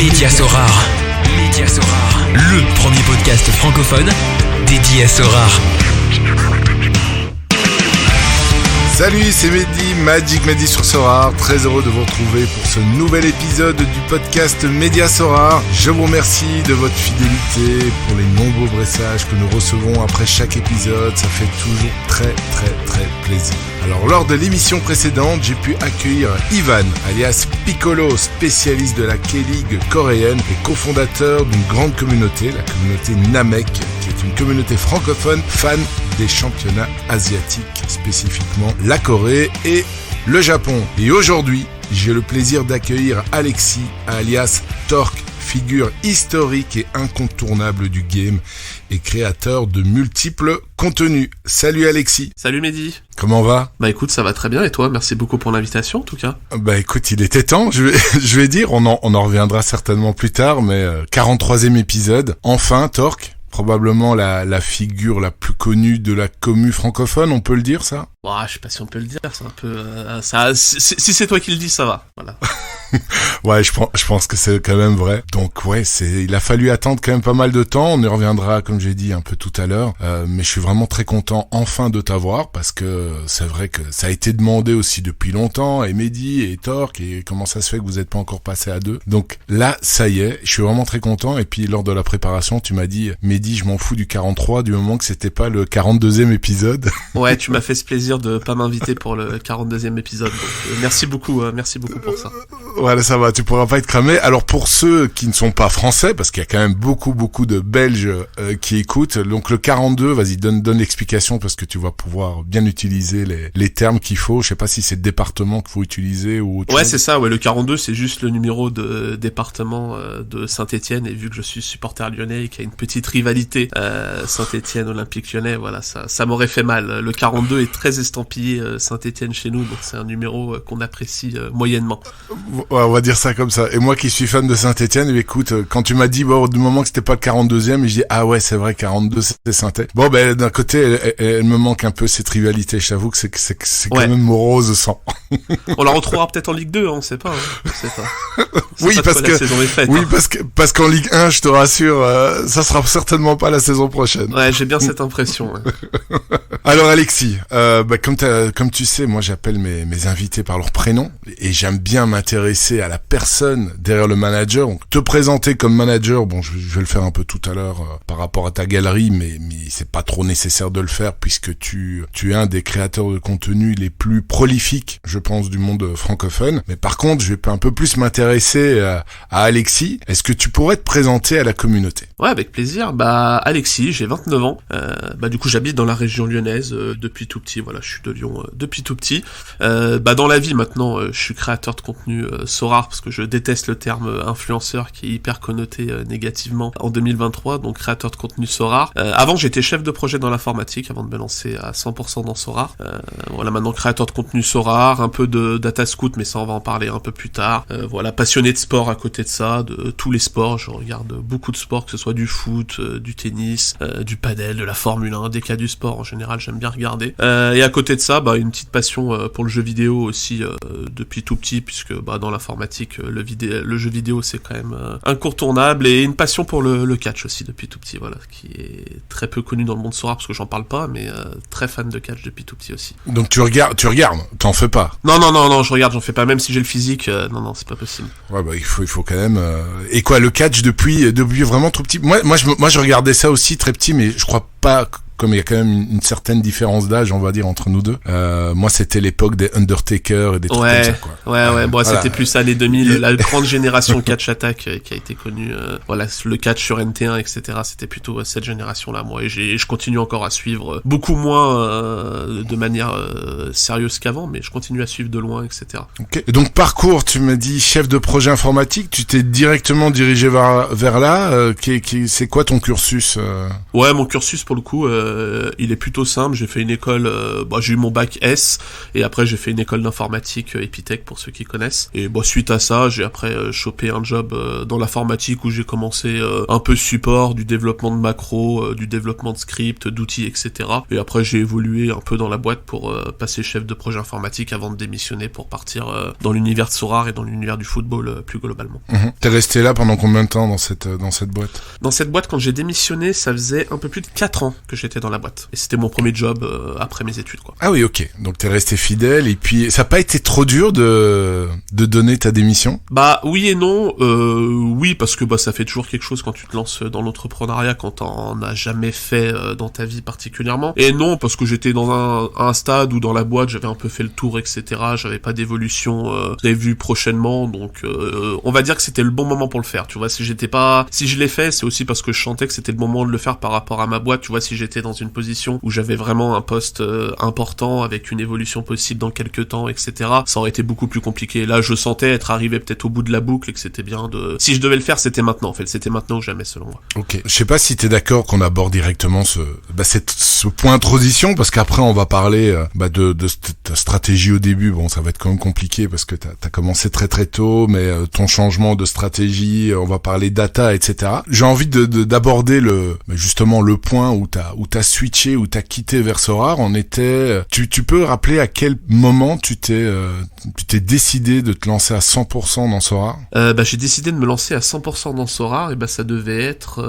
Médias-Sorare. Médias-Sorare. Le premier podcast francophone dédié à Sorare. Salut, c'est Mehdi, Magic Mehdi sur Sorare. Très heureux de vous retrouver pour ce nouvel épisode du podcast Médias-Sorare. Je vous remercie de votre fidélité pour les nombreux messages que nous recevons après chaque épisode. Ça fait toujours très plaisir. Alors, lors de l'émission précédente, j'ai pu accueillir Ivan, alias Piccolo, spécialiste de la K-League coréenne et cofondateur d'une grande communauté, la communauté Namek, qui est une communauté francophone fan des championnats asiatiques, spécifiquement la Corée et le Japon. Et aujourd'hui, j'ai le plaisir d'accueillir Alexis, alias Torque, figure historique et incontournable du game et créateur de multiples contenus. Salut Alexis. Salut Mehdi. Comment va ? Bah écoute, ça va très bien et toi ? Merci beaucoup pour l'invitation en tout cas. Bah écoute, il était temps, je vais dire, on en reviendra certainement plus tard, mais 43e épisode, enfin Torque. Probablement la figure la plus connue de la commu francophone, on peut le dire ça ? Ouah, je sais pas si on peut le dire, c'est un peu... si c'est toi qui le dis, ça va, voilà. Ouais, je pense que c'est quand même vrai. Donc ouais, il a fallu attendre quand même pas mal de temps. On y reviendra, comme j'ai dit un peu tout à l'heure. Mais je suis vraiment très content enfin de t'avoir parce que c'est vrai que ça a été demandé aussi depuis longtemps. Et Mehdi et Torque, et comment ça se fait que vous n'êtes pas encore passé à deux ? Donc là, ça y est, je suis vraiment très content. Et puis lors de la préparation, tu m'as dit, Mehdi, je m'en fous du 43 du moment que c'était pas le 42e épisode. Ouais, tu m'as fait ce plaisir de pas m'inviter pour le 42e épisode. Donc, merci beaucoup pour ça. Voilà, ça va, tu pourras pas être cramé. Alors pour ceux qui ne sont pas français, parce qu'il y a quand même beaucoup de Belges qui écoutent, donc le 42, vas-y, donne l'explication parce que tu vas pouvoir bien utiliser les termes qu'il faut. Je sais pas si c'est le département qu'il faut utiliser ou autre chose. C'est ça, ouais, le 42 c'est juste le numéro de département de Saint-Étienne et vu que je suis supporter lyonnais et qu'il y a une petite rivalité Saint-Étienne Olympique Lyonnais, voilà, ça m'aurait fait mal. Le 42 est très estampillé Saint-Étienne chez nous, donc c'est un numéro qu'on apprécie moyennement. Ouais, on va dire ça comme ça. Et moi qui suis fan de Saint-Étienne, écoute, quand tu m'as dit du moment que c'était pas le 42e, je dis ah ouais, c'est vrai, 42 c'était Saint-Étienne. Bon ben d'un côté, elle me manque un peu cette rivalité, je t'avoue que c'est quand même morose sang. On la retrouvera peut-être en Ligue 2, on sait pas. On sait pas. Oui, parce qu'en Ligue 1, je te rassure, ça sera certainement pas la saison prochaine. Ouais, j'ai bien cette impression. Ouais. Alors Alexis, comme tu sais, moi j'appelle mes invités par leur prénom et j'aime bien m'intéresser à la personne derrière le manager. Donc, te présenter comme manager, bon, je vais le faire un peu tout à l'heure par rapport à ta galerie, mais c'est pas trop nécessaire de le faire puisque tu es un des créateurs de contenu les plus prolifiques, je pense, du monde francophone. Mais par contre, je vais un peu plus m'intéresser à Alexis. Est-ce que tu pourrais te présenter à la communauté ? Ouais, avec plaisir. Alexis, j'ai 29 ans. Du coup, j'habite dans la région lyonnaise depuis tout petit. Voilà, je suis de Lyon depuis tout petit. Dans la vie maintenant, je suis créateur de contenu Sorare parce que je déteste le terme influenceur qui est hyper connoté négativement en 2023. Donc créateur de contenu Sorare. Avant, j'étais chef de projet dans l'informatique avant de me lancer à 100% dans Sorare. Maintenant créateur de contenu Sorare, un peu de data scout, mais ça on va en parler un peu plus tard. Passionné de sport à côté de ça, de tous les sports. Je regarde beaucoup de sports, que ce soit du foot, du tennis, du padel, de la Formule 1, des cas du sport en général, j'aime bien regarder. Et à côté de ça, une petite passion pour le jeu vidéo aussi depuis tout petit, puisque dans l'informatique, le jeu vidéo c'est quand même incontournable, et une passion pour le catch aussi depuis tout petit, voilà, qui est très peu connu dans le monde Sorare parce que j'en parle pas, mais très fan de catch depuis tout petit aussi. Donc tu regardes, t'en fais pas ? Non, je regarde, j'en fais pas, même si j'ai le physique, non, c'est pas possible. Ouais, il faut quand même. Et quoi, le catch depuis vraiment trop petit. Moi, je regardais ça aussi très petit, mais je crois pas. Comme il y a quand même une certaine différence d'âge, on va dire, entre nous deux. Moi, c'était l'époque des Undertaker et des trucs comme ça, quoi. Ouais. Voilà. C'était plus années 2000, la grande génération catch attack qui a été connue. Le catch sur NT1, etc. C'était plutôt cette génération-là, moi. Et je continue encore à suivre beaucoup moins de manière sérieuse qu'avant, mais je continue à suivre de loin, etc. Ok. Et donc, parcours, tu m'as dit chef de projet informatique. Tu t'es directement dirigé vers là. C'est quoi ton cursus ? Ouais, mon cursus, pour le coup, il est plutôt simple. J'ai fait une école, j'ai eu mon bac S, et après j'ai fait une école d'informatique Epitech pour ceux qui connaissent. Et suite à ça, j'ai après chopé un job dans l'informatique où j'ai commencé un peu support, du développement de macros, du développement de scripts, d'outils, etc. Et après j'ai évolué un peu dans la boîte pour passer chef de projet informatique avant de démissionner pour partir dans l'univers de Sorare et dans l'univers du football plus globalement. T'es resté là pendant combien de temps dans cette boîte? Dans cette boîte, quand j'ai démissionné, ça faisait un peu plus de 4 ans que j'étais dans la boîte. Et c'était mon premier job après mes études, quoi. Ah oui, ok. Donc t'es resté fidèle, et puis ça n'a pas été trop dur de donner ta démission? Oui et non. Oui, parce que ça fait toujours quelque chose quand tu te lances dans l'entrepreneuriat, quand t'en as jamais fait dans ta vie particulièrement. Et non, parce que j'étais dans un stade où dans la boîte, j'avais un peu fait le tour, etc. J'avais pas d'évolution prévue prochainement, donc on va dire que c'était le bon moment pour le faire. Tu vois, si je l'ai fait, c'est aussi parce que je sentais que c'était le moment de le faire par rapport à ma boîte. Tu vois, si j'étais dans une position où j'avais vraiment un poste important avec une évolution possible dans quelques temps, etc., ça aurait été beaucoup plus compliqué. Là, je sentais être arrivé peut-être au bout de la boucle et que c'était bien si je devais le faire, c'était maintenant, en fait. C'était maintenant ou jamais, selon moi. Ok. Je sais pas si t'es d'accord qu'on aborde directement ce point de transition, parce qu'après, on va parler de ta stratégie au début. Bon, ça va être quand même compliqué parce que t'as commencé très très tôt, mais ton changement de stratégie, on va parler data, etc. J'ai envie d'aborder justement le point où t'as switché, où t'as quitté vers Sorare. Tu peux rappeler à quel moment tu t'es décidé de te lancer à 100% dans Sorare? J'ai décidé de me lancer à 100% dans Sorare, et ça devait être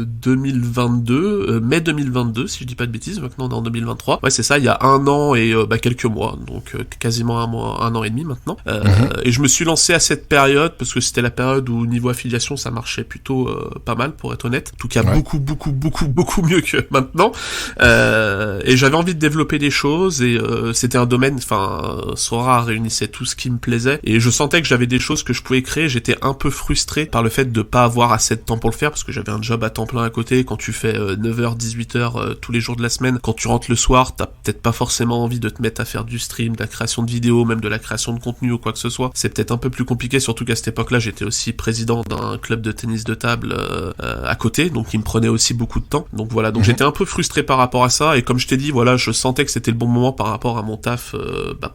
2022, mai 2022, si je dis pas de bêtises. Maintenant on est en 2023. Ouais, c'est ça, il y a 1 an et quelques mois, donc quasiment 1 an et demi maintenant. Et je me suis lancé à cette période parce que c'était la période où niveau affiliation ça marchait plutôt pas mal, pour être honnête. En tout cas, beaucoup mieux que maintenant. Et j'avais envie de développer des choses, et c'était un domaine, Sorare réunissait tout ce qui me plaisait, et je sentais que j'avais des choses que je pouvais créer. J'étais un peu frustré par le fait de pas avoir assez de temps pour le faire, parce que j'avais un job à temps plein à côté. Quand tu fais 9h, 18h tous les jours de la semaine, quand tu rentres le soir, t'as peut-être pas forcément envie de te mettre à faire du stream, de la création de vidéos, même de la création de contenu ou quoi que ce soit. C'est peut-être un peu plus compliqué, surtout qu'à cette époque-là, j'étais aussi président d'un club de tennis de table à côté, donc il me prenait aussi beaucoup de temps. Donc voilà, j'étais un peu frustré par rapport à ça, et comme je t'ai dit, voilà, je sentais que c'était le bon moment par rapport à mon taf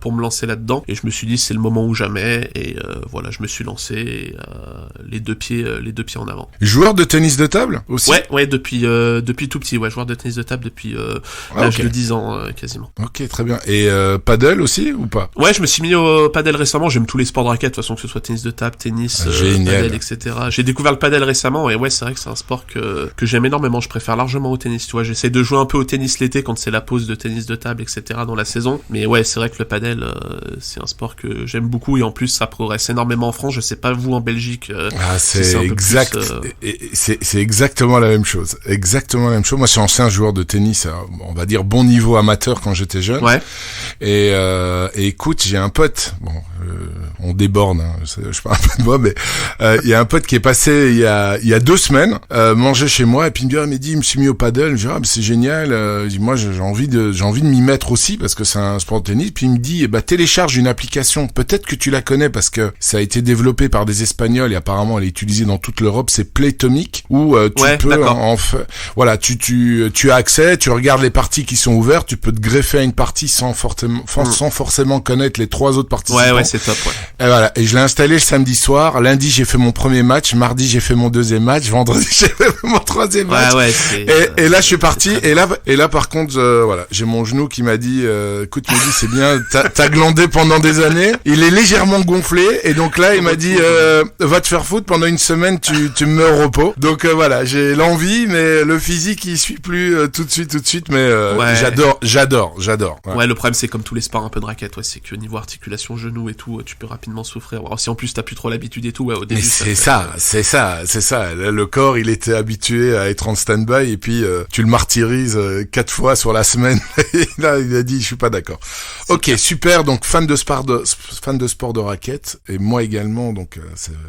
pour me lancer là-dedans, et je me suis dit c'est le moment ou jamais, et voilà, je me suis lancé les deux pieds en avant. Joueur de tennis de table aussi? Ouais, depuis tout petit, joueur de tennis de table depuis l'âge de 10 ans quasiment. Ok, très bien. Et paddle aussi ou pas? Ouais, je me suis mis au paddle récemment. J'aime tous les sports de raquette, de toute façon, que ce soit tennis de table, tennis, paddle, etc. J'ai découvert le paddle récemment, et c'est vrai que c'est un sport que j'aime énormément. Je préfère largement au tennis, tu vois. J'essaie de jouer un peu au tennis l'été quand c'est la pause de tennis de table, etc. dans la saison. Mais c'est vrai que le paddle, c'est un sport que j'aime beaucoup, et en plus ça progresse énormément en France. Je sais pas vous en Belgique. C'est exact. C'est exactement la même chose. Exactement la même chose. Moi, je suis ancien joueur de tennis, on va dire bon niveau amateur quand j'étais jeune. Ouais. Et écoute, j'ai un pote. Bon, on déborde. Je parle pas de moi, mais il y a un pote qui est passé il y a 2 semaines manger chez moi, et puis il me dit, je me suis mis au paddle. Je dis c'est génial. Moi, j'ai envie de m'y mettre aussi parce que c'est un sport de tennis. Puis il me dit télécharge une application. Peut-être que tu la connais parce que ça a été développé par des Espagnols et apparemment elle est utilisée dans toute l'Europe. C'est Playtomic, où tu peux voilà, tu as accès, tu regardes les parties qui sont ouvertes, tu peux te greffer à une partie sans forcément connaître les 3 autres participants. Ouais, c'est top. Et voilà, et je l'ai installé le samedi soir. Lundi, j'ai fait mon premier match. Mardi, j'ai fait mon 2e match. Vendredi, j'ai fait mon 3e match. Et là, je suis parti. Et là, par contre, voilà, j'ai mon genou qui m'a dit, écoute, Mehdi, c'est bien, t'as glandé pendant des années. Il est légèrement gonflé, et donc là, il m'a dit, va te faire foutre pendant une semaine, tu me mets au repos. Donc voilà, j'ai l'envie, mais le physique, il suit plus tout de suite. Mais j'adore. Ouais, le problème, c'est comme tous les sports un peu de raquette, c'est que niveau articulation, genou et tout, tu peux rapidement souffrir. Alors, si en plus t'as plus trop l'habitude et tout, au début. Mais c'est ça. Là, le corps, il était habitué à être en stand-by, et puis tu le martyrises 4 fois sur la semaine. Et là, il a dit, je suis pas d'accord. Ok, super. Donc fan de sport de raquette, et moi également. Donc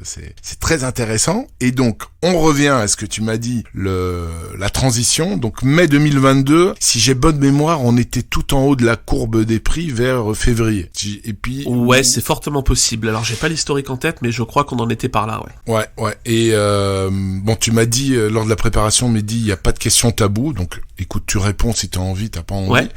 c'est très intéressant. Et donc on revient à ce que tu m'as dit, la transition. Donc mai 2022, si j'ai bonne mémoire, on était tout en haut de la courbe des prix vers février. Et puis c'est fortement possible. Alors j'ai pas l'historique en tête, mais je crois qu'on en était par là. Ouais. Et bon, tu m'as dit lors de la préparation, Mehdi, il y a pas de question taboue. tout. Donc, écoute, tu réponds si t'as envie, t'as pas envie. Ouais.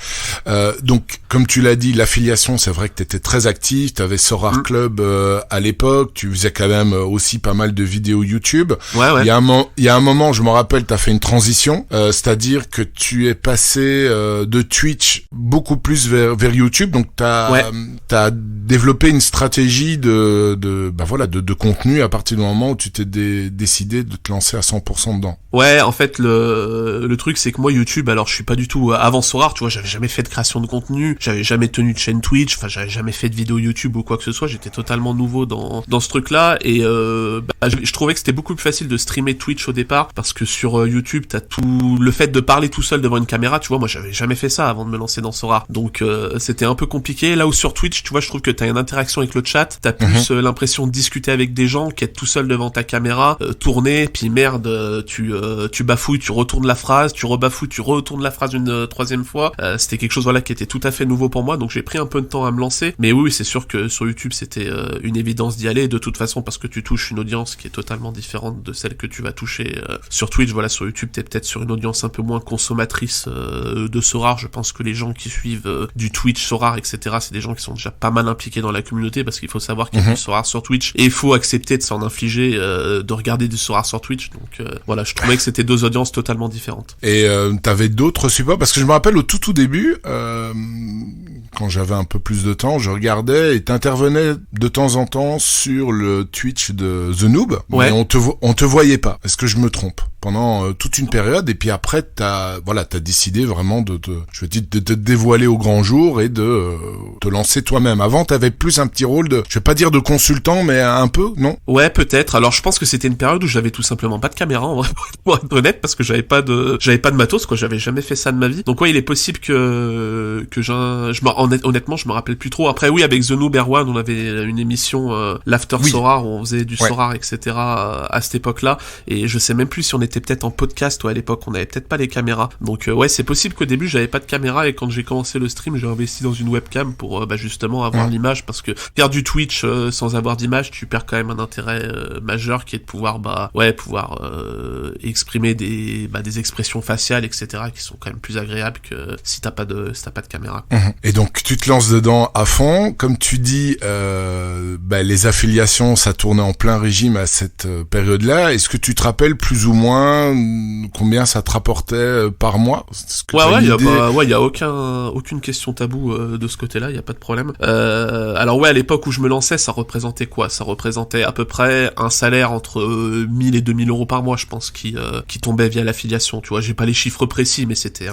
Donc, comme tu l'as dit, l'affiliation, c'est vrai que t'étais très actif. T'avais Sorare Club à l'époque. Tu faisais quand même aussi pas mal de vidéos YouTube. Ouais. Il y a un moment, je me rappelle, t'as fait une transition, c'est-à-dire que tu es passé de Twitch beaucoup plus vers YouTube. Donc, t'as développé une stratégie de contenu à partir du moment où tu t'es décidé de te lancer à 100% dedans. Ouais, en fait, le truc, c'est que moi, YouTube, alors je suis pas du tout avant Sorare, tu vois, j'avais jamais fait de création de contenu, j'avais jamais tenu de chaîne Twitch, enfin, j'avais jamais fait de vidéo YouTube ou quoi que ce soit, j'étais totalement nouveau dans ce truc-là, et je trouvais que c'était beaucoup plus facile de streamer Twitch au départ, parce que sur YouTube, t'as tout le fait de parler tout seul devant une caméra, tu vois, moi, j'avais jamais fait ça avant de me lancer dans Sorare, donc c'était un peu compliqué. Là où sur Twitch, tu vois, je trouve que t'as une interaction avec le chat, t'as plus l'impression de discuter avec des gens qu'être tout seul devant ta caméra, tourner, puis merde, tu bafouilles, tu retournes la phrase, tu rebafouilles, tu retournes la phrase une troisième fois. C'était quelque chose qui était tout à fait nouveau pour moi, donc j'ai pris un peu de temps à me lancer. Mais oui, c'est sûr que sur YouTube c'était une évidence d'y aller de toute façon, parce que tu touches une audience qui est totalement différente de celle que tu vas toucher sur Twitch. Voilà, sur YouTube t'es peut-être sur une audience un peu moins consommatrice de Sorare. Je pense que les gens qui suivent du Twitch Sorare, etc., c'est des gens qui sont déjà pas mal impliqués dans la communauté, parce qu'il faut savoir qu'il y a du Sorare sur Twitch et il faut accepter de s'en infliger, de regarder du Sorare sur Twitch. Donc voilà, je trouvais que c'était deux audiences totalement différentes. Et t'avais d'autres supports, parce que je me rappelle au tout début, quand j'avais un peu plus de temps, je regardais et t'intervenais de temps en temps sur le Twitch de The Noob, mais on te voyait pas. Est-ce que je me trompe? Pendant toute une période, et puis après t'as décidé vraiment de te dévoiler au grand jour et de te lancer toi-même. Avant t'avais plus un petit rôle de, je vais pas dire de consultant, mais un peu, non? Ouais, peut-être. Alors je pense que c'était une période où j'avais tout simplement pas de caméra, en vrai, pour être honnête, parce que j'avais pas de matos, quoi. J'avais jamais fait ça de ma vie. Donc ouais, il est possible honnêtement, je me rappelle plus trop. Après oui, avec The Noob Erwan, on avait une émission l'After Sorare, où on faisait du Sorare, etc. À cette époque-là, et je sais même plus si on était peut-être en podcast, ou à l'époque on avait peut-être pas les caméras. Donc ouais, c'est possible qu'au début j'avais pas de caméra, et quand j'ai commencé le stream, j'ai investi dans une webcam pour justement avoir l'image, parce que faire du Twitch sans avoir d'image, tu perds quand même un intérêt majeur, qui est de pouvoir exprimer des des expressions faciales, etc., qui sont quand même plus agréables que si t'as pas de caméra. Et donc tu te lances dedans à fond, comme tu dis, les affiliations, ça tournait en plein régime à cette période-là. Est-ce que tu te rappelles plus ou moins combien ça te rapportait par mois? Il y a aucune question taboue de ce côté-là, il y a pas de problème. Alors ouais, à l'époque où je me lançais, ça représentait quoi? Ça représentait à peu près un salaire entre 1000 et 2000 euros par mois, je pense, qui tombait via l'affiliation. Tu vois, j'ai pas les chiffres précis, mais c'était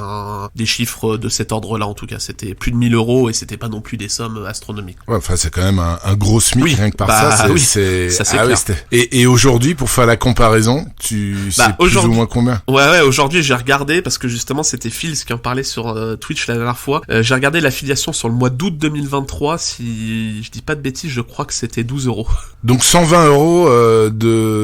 des chiffres de cet ordre-là, en tout cas. C'était plus de 1000 euros, et c'était pas non plus des sommes astronomiques. Ouais, enfin, c'est quand même un gros SMIC, rien que par ça. Ça, c'est clair. Et aujourd'hui, pour faire la comparaison, tu sais plus ou moins combien? Ouais, aujourd'hui, j'ai regardé, parce que justement, c'était Phils qui en parlait sur Twitch la dernière fois. J'ai regardé l'affiliation sur le mois d'août 2023, si je dis pas de bêtises, je crois que c'était 12 euros. Donc 120 euros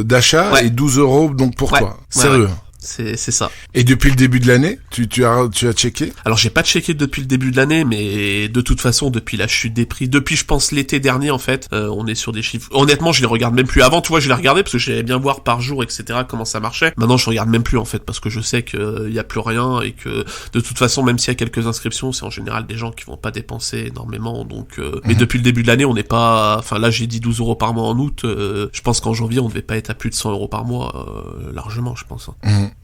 d'achat, et 12 euros donc pour toi. Sérieux? Ouais. C'est ça. Et depuis le début de l'année, tu as checké? Alors j'ai pas checké depuis le début de l'année, mais de toute façon depuis la chute des prix, depuis je pense l'été dernier en fait, on est sur des chiffres. Honnêtement, je les regarde même plus. Avant, tu vois, je les regardais parce que j'aimais bien voir par jour, etc. comment ça marchait. Maintenant, je regarde même plus en fait, parce que je sais qu'il y a plus rien, et que de toute façon, même s'il y a quelques inscriptions, c'est en général des gens qui vont pas dépenser énormément. Donc, mais depuis le début de l'année, on n'est pas. Enfin là, j'ai dit 12 euros par mois en août. Je pense qu'en janvier, on devait pas être à plus de 100 euros par mois, largement, je pense.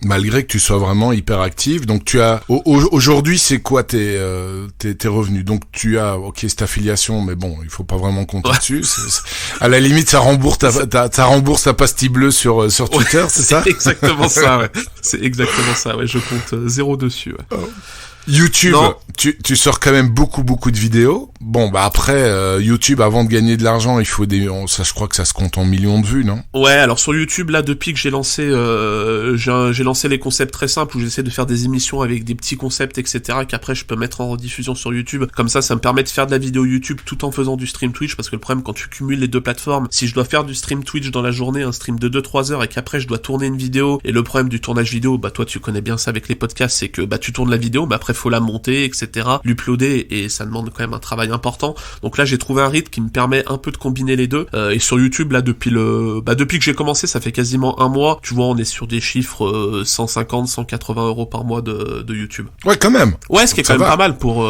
Malgré que tu sois vraiment hyper actif, donc tu as aujourd'hui, c'est quoi tes revenus? Donc tu as cette affiliation, mais bon, il faut pas vraiment compter dessus. À la limite, ça rembourse ta pastille bleue sur Twitter, c'est ça? C'est exactement ça, ouais. C'est exactement ça, ouais. Je compte 0 dessus, ouais. Oh. YouTube, tu sors quand même beaucoup de vidéos. Bon, après YouTube, avant de gagner de l'argent, il faut je crois que ça se compte en millions de vues, non? Ouais, alors sur YouTube, là, depuis que j'ai lancé les concepts très simples, où j'essaie de faire des émissions avec des petits concepts, etc., qu'après je peux mettre en rediffusion sur YouTube. Comme ça me permet de faire de la vidéo YouTube tout en faisant du stream Twitch, parce que le problème, quand tu cumules les deux plateformes, si je dois faire du stream Twitch dans la journée, un stream de 2-3 heures, et qu'après je dois tourner une vidéo, et le problème du tournage vidéo, toi tu connais bien ça avec les podcasts, c'est que tu tournes la vidéo, mais après faut la monter, etc., l'uploader, et ça demande quand même un travail important. Donc là, j'ai trouvé un rythme qui me permet un peu de combiner les deux. Et sur YouTube, là, depuis que j'ai commencé, ça fait quasiment un mois, tu vois, on est sur des chiffres 150, 180 € par mois de YouTube. Ouais, quand même. Ouais, ce qui est quand même pas mal pour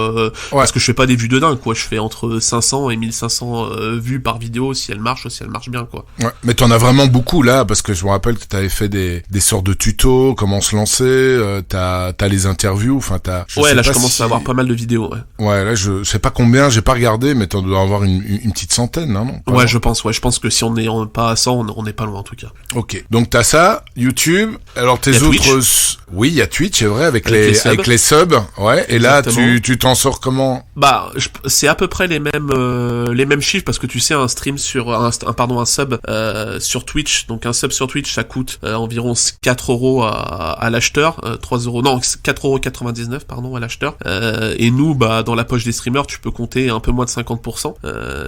parce que je fais pas des vues de dingue, quoi. Je fais entre 500 et 1500 vues par vidéo si elle marche bien, quoi. Ouais, mais t'en as vraiment beaucoup là, parce que je me rappelle que t'avais fait des sortes de tutos, comment se lancer, t'as les interviews, enfin je commence à avoir pas mal de vidéos, ouais. Ouais, là je sais pas combien, j'ai pas regardé, mais t'en dois avoir une petite centaine, non? Ouais, je pense que si on n'est pas à 100, on n'est pas loin en tout cas. Ok, donc t'as ça, YouTube, alors tes autres... Twitch. Oui, il y a Twitch, c'est vrai, avec les subs, ouais, et exactement. Là tu t'en sors comment? Bah, c'est à peu près les mêmes chiffres, parce que tu sais, un stream sur un sub sur Twitch, donc un sub sur Twitch, ça coûte environ 4 € à l'acheteur, 4,99 € à l'acheteur, et nous, bah, dans la poche des streamers, tu peux compter un peu moins de 50%,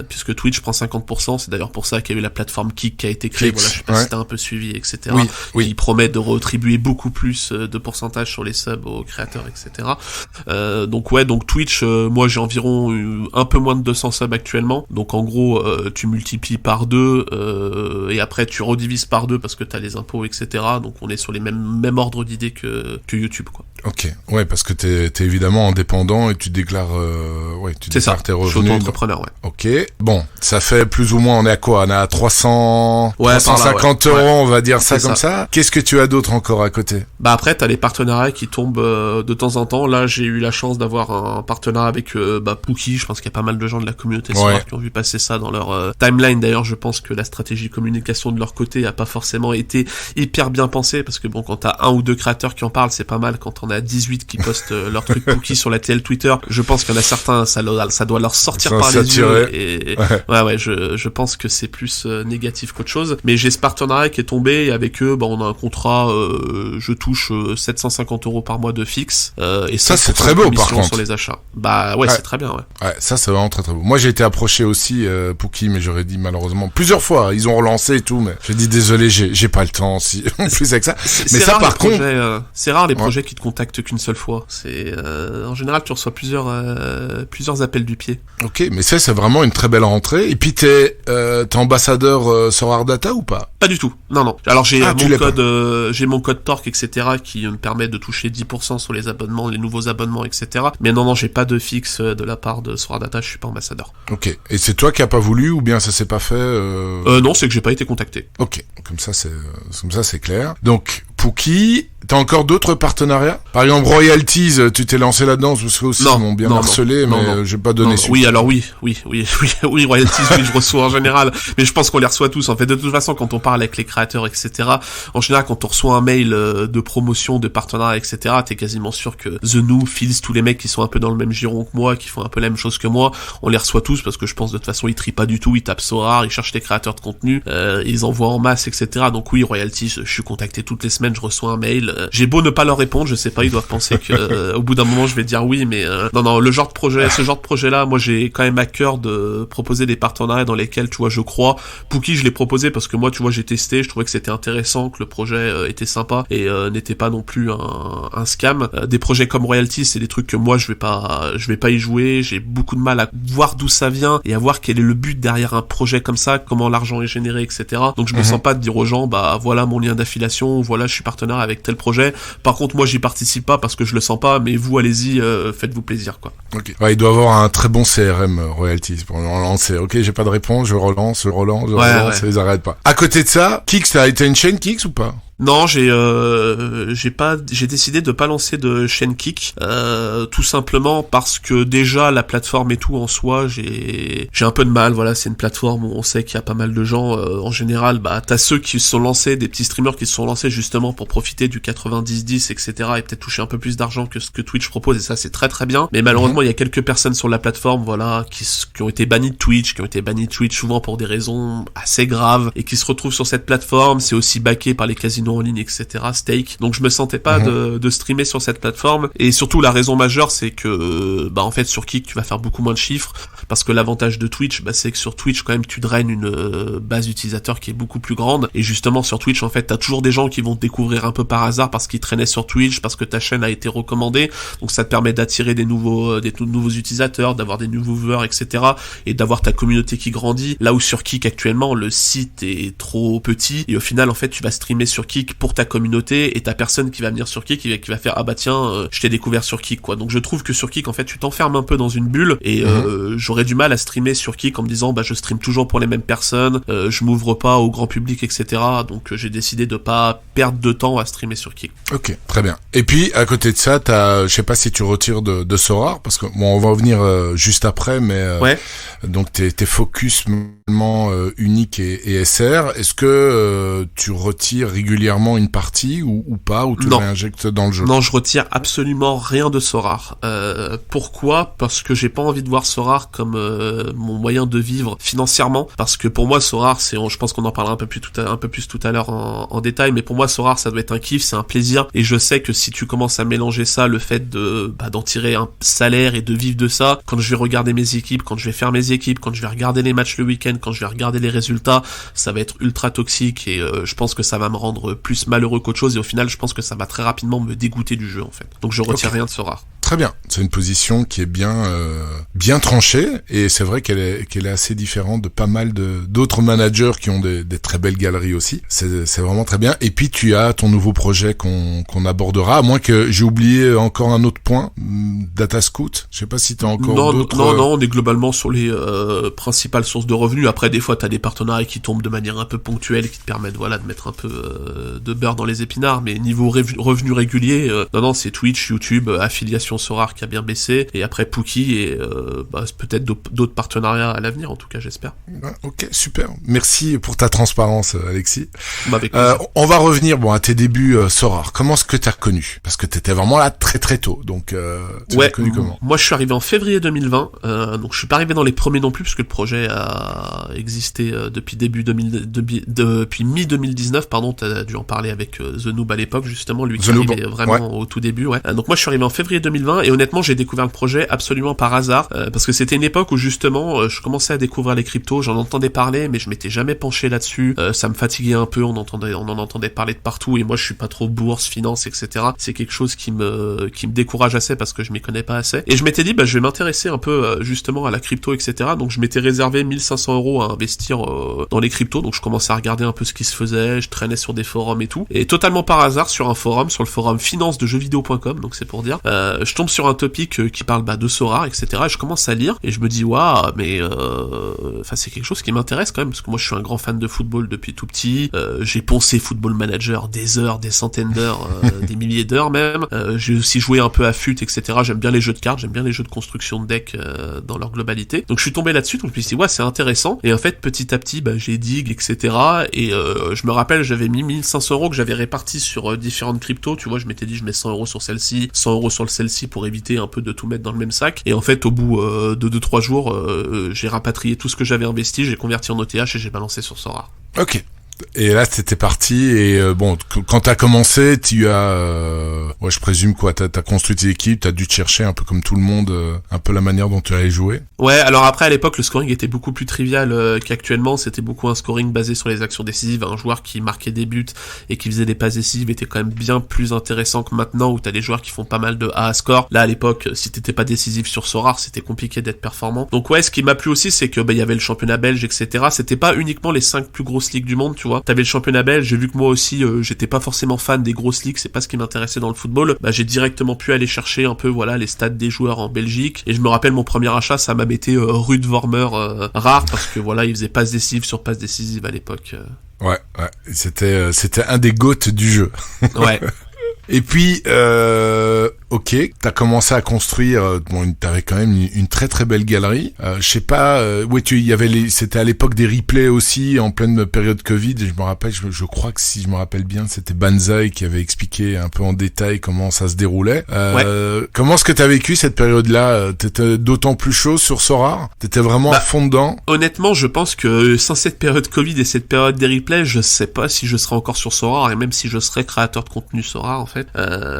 puisque Twitch prend 50%, c'est d'ailleurs pour ça qu'il y a eu la plateforme Kick qui a été créée, voilà, je sais pas si t'as un peu suivi, etc. Oui. Qui promet de retribuer beaucoup plus de pourcentage sur les subs aux créateurs, etc. Donc Twitch, moi j'ai environ un peu moins de 200 subs actuellement, donc en gros tu multiplies par 2 et après tu redivises par 2 parce que t'as les impôts, etc. Donc on est sur les mêmes ordres d'idées que YouTube, quoi. Ok, ouais, parce que t'es évidemment indépendant et tu déclares tes revenus. Je suis auto-entrepreneur, ouais. Ok, bon, ça fait plus ou moins, on est à quoi? On est à 350 €, on va dire ça comme ça. Qu'est-ce que tu as d'autre encore à côté? Bah après, t'as les partenariats qui tombent de temps en temps. Là, j'ai eu la chance d'avoir un partenariat avec Pookie. Je pense qu'il y a pas mal de gens de la communauté Sorar qui ont vu passer ça dans leur timeline. D'ailleurs, je pense que la stratégie communication de leur côté a pas forcément été hyper bien pensée, parce que bon, quand t'as un ou deux créateurs qui en parlent, c'est pas mal. Quand on a 18 qui postent leur truc Pookie sur la TL Twitter, je pense qu'il y en a certains, ça doit leur sortir par les yeux. Et ouais, je pense que c'est plus négatif qu'autre chose. Mais j'ai ce partenariat qui est tombé, et avec eux, bah, on a un contrat, je touche 750 € par mois de fixe, et ça c'est très beau par contre sur les achats. Bah ouais, c'est très bien, ouais. Ouais, ça c'est vraiment très très beau. Moi j'ai été approché aussi Pookie, mais j'aurais dit malheureusement plusieurs fois, ils ont relancé et tout, mais j'ai dit désolé, j'ai pas le temps aussi en plus avec ça. Mais ça par contre, c'est rare les projets qui te contactent qu'une seule fois. C'est en général tu reçois plusieurs appels du pied. Ok, mais ça c'est vraiment une très belle rentrée. Et puis t'es ambassadeur Sorar Data ou pas? Pas du tout. Non. Alors j'ai mon code Torque, etc. qui me permet de toucher 10% sur les abonnements, les nouveaux abonnements, etc. Mais non, j'ai pas de fixe de la part de Sorar Data, je suis pas ambassadeur. Ok. Et c'est toi qui as pas voulu, ou bien ça s'est pas fait Non, c'est que j'ai pas été contacté. Ok. Comme ça c'est clair. Donc Pookie, t'as encore d'autres partenariats? Par exemple, royalties, tu t'es lancé là-dedans, parce que aussi ils m'ont bien harcelé, mais j'ai pas donné suite. Oui, alors oui, royalties, oui, je reçois en général, mais je pense qu'on les reçoit tous, en fait. De toute façon, quand on parle avec les créateurs, etc., en général, quand on reçoit un mail de promotion, de partenariat, etc., t'es quasiment sûr que The New, Fils, tous les mecs qui sont un peu dans le même giron que moi, qui font un peu la même chose que moi, on les reçoit tous, parce que je pense de toute façon, ils trient pas du tout, ils tapent Sorar, ils cherchent des créateurs de contenu, ils envoient en masse, etc. Donc oui, royalties, je suis contacté toutes les semaines, je reçois un mail. J'ai beau ne pas leur répondre, je sais pas, ils doivent penser que au bout d'un moment je vais dire oui, mais non, ce genre de projet là, moi j'ai quand même à cœur de proposer des partenariats dans lesquels, tu vois, je crois. Pookie, je l'ai proposé parce que moi, tu vois, j'ai testé, je trouvais que c'était intéressant, que le projet était sympa et n'était pas non plus un scam. Des projets comme royalties, c'est des trucs que moi je vais pas y jouer, j'ai beaucoup de mal à voir d'où ça vient et à voir quel est le but derrière un projet comme ça, comment l'argent est généré, etc. Donc je me sens pas de dire aux gens, bah voilà mon lien d'affiliation, voilà je suis partenaire avec tel projet. Par contre, moi j'y participe pas parce que je le sens pas, mais vous allez-y, faites-vous plaisir, quoi. Ok. Ouais, il doit avoir un très bon CRM royalties pour lancer. Ok, j'ai pas de réponse, je relance, ils arrêtent pas. À côté de ça, Kix, t'as été une chaîne Kix ou pas? Non, j'ai décidé de pas lancer de chaîne Kick, tout simplement parce que déjà la plateforme et tout en soi, j'ai un peu de mal. Voilà, c'est une plateforme où on sait qu'il y a pas mal de gens. En général, bah t'as ceux qui se sont lancés, des petits streamers qui se sont lancés justement pour profiter du 90-10, etc. et peut-être toucher un peu plus d'argent que ce que Twitch propose, et ça c'est très très bien. Mais malheureusement, il y a quelques personnes sur la plateforme, voilà, qui ont été bannies de Twitch, souvent pour des raisons assez graves, et qui se retrouvent sur cette plateforme. C'est aussi backé par les casinos casino en ligne, etc., Stake. Donc je me sentais pas de streamer sur cette plateforme. Et surtout la raison majeure, c'est que en fait sur Kick tu vas faire beaucoup moins de chiffres, parce que l'avantage de Twitch, c'est que sur Twitch quand même tu draines une base d'utilisateurs qui est beaucoup plus grande. Et justement sur Twitch en fait t'as toujours des gens qui vont te découvrir un peu par hasard parce qu'ils traînaient sur Twitch, parce que ta chaîne a été recommandée. Donc ça te permet d'attirer des nouveaux utilisateurs, d'avoir des nouveaux viewers, etc. et d'avoir ta communauté qui grandit. Là où sur Kick actuellement le site est trop petit, et au final en fait tu vas streamer sur Kick pour ta communauté, et t'as personne qui va venir sur Kick qui va faire ah bah tiens je t'ai découvert sur Kick quoi. Donc je trouve que sur Kick en fait tu t'enfermes un peu dans une bulle, et j'aurais du mal à streamer sur Kick en me disant je stream toujours pour les mêmes personnes, je m'ouvre pas au grand public, etc. Donc j'ai décidé de pas perdre de temps à streamer sur Kick. Ok, très bien. Et puis à côté de ça, je sais pas si tu retires de Sorare, parce que bon, on va revenir juste après, mais donc t'es focus unique et SR. Est-ce que tu retires régulièrement une partie ou pas, ou tu le réinjectes dans le jeu? Non, je retire absolument rien de Sorare. Pourquoi? Parce que j'ai pas envie de voir Sorare comme mon moyen de vivre financièrement, parce que pour moi Sorare, je pense qu'on en parlera un peu plus tout à l'heure en détail, mais pour moi Sorare ça doit être un kiff, c'est un plaisir, et je sais que si tu commences à mélanger ça, le fait d'en tirer un salaire et de vivre de ça, quand je vais regarder mes équipes, quand je vais faire mes équipes, quand je vais regarder les matchs le week-end, quand je vais regarder les résultats, ça va être ultra toxique, et je pense que ça va me rendre plus malheureux qu'autre chose, et au final je pense que ça va très rapidement me dégoûter du jeu en fait. Donc je retire rien de Sorare. Très bien, c'est une position qui est bien tranchée, et c'est vrai qu'elle est assez différente de pas mal d'autres managers qui ont des très belles galeries aussi. C'est vraiment très bien. Et puis tu as ton nouveau projet qu'on abordera, à moins que j'ai oublié encore un autre point, Datascout. Je sais pas si tu as encore d'autres... Non, on est globalement sur les principales sources de revenus. Après des fois tu as des partenariats qui tombent de manière un peu ponctuelle, qui te permettent de mettre un peu de beurre dans les épinards, mais niveau revenus réguliers, non, c'est Twitch, YouTube, affiliation Sorare qui a bien baissé, et après Pookie, et peut-être d'autres partenariats à l'avenir, en tout cas j'espère. Ok, super. Merci pour ta transparence, Alexis. Avec plaisir. On va revenir à tes débuts Sorare. Comment est-ce que t'as connu? Parce que t'étais vraiment là très très tôt, donc tu l'as connu comment? Moi je suis arrivé en février 2020, donc je suis pas arrivé dans les premiers non plus, parce que le projet a existé depuis depuis mi-2019, pardon, t'as dû en parler avec The Noob à l'époque, justement, lui qui arrivait vraiment au tout début, Donc moi je suis arrivé en février 2020, et honnêtement j'ai découvert le projet absolument par hasard, parce que c'était une époque où justement je commençais à découvrir les cryptos, j'en entendais parler, mais je m'étais jamais penché là-dessus, ça me fatiguait un peu, on en entendait parler de partout, et moi je suis pas trop bourse, finance, etc. C'est quelque chose qui me décourage assez, parce que je m'y connais pas assez, et je m'étais dit je vais m'intéresser un peu justement à la crypto, etc. Donc je m'étais réservé 1500 € à investir dans les cryptos, donc je commençais à regarder un peu ce qui se faisait, je traînais sur des forums et tout, et totalement par hasard sur le forum finance de jeuxvideo.com, donc c'est pour dire, je tombe sur un topic qui parle de Sorare, etc. Et je commence à lire, et je me dis waouh, mais c'est quelque chose qui m'intéresse quand même, parce que moi je suis un grand fan de football depuis tout petit, j'ai poncé Football Manager des heures, des centaines d'heures, des milliers d'heures même, j'ai aussi joué un peu à FUT, etc. J'aime bien les jeux de cartes, j'aime bien les jeux de construction de decks dans leur globalité, donc je suis tombé là-dessus, donc je me suis dit c'est intéressant, et en fait petit à petit j'ai dig, etc. et je me rappelle, j'avais mis 1500 € que j'avais répartis sur différentes cryptos, tu vois, je m'étais dit je mets 100 € sur celle-ci, 100 € sur celle-ci, pour éviter un peu de tout mettre dans le même sac, et en fait au bout de 2-3 jours j'ai rapatrié tout ce que j'avais investi, j'ai converti en ETH et j'ai balancé sur Sorare. Ok. Et là, c'était parti, et quand t'as commencé, tu as, je présume t'as construit tes équipes, t'as dû te chercher un peu comme tout le monde, un peu la manière dont tu allais jouer. Ouais, alors après, à l'époque, le scoring était beaucoup plus trivial qu'actuellement, c'était beaucoup un scoring basé sur les actions décisives, un joueur qui marquait des buts et qui faisait des passes décisives était quand même bien plus intéressant que maintenant, où t'as des joueurs qui font pas mal de A à score. Là, à l'époque, si t'étais pas décisif sur Sorare, c'était compliqué d'être performant. Donc ce qui m'a plu aussi, c'est que, il y avait le championnat belge, etc. C'était pas uniquement les 5 plus grosses ligues du monde, tu vois. T'avais le championnat belge, j'ai vu que moi aussi j'étais pas forcément fan des grosses ligues, c'est pas ce qui m'intéressait dans le football, j'ai directement pu aller chercher un peu les stats des joueurs en Belgique, et je me rappelle mon premier achat, ça m'a été Ruud Vormer rare, parce que il faisait passe décisive sur passe décisive à l'époque. Ouais, c'était un des GOAT du jeu. Ouais. Et puis ok, t'as commencé à construire, t'avais quand même une très très belle galerie. Je sais pas, c'était à l'époque des replays aussi, en pleine période Covid, et je me rappelle, je crois que si je me rappelle bien, c'était Banzai qui avait expliqué un peu en détail comment ça se déroulait. Comment est-ce que t'as vécu cette période-là? T'étais d'autant plus chaud sur Sorare? T'étais vraiment à fond dedans? Honnêtement, je pense que sans cette période Covid et cette période des replays, je sais pas si je serais encore sur Sorare, et même si je serais créateur de contenu Sorare, en fait.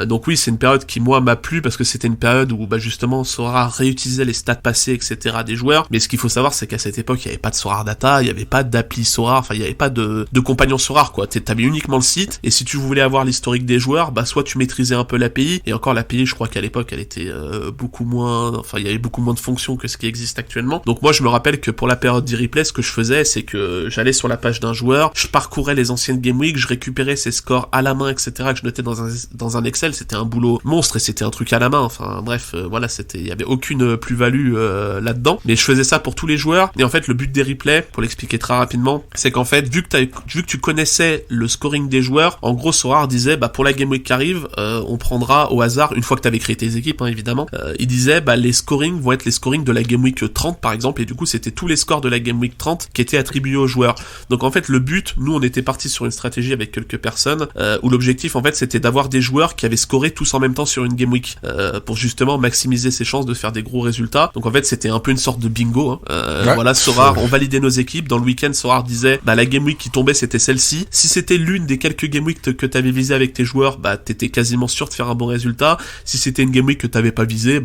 Donc oui, c'est une période qui, moi, m'a plu, parce que c'était une période où, justement, Sorare réutilisait les stats passés, etc. des joueurs. Mais ce qu'il faut savoir, c'est qu'à cette époque, il y avait pas de Sorare Data, il y avait pas d'appli Sorare, enfin, il y avait pas de compagnon Sorare, quoi. T'avais uniquement le site, et si tu voulais avoir l'historique des joueurs, soit tu maîtrisais un peu l'API, et encore l'API, je crois qu'à l'époque, elle était beaucoup moins, enfin, il y avait beaucoup moins de fonctions que ce qui existe actuellement. Donc moi, je me rappelle que pour la période d'e-replay, ce que je faisais, c'est que j'allais sur la page d'un joueur, je parcourais les anciennes Game Week, je récupérais ses scores à la main, etc., que je notais dans un Excel. C'était un boulot monstre, et c'était un truc à la main. Enfin, bref, voilà, il y avait aucune plus-value là-dedans. Mais je faisais ça pour tous les joueurs. Et en fait, le but des replays, pour l'expliquer très rapidement, c'est qu'en fait, vu que tu connaissais le scoring des joueurs, en gros, Sorare disait, pour la Game Week qui arrive, on prendra au hasard, une fois que t'avais créé tes équipes, évidemment, il disait, les scorings vont être les scorings de la Game Week 30, par exemple, et du coup, c'était tous les scores de la Game Week 30 qui étaient attribués aux joueurs. Donc en fait, le but, nous, on était partis sur une stratégie avec quelques personnes, où l'objectif, en fait, c'était d'avoir des joueurs qui avaient scoré tous en même temps sur une Game Week, pour justement maximiser ses chances de faire des gros résultats. Donc en fait, c'était un peu une sorte de bingo, voilà, Sorare, on validait nos équipes. Dans le week-end, Sorare disait, la Game Week qui tombait, c'était celle-ci. Si c'était l'une des quelques Game Week que t'avais visé avec tes joueurs, t'étais quasiment sûr de faire un bon résultat. Si c'était une Game Week que t'avais pas visé,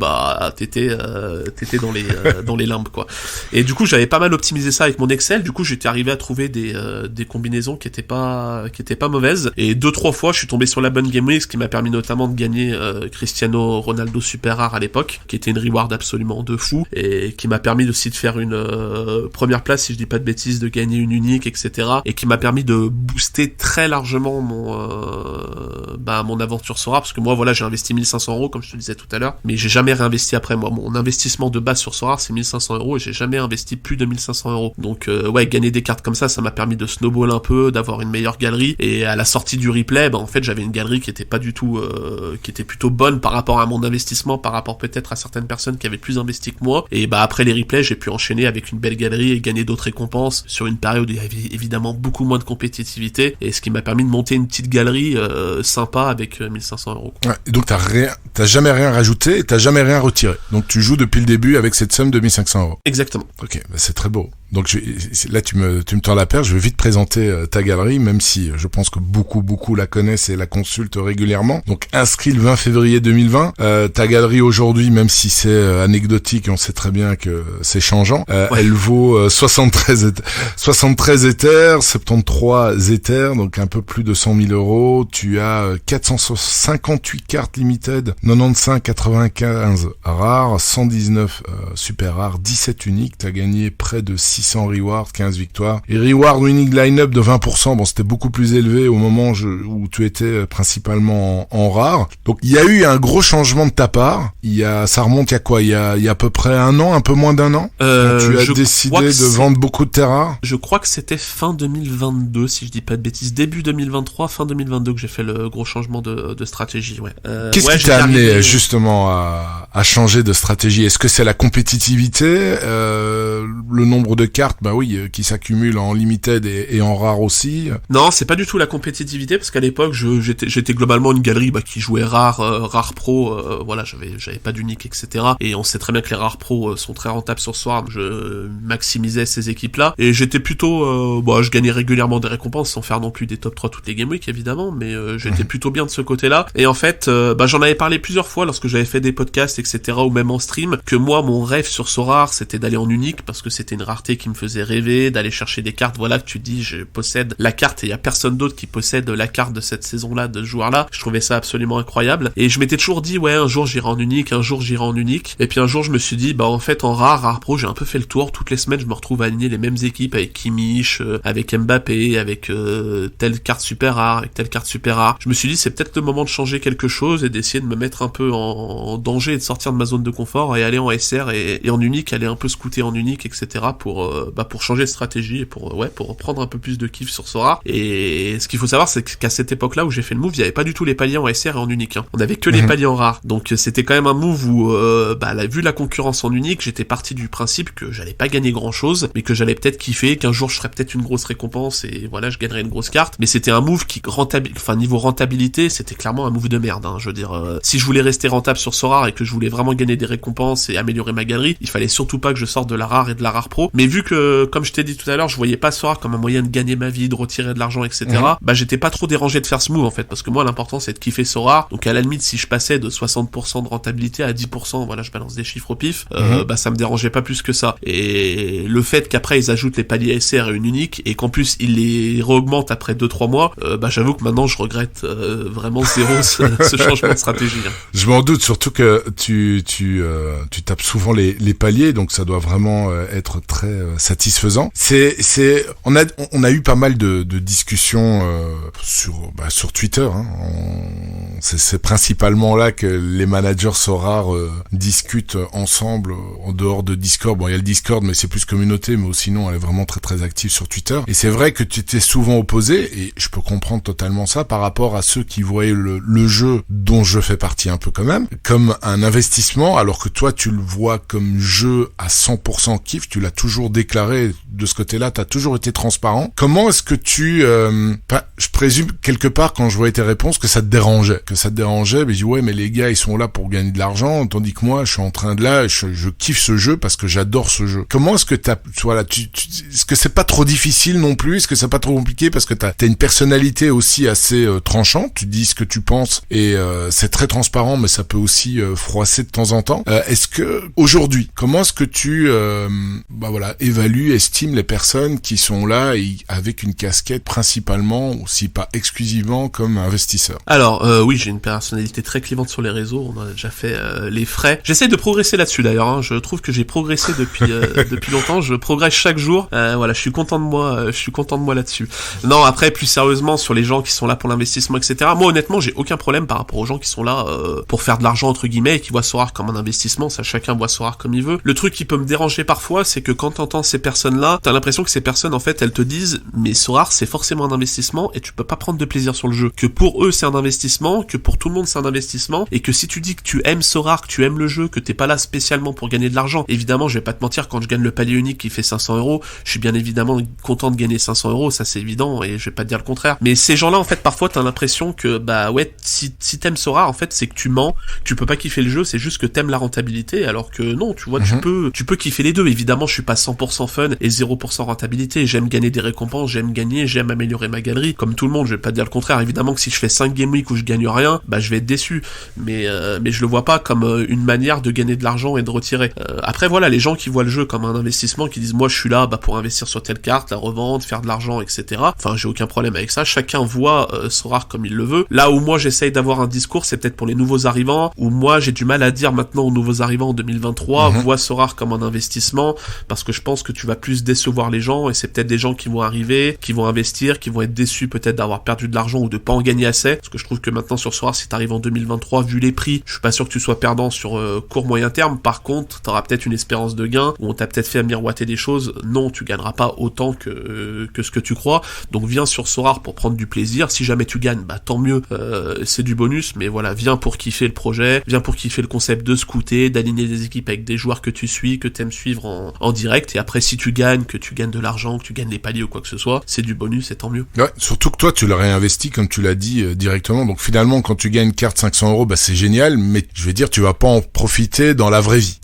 t'étais dans les limbes, quoi. Et du coup, j'avais pas mal optimisé ça avec mon Excel. Du coup, j'étais arrivé à trouver des combinaisons qui étaient pas mauvaises. Et 2-3 fois, je suis tombé sur la bonne Game Week, ce qui m'a permis notamment de gagner Cristiano Ronaldo super rare à l'époque, qui était une reward absolument de fou, et qui m'a permis aussi de faire une première place, si je dis pas de bêtises, de gagner une unique, etc. Et qui m'a permis de booster très largement mon aventure Sorare, parce que moi, voilà, j'ai investi 1500 €, comme je te disais tout à l'heure, mais j'ai jamais réinvesti après. Moi, mon investissement de base sur Sorare, c'est 1500 €, et j'ai jamais investi plus de 1500 €. Donc, gagner des cartes comme ça m'a permis de snowball un peu, d'avoir une meilleure galerie, et à la sortie du replay, en fait, j'avais une galerie qui était pas du tout, qui était plutôt bonne par rapport à mon investissement, par rapport peut-être à certaines personnes qui avaient plus investi que moi. Et après les replays, j'ai pu enchaîner avec une belle galerie et gagner d'autres récompenses sur une période où il y avait évidemment beaucoup moins de compétitivité, et ce qui m'a permis de monter une petite galerie sympa avec 1500 €. Ouais, donc t'as jamais rien rajouté, et t'as jamais rien retiré. Donc tu joues depuis le début avec cette somme de 1500 €. Exactement. Ok, c'est très beau. Donc là, tu me tends la perche. Je vais vite présenter ta galerie, même si je pense que beaucoup la connaissent et la consultent régulièrement. Donc inscrit le 20 février 2020. Ta galerie aujourd'hui, même si c'est anecdotique, on sait très bien que c'est changeant. Elle vaut 73 Ethers, 73 Ethers, donc un peu plus de 100 000 €. Tu as 458 cartes limited, 95 rares, 119 super rares, 17 uniques. T'as gagné près de 600 rewards, 15 victoires. Et reward winning line-up de 20%, c'était beaucoup plus élevé au moment où tu étais principalement en rare. Donc il y a eu un gros changement de ta part. Ça remonte il y a quoi? Il y a à peu près un an, un peu moins d'un an. Tu as décidé de vendre beaucoup de tes rares. Je crois que c'était fin 2022, si je dis pas de bêtises. Début 2023, fin 2022 que j'ai fait le gros changement de stratégie, ouais. Qu'est-ce qui t'a amené justement à changer de stratégie? Est-ce que c'est la compétitivité, le nombre de cartes, qui s'accumulent en limited et en rare aussi? Non, c'est pas du tout la compétitivité, parce qu'à l'époque, j'étais globalement une galerie qui jouait rare pro, voilà, j'avais pas d'unique, etc. Et on sait très bien que les rares pro sont très rentables sur Sorare. Je maximisais ces équipes-là, et j'étais plutôt, je gagnais régulièrement des récompenses, sans faire non plus des top 3 toutes les Game Week, évidemment, mais j'étais plutôt bien de ce côté-là. Et en fait, j'en avais parlé plusieurs fois lorsque j'avais fait des podcasts, etc., ou même en stream, que moi, mon rêve sur Sorare, c'était d'aller en unique, parce que c'était une rareté qui me faisait rêver, d'aller chercher des cartes, voilà, que tu dis, je possède la carte, et il y a personne d'autre qui possède la carte de cette saison-là, de ce joueur-là. Je trouvais ça absolument incroyable, et je m'étais toujours dit, un jour j'irai en unique, et puis un jour je me suis dit, en fait, en rare pro, j'ai un peu fait le tour. Toutes les semaines, je me retrouve à aligner les mêmes équipes, avec Kimmich, avec Mbappé, avec telle carte super rare, avec telle carte super rare. Je me suis dit, c'est peut-être le moment de changer quelque chose, et d'essayer de me mettre un peu en danger, et de sortir de ma zone de confort, et aller en SR, et en unique, aller un peu scouter en unique, etc., pour changer de stratégie, et pour prendre un peu plus de kiff sur Sorare. Et ce qu'il faut savoir, c'est qu'à cette époque-là où j'ai fait le move, il y avait pas du tout les paliers en SR et en unique, On avait que les paliers en rare. Donc c'était quand même un move où, vu la concurrence en unique, j'étais parti du principe que j'allais pas gagner grand chose, mais que j'allais peut-être kiffer, qu'un jour je ferais peut-être une grosse récompense et voilà, je gagnerais une grosse carte. Mais c'était un move qui niveau rentabilité, c'était clairement un move de merde, hein. Je veux dire, si je voulais rester rentable sur ce rare et que je voulais vraiment gagner des récompenses et améliorer ma galerie, il fallait surtout pas que je sorte de la rare et de la rare pro. Mais vu que, comme je t'ai dit tout à l'heure, je voyais pas ce rare comme un moyen de gagner ma vie, de retirer de l'argent, etc. J'étais pas trop dérangé de faire ce move en fait, parce que moi l'important c'est de kiffer ce rare. Donc à la limite, si je passais de 60% de rentabilité à 10%, voilà, je balance des chiffres au pif, ça me dérangeait pas plus que ça. Et le fait qu'après ils ajoutent les paliers SR et une unique, et qu'en plus ils les re-augmentent après 2-3 mois, j'avoue que maintenant je regrette vraiment zéro ce changement de stratégie. Hein. Je m'en doute, surtout que tu tapes souvent les paliers, donc ça doit vraiment être très satisfaisant. On a eu pas mal de discussions sur Twitter. Hein. C'est principalement là que les managers Sorare discutent ensemble en dehors de Discord. Bon, il y a le Discord, mais c'est plus communauté, mais sinon elle est vraiment très très active sur Twitter. Et c'est vrai que tu t'es souvent opposé, et je peux comprendre totalement ça, par rapport à ceux qui voyaient le jeu, dont je fais partie un peu quand même, comme un investissement, alors que toi tu le vois comme jeu à 100% kiff, tu l'as toujours déclaré de ce côté-là, t'as toujours été transparent. Comment est-ce que je présume quelque part quand je voyais tes réponses que ça te dérangeait, mais je dis ouais, mais les gars ils sont là pour gagner de l'argent, tandis que moi je suis en train de je kiffe ce jeu parce que j'adore ce jeu. Comment est-ce que est-ce que c'est pas trop difficile non plus, est-ce que c'est pas trop compliqué parce que t'as une personnalité aussi assez tranchante, tu dis ce que tu penses et c'est très transparent, mais ça peut aussi froisser de temps en temps. Est-ce que aujourd'hui, comment est-ce que tu estimes les personnes qui sont là et avec une casquette principalement, aussi pas exclusivement comme investisseur? Alors oui, j'ai une personnalité très clivante sur les réseaux, on a déjà fait les frais. J'essaie de progresser là-dessus d'ailleurs, hein. Je trouve que j'ai progressé depuis longtemps, je progresse chaque jour. Je suis content de moi là-dessus. Non, après plus sérieusement sur les gens qui sont là pour l'investissement, etc. Moi honnêtement, j'ai aucun problème par rapport aux gens qui sont là pour faire de l'argent entre guillemets et qui voient Sorare comme un investissement. Ça, chacun voit Sorare comme il veut. Le truc qui peut me déranger parfois, c'est que quand t'entends ces personnes-là, t'as l'impression que ces personnes en fait elles te disent mais Sorare c'est forcément un investissement et tu peux pas prendre de plaisir sur le jeu. Que pour eux c'est un investissement, que pour tout le monde c'est un investissement, et que si tu dis que tu aimes Sorare, que tu aimes le jeu, que t'es pas là spécialement pour gagner de l'argent, évidemment je vais pas te mentir, quand je gagne le palier unique qui fait 500€, je suis bien évidemment content de gagner 500€, ça c'est évident et je vais pas te dire le contraire. Mais ces gens-là en fait parfois t'as l'impression que si t'aimes Sorare en fait c'est que tu mens, tu peux pas kiffer le jeu, c'est juste que t'aimes la rentabilité, alors que non, tu vois, tu peux kiffer les deux. Évidemment je suis pas 100% fun et 0% rentabilité, j'aime gagner des récompenses, j'aime améliorer ma galerie, comme tout le monde, je vais pas te dire le contraire. Évidemment que si je fais 5 game week où je gagne rien, je vais être déçu, mais je le vois pas comme une manière de gagner de l'argent et de retirer. Après voilà, les gens qui voient le jeu comme un investissement, qui disent moi je suis là pour investir sur telle carte, la revendre, faire de l'argent, etc. Enfin j'ai aucun problème avec ça, chacun voit Sorare comme il le veut. Là où moi j'essaye d'avoir un discours, c'est peut-être pour les nouveaux arrivants, où moi j'ai du mal à dire maintenant aux nouveaux arrivants en 2023, vois Sorare comme un investissement, parce que je pense que tu vas plus décevoir les gens, et c'est peut-être des gens qui vont arriver, qui vont investir, qui vont être déçus peut-être d'avoir perdu de l'argent ou de pas en gagner assez, parce que je trouve que maintenant sur Sorare, si t'arrives en 2023, vu les prix, je suis pas sûr que tu sois perdant sur court moyen terme. Par contre, t'auras peut-être une espérance de gain, où on t'a peut-être fait miroiter des choses. Non, tu gagneras pas autant que ce que tu crois, donc viens sur Sorare pour prendre du plaisir. Si jamais tu gagnes, tant mieux, c'est du bonus, mais voilà, viens pour kiffer le projet, viens pour kiffer le concept de scouter, d'aligner des équipes avec des joueurs que tu suis, que t'aimes suivre en direct, et après si tu gagnes, que tu gagnes de l'argent, que tu gagnes les paliers ou quoi que ce soit, c'est du bonus et tant mieux. Ouais, surtout que toi tu l'as réinvesti comme tu l'as dit directement, donc finalement quand tu gagnes une carte 500€, c'est génial, mais je vais dire tu vas pas en profiter dans la vraie vie.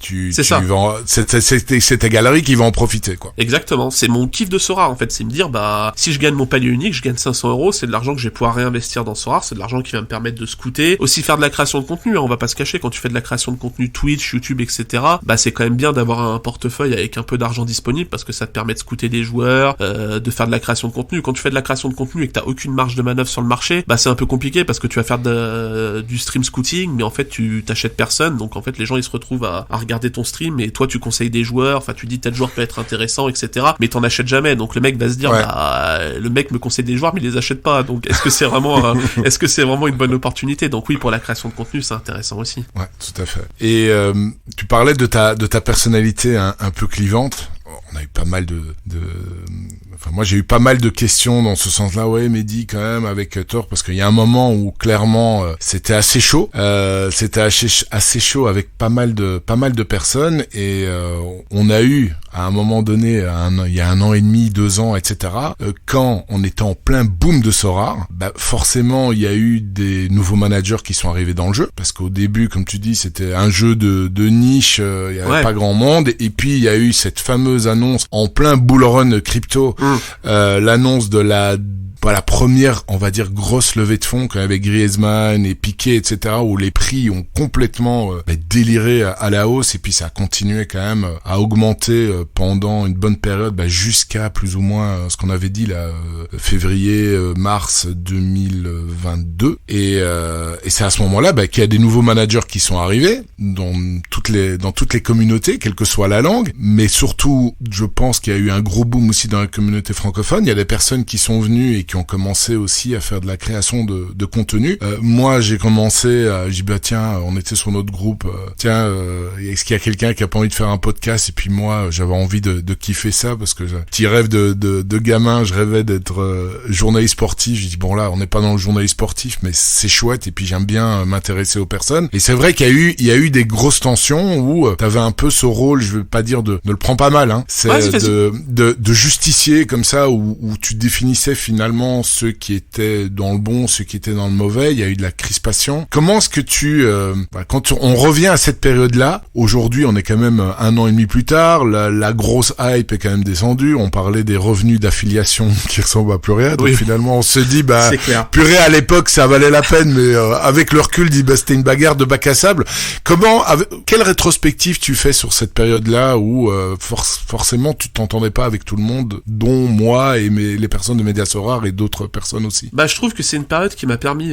C'est ta galerie qui va en profiter, quoi. Exactement, c'est mon kiff de Sorare en fait, c'est me dire si je gagne mon palier unique, je gagne 500€, c'est de l'argent que je vais pouvoir réinvestir dans Sorare, c'est de l'argent qui va me permettre de scouter, aussi faire de la création de contenu, hein, on va pas se cacher, quand tu fais de la création de contenu Twitch, YouTube, etc., c'est quand même bien d'avoir un portefeuille avec un peu d'argent disponible, parce que ça te permet de scouter des joueurs, de faire de la création de contenu. Quand tu fais de la création de contenu et que t'as aucune marge de manœuvre sur le marché, c'est un peu compliqué, parce que tu vas faire du stream scouting, mais en fait tu t'achètes personne, donc en fait les gens ils se retrouvent à regarder ton stream, et toi tu conseilles des joueurs, enfin tu dis tel joueur peut être intéressant, etc., mais t'en achètes jamais, donc le mec va se dire le mec me conseille des joueurs mais il les achète pas, donc est-ce que c'est vraiment une bonne opportunité? Donc oui, pour la création de contenu c'est intéressant aussi. Ouais, tout à fait. Et tu parlais de ta personnalité un peu clivante. On a eu pas mal enfin moi j'ai eu pas mal de questions dans ce sens-là. Ouais, Mehdi quand même avec Thor, parce qu'il y a un moment où clairement c'était assez chaud. C'était assez chaud avec pas mal de personnes et on a eu à un moment donné, il y a 1 an et demi, 2 ans, etc. Quand on était en plein boom de Sorare, forcément il y a eu des nouveaux managers qui sont arrivés dans le jeu, parce qu'au début, comme tu dis, c'était un jeu de niche, il y avait pas grand monde, et puis il y a eu cette fameuse annonce en plein bull run crypto, l'annonce de la première, on va dire, grosse levée de fonds avec Griezmann et Piqué, etc., où les prix ont complètement déliré à la hausse, et puis ça a continué quand même à augmenter pendant une bonne période, jusqu'à plus ou moins ce qu'on avait dit là, février, mars 2022, et c'est à ce moment-là qu'il y a des nouveaux managers qui sont arrivés dans toutes les communautés, quelle que soit la langue, mais surtout, je pense qu'il y a eu un gros boom aussi dans la communauté francophone. Il y a des personnes qui sont venues et qui ont commencé aussi à faire de la création de contenu. Moi, j'ai commencé, j'ai dit tiens, on était sur notre groupe, est-ce qu'il y a quelqu'un qui a pas envie de faire un podcast? Et puis moi, j'avais envie de kiffer ça, parce que petit rêve de gamin, je rêvais d'être journaliste sportif. J'ai dit bon là, on n'est pas dans le journaliste sportif, mais c'est chouette, et puis j'aime bien m'intéresser aux personnes. Et c'est vrai qu'il y a eu des grosses tensions où t'avais un peu ce rôle, je veux pas dire ne le prends pas mal, c'est de justicier comme ça, où tu définissais finalement ceux qui étaient dans le bon, ceux qui étaient dans le mauvais. Il y a eu de la crispation. Comment est-ce que quand on revient à cette période-là, aujourd'hui on est quand même 1 an et demi plus tard, la grosse hype est quand même descendue, on parlait des revenus d'affiliation qui ressemblent à plus rien, donc finalement on se dit purée, à l'époque ça valait la peine, mais avec le recul c'était une bagarre de bac à sable. Quelle rétrospective tu fais sur cette période-là où forcément tu t'entendais pas avec tout le monde, dont moi et les personnes de Média Sorare et d'autres personnes aussi? Je trouve que c'est une période qui m'a permis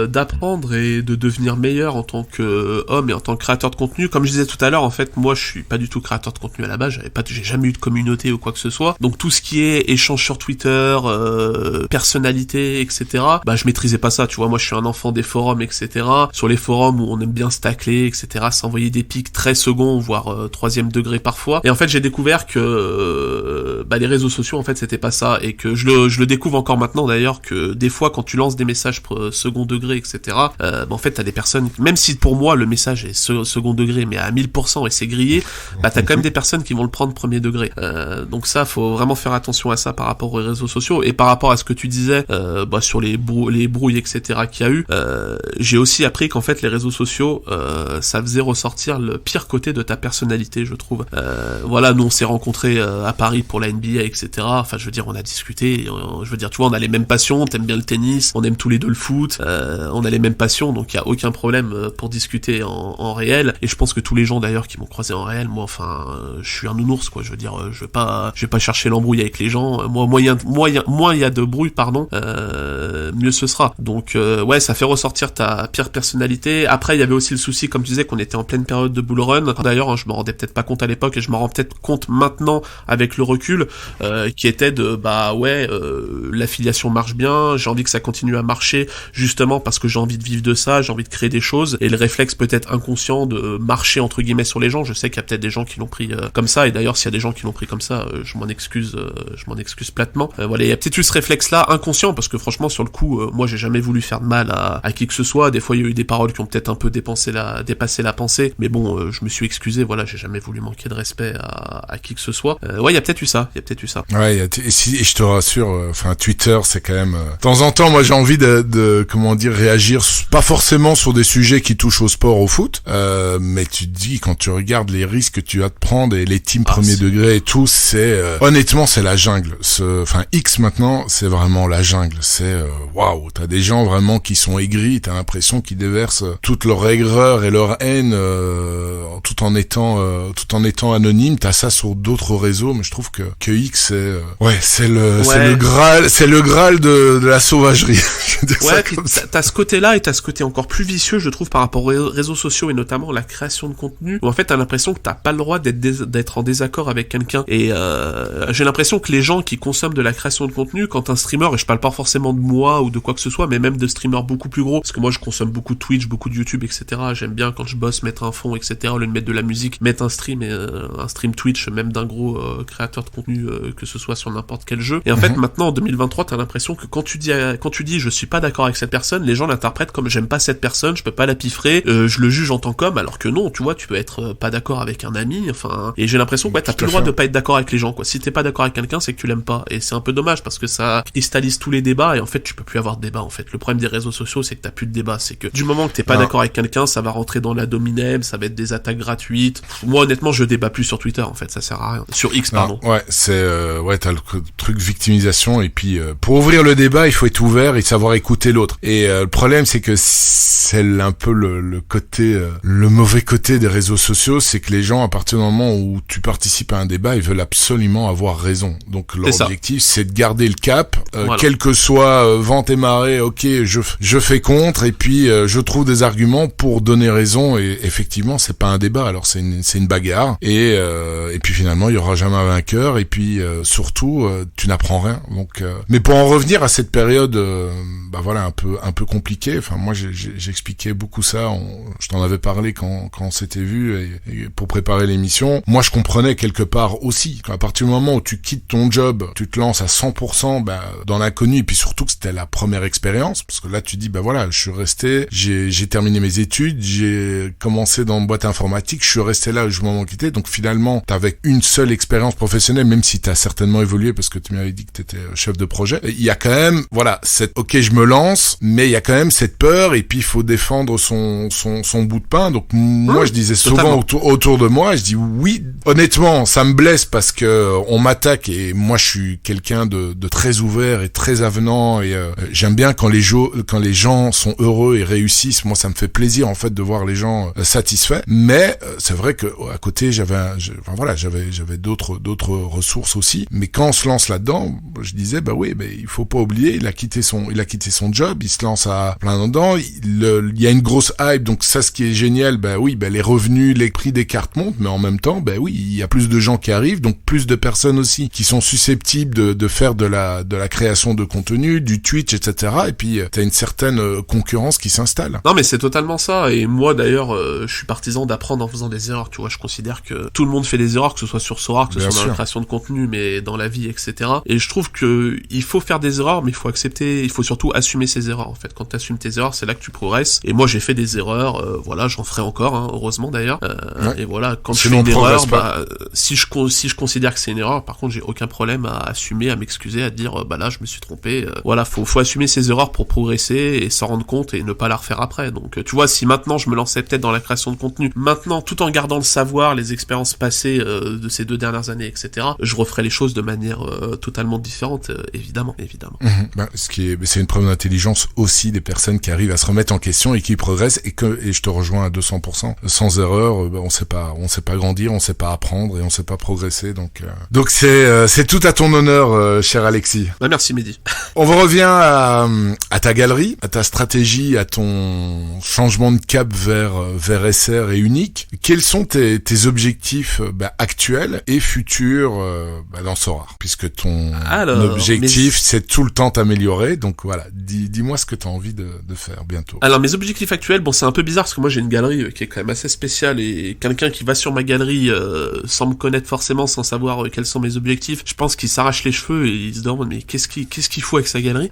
d'apprendre et de devenir meilleur en tant qu'homme et en tant que créateur de contenu. Comme je disais tout à l'heure, en fait, moi je suis pas du tout créateur de contenu à la base, j'ai jamais eu de communauté ou quoi que ce soit. Donc tout ce qui est échange sur Twitter, personnalité, etc., je maîtrisais pas ça, tu vois. Moi je suis un enfant des forums, etc. Sur les forums où on aime bien se tacler, etc., s'envoyer des pics très seconds, voire 3e degré parfois. Et en fait j'ai découvert que les réseaux sociaux, en fait, c'était pas ça, et que je le découvre encore maintenant d'ailleurs, que des fois quand tu lances des messages second degré, etc., en fait t'as des personnes, même si pour moi le message est second degré mais à 1000% et c'est grillé, t'as quand même des personnes qui vont le prendre premier degré. Donc ça, faut vraiment faire attention à ça par rapport aux réseaux sociaux. Et par rapport à ce que tu disais sur les brouilles, etc., qu'il y a eu, j'ai aussi appris qu'en fait les réseaux sociaux, ça faisait ressortir le pire côté de ta personnalité, je trouve. Nous on s'est rencontrés à Paris pour la NBA, etc. Enfin, je veux dire, on a discuté, je veux dire, tu vois, on a les mêmes passions, t'aimes bien le tennis, on aime tous les deux le foot, on a les mêmes passions, donc il y a aucun problème pour discuter en réel. Et je pense que tous les gens d'ailleurs qui m'ont croisé en réel, moi, enfin, je suis un nounours, quoi. Je veux dire, je vais pas chercher l'embrouille avec les gens. Moins il y a de bruit, mieux ce sera. Donc ça fait ressortir ta pire personnalité. Après, il y avait aussi le souci, comme tu disais, qu'on était en pleine période de bull run. D'ailleurs, je m'en rendais peut-être pas compte à l'époque, et je m'en rends peut-être compte maintenant avec le recul, qui était de l'affiliation marche bien, j'ai envie que ça continue à marcher, justement parce que j'ai envie de vivre de ça, j'ai envie de créer des choses, et le réflexe peut-être inconscient de marcher entre guillemets sur les gens. Je sais qu'il y a peut-être des gens qui l'ont pris comme ça, et d'ailleurs s'il y a des gens qui l'ont pris comme ça, je m'en excuse platement. Il y a peut-être eu ce réflexe là inconscient, parce que franchement sur le coup, moi j'ai jamais voulu faire de mal à qui que ce soit. Des fois il y a eu des paroles qui ont peut-être un peu dépassé la pensée, mais bon, je me suis excusé, j'ai jamais voulu manquer de respect à qui que ce soit. Il y a peut-être eu ça. Ouais, et je te rassure, Twitter, c'est quand même... de temps en temps, moi, j'ai envie de réagir, pas forcément sur des sujets qui touchent au sport, au foot, mais tu te dis, quand tu regardes les risques que tu vas te prendre et les teams premier degré et tout, c'est... honnêtement, c'est la jungle. X, maintenant, c'est vraiment la jungle. C'est... waouh, t'as des gens vraiment qui sont aigris, t'as l'impression qu'ils déversent toute leur aigreur et leur haine, tout en étant anonyme. T'as ça sur d'autres réseaux, mais je trouve que X, c'est le graal de la sauvagerie. T'as ce côté-là, et t'as ce côté encore plus vicieux, je trouve, par rapport aux réseaux sociaux, et notamment la création de contenu, où en fait t'as l'impression que t'as pas le droit d'être en désaccord avec quelqu'un. Et j'ai l'impression que les gens qui consomment de la création de contenu, quand un streamer, et je parle pas forcément de moi moi ou de quoi que ce soit, mais même de streamers beaucoup plus gros, parce que moi je consomme beaucoup de Twitch, beaucoup de YouTube, etc. J'aime bien quand je bosse mettre un fond, etc. Au lieu de mettre de la musique, mettre un stream Twitch, même d'un gros créateur de contenu, que ce soit sur n'importe quel jeu. Et en fait, maintenant en 2023, t'as l'impression que quand tu dis je suis pas d'accord avec cette personne, les gens l'interprètent comme j'aime pas cette personne, je peux pas la piffrer, je le juge en tant qu'homme, alors que non, tu vois, tu peux être pas d'accord avec un ami, enfin, et j'ai l'impression que t'as plus le droit de pas être d'accord avec les gens, quoi. Si t'es pas d'accord avec quelqu'un, c'est que tu l'aimes pas, et c'est un peu dommage parce que ça cristallise tous les débats, et en fait, tu peux plus avoir de débat, en fait. Le problème des réseaux sociaux, c'est que t'as plus de débat, c'est que du moment que t'es pas d'accord avec quelqu'un, ça va rentrer dans la dominem, ça va être des attaques gratuites. Moi, honnêtement, je débat plus sur Twitter, en fait, ça sert à rien. Sur X, pardon. Ouais, c'est t'as le truc victimisation, et puis pour ouvrir le débat, il faut être ouvert et savoir écouter l'autre. Et le problème, c'est que c'est un peu le côté, le mauvais côté des réseaux sociaux, c'est que les gens, à partir du moment où tu participes à un débat, ils veulent absolument avoir raison. Donc leur objectif, c'est de garder le cap, voilà. Quel que soit vent et marée, ok, je fais contre, et puis je trouve des arguments pour donner raison. Et effectivement, c'est pas un débat, alors c'est une bagarre. Et puis finalement, il y aura jamais un vainqueur. Et puis surtout, tu n'apprends rien. Donc, mais pour en revenir à cette période, un peu compliquée. Enfin, moi, j'expliquais beaucoup ça. Je t'en avais parlé quand on s'était vu et pour préparer l'émission. Moi, je comprenais quelque part aussi. À partir du moment où tu quittes ton job, tu te lances à 100% dans l'inconnu, et puis surtout que c'était la première expérience, parce que là, tu dis, je suis resté, j'ai terminé mes études, j'ai commencé dans une boîte informatique, je suis resté là jusqu'au moment où quitté. Donc finalement, t'avais une seule expérience professionnelle, même si t'as certainement évolué, parce que tu m'avais dit que t'étais chef de projet. Il y a quand même, ok, je me lance, mais il y a quand même cette peur, et puis il faut défendre son bout de pain. Donc moi, je disais souvent autour de moi, je dis oui, honnêtement, ça me blesse parce que on m'attaque, et moi je suis quelqu'un de très ouvert et très avenant, et j'aime bien quand les gens sont heureux et réussissent. Moi, ça me fait plaisir en fait de voir les gens satisfaits. Mais c'est vrai que à côté, j'avais d'autres ressources aussi. Mais quand on se lance là-dedans, je disais il faut pas oublier, il a quitté son job, il se lance à plein dedans. Il y a une grosse hype, donc ça, ce qui est génial, les revenus, les prix des cartes montent, mais en même temps, il y a plus de gens qui arrivent, donc plus de personnes aussi qui sont susceptibles de faire de la création de contenu, du Twitch, etc. Et puis t'as une certaine concurrence qui s'installe. Non, mais c'est totalement ça. Et moi, d'ailleurs, je suis partisan d'apprendre en faisant des erreurs. Tu vois, je considère que tout le monde fait des erreurs, que ce soit sur Sora, que ce soit dans la création de contenu, mais dans la vie, etc. Et je trouve que il faut faire des erreurs, mais il faut accepter, il faut surtout assumer ses erreurs. En fait, quand tu assumes tes erreurs, c'est là que tu progresses. Et moi, j'ai fait des erreurs. J'en ferai encore, heureusement d'ailleurs. Et voilà, quand je fais une erreur, si je considère que c'est une erreur, par contre, j'ai aucun problème à assumer, à m'excuser, à dire là, je me suis trompé. Faut assumer ses erreurs pour progresser et s'en rendre compte et ne pas la refaire après. Donc, tu vois, si maintenant je me lançais peut-être dans la création de contenu, maintenant, tout en gardant le savoir, les expériences passées de ces 2 dernières années, etc., je referais les choses de manière totalement différente, évidemment. C'est une preuve d'intelligence aussi des personnes qui arrivent à se remettre en question et qui progressent, et je te rejoins à 200%. Sans erreur, on sait pas grandir, on sait pas apprendre et on sait pas progresser. Donc c'est tout à ton honneur, cher Alexis. Merci Mehdi. On revient à ta galerie, à ta stratégie, à ton changement de cap vers SR et unique. Quels sont tes objectifs actuels et futurs dans Sora, puisque ton objectif c'est tout le temps t'améliorer. Donc voilà, dis-moi ce que tu as envie de faire bientôt. Alors mes objectifs actuels, c'est un peu bizarre parce que moi j'ai une galerie qui est quand même assez spéciale, et quelqu'un qui va sur ma galerie sans me connaître forcément, sans savoir quels sont mes objectifs, je pense qu'il s'arrache les cheveux et il se demande mais qu'est-ce qu'il faut avec sa galerie.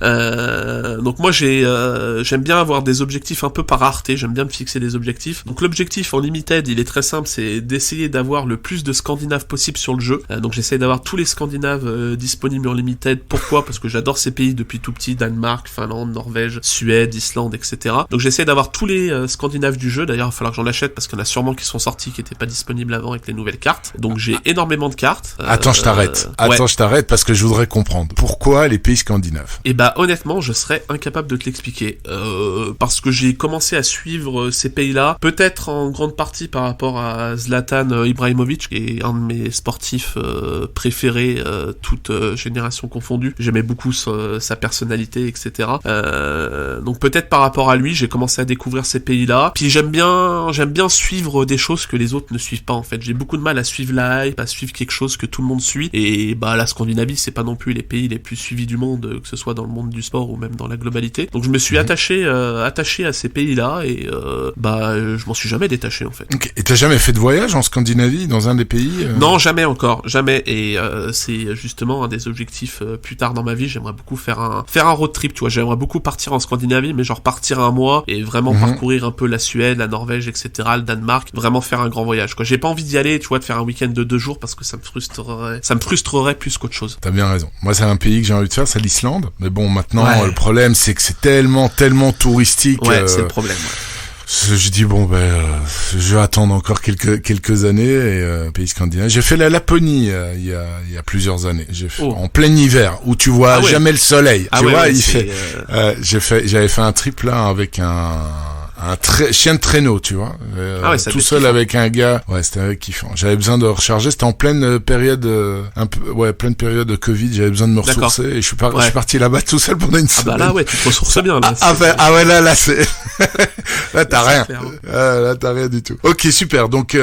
Donc moi j'aime bien avoir des objectifs un peu par rareté, j'aime bien me fixer des objectifs. Donc l'objectif en limited, il est très simple, c'est d'essayer d'avoir le plus de Scandinaves possible sur le jeu. Donc j'essaie d'avoir tous les Scandinaves disponibles en limited. Pourquoi ? Parce que j'adore ces pays depuis tout petit, Danemark, Finlande, Norvège, Suède, Islande, etc. Donc j'essaie d'avoir tous les Scandinaves du jeu. D'ailleurs il va falloir que j'en achète parce qu'il y en a sûrement qui sont sortis qui n'étaient pas disponibles avant avec les nouvelles cartes. Donc j'ai énormément de cartes. Attends, je t'arrête parce que je voudrais comprendre. Pourquoi les pays scandinaves ? Et honnêtement, je serais incapable de te l'expliquer. Parce que j'ai commencé à suivre ces pays-là, peut-être en grande partie par rapport à Zlatan Ibrahimovic, qui est un de mes sportifs préférés, toute génération confondue. J'aimais beaucoup sa personnalité, etc. Donc peut-être par rapport à lui, j'ai commencé à découvrir ces pays-là. Puis j'aime bien suivre des choses que les autres ne suivent pas, en fait. J'ai beaucoup de mal à suivre la hype, à suivre quelque chose que tout le monde suit. Et la Scandinavie, c'est pas non plus les pays les plus suivis du monde, que ce soit dans le monde du sport ou même dans la globalité. Donc je me suis attaché à ces pays-là et je m'en suis jamais détaché en fait. Okay. Et t'as jamais fait de voyage en Scandinavie, dans un des pays Non, jamais encore, jamais. Et c'est justement un des objectifs plus tard dans ma vie. J'aimerais beaucoup faire un road trip, tu vois. J'aimerais beaucoup partir en Scandinavie, mais genre partir un mois et vraiment parcourir un peu la Suède, la Norvège, etc., le Danemark, vraiment faire un grand voyage, quoi. J'ai pas envie d'y aller, tu vois, de faire un week-end de 2 jours parce que ça me frustrerait plus qu'autre chose. T'as bien raison. Moi, c'est un pays que j'ai envie de faire, c'est l'Islande. Mais bon, maintenant, le problème, c'est que c'est tellement touristique. Ouais, c'est le problème. Je dis je vais attendre encore quelques années et pays scandinave. J'ai fait la Laponie il y a plusieurs années. J'ai fait en plein hiver où tu vois jamais le soleil. Tu vois, j'avais fait un trip là avec un chien de traîneau, tu vois. Tout seul avec un gars. Ouais, c'était kiffant. J'avais besoin de recharger. C'était en pleine période, pleine période de Covid. J'avais besoin de me ressourcer et je suis parti là-bas tout seul pendant une semaine. Ah bah là, ouais, tu te ressources bien, là. Là, c'est, là, t'as rien. Là, t'as rien du tout. Ok, super. Donc,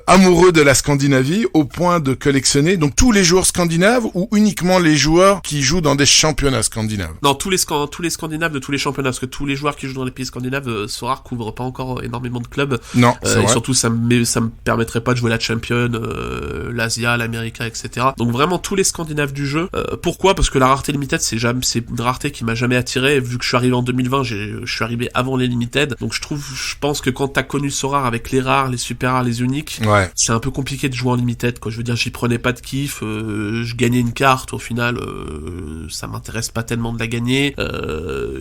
amoureux de la Scandinavie au point de collectionner, donc tous les joueurs scandinaves ou uniquement les joueurs qui jouent dans des championnats scandinaves? Non, tous les Scandinaves de tous les championnats, parce que tous les joueurs qui jouent dans les pays scandinaves, Sorare couvre pas encore énormément de clubs. Non, c'est vrai. Et surtout, ça me permettrait pas de jouer la Champion, l'Asia, l'América, etc. Donc vraiment tous les Scandinaves du jeu. Pourquoi? Parce que la rareté limited, c'est une rareté qui m'a jamais attiré. Vu que je suis arrivé en 2020, je suis arrivé avant les limited. Donc je pense que quand t'as connu Sorare avec les rares, les super rares, les uniques, c'est un peu compliqué de jouer en limited, quoi. Je veux dire, j'y prenais pas de kiff. Je gagnais une carte, au final, ça m'intéresse pas tellement de la gagner.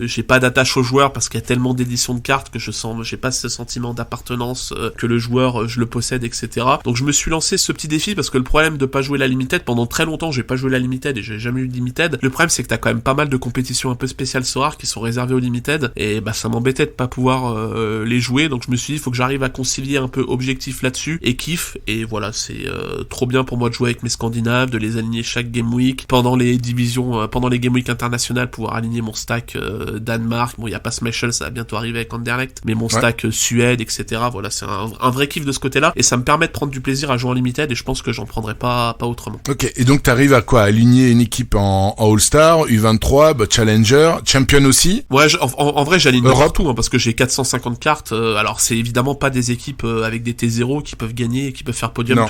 J'ai pas d'attache aux joueurs parce qu'il y a tellement d'éditions de cartes que j'ai pas ce sentiment d'appartenance que le joueur je le possède, etc. Donc je me suis lancé ce petit défi parce que le problème de pas jouer la limited, pendant très longtemps j'ai pas joué la limited et j'ai jamais eu de limited. Le problème c'est que t'as quand même pas mal de compétitions un peu spéciales Sorare qui sont réservées aux limited et ça m'embêtait de pas pouvoir les jouer, donc je me suis dit il faut que j'arrive à concilier un peu objectif là-dessus et kiff, et voilà, c'est trop bien pour moi de jouer avec mes Scandinaves, de les aligner chaque game week pendant les divisions, pendant les game week internationales, pouvoir aligner mon stack Danemark, bon il y a pas Smashel, ça va bientôt arriver avec Anderlecht, mais mon stack Suède, etc. Voilà, c'est un vrai kiff de ce côté-là, et ça me permet de prendre du plaisir à jouer en limited, et je pense que j'en prendrai pas autrement. Ok, et donc t'arrives à quoi? Aligner une équipe en All-Star, U23, Challenger, Champion aussi? Ouais, en vrai j'aligne partout, parce que j'ai 450 cartes, alors c'est évidemment pas des équipes avec des T0 qui peuvent gagner et qui peuvent faire podium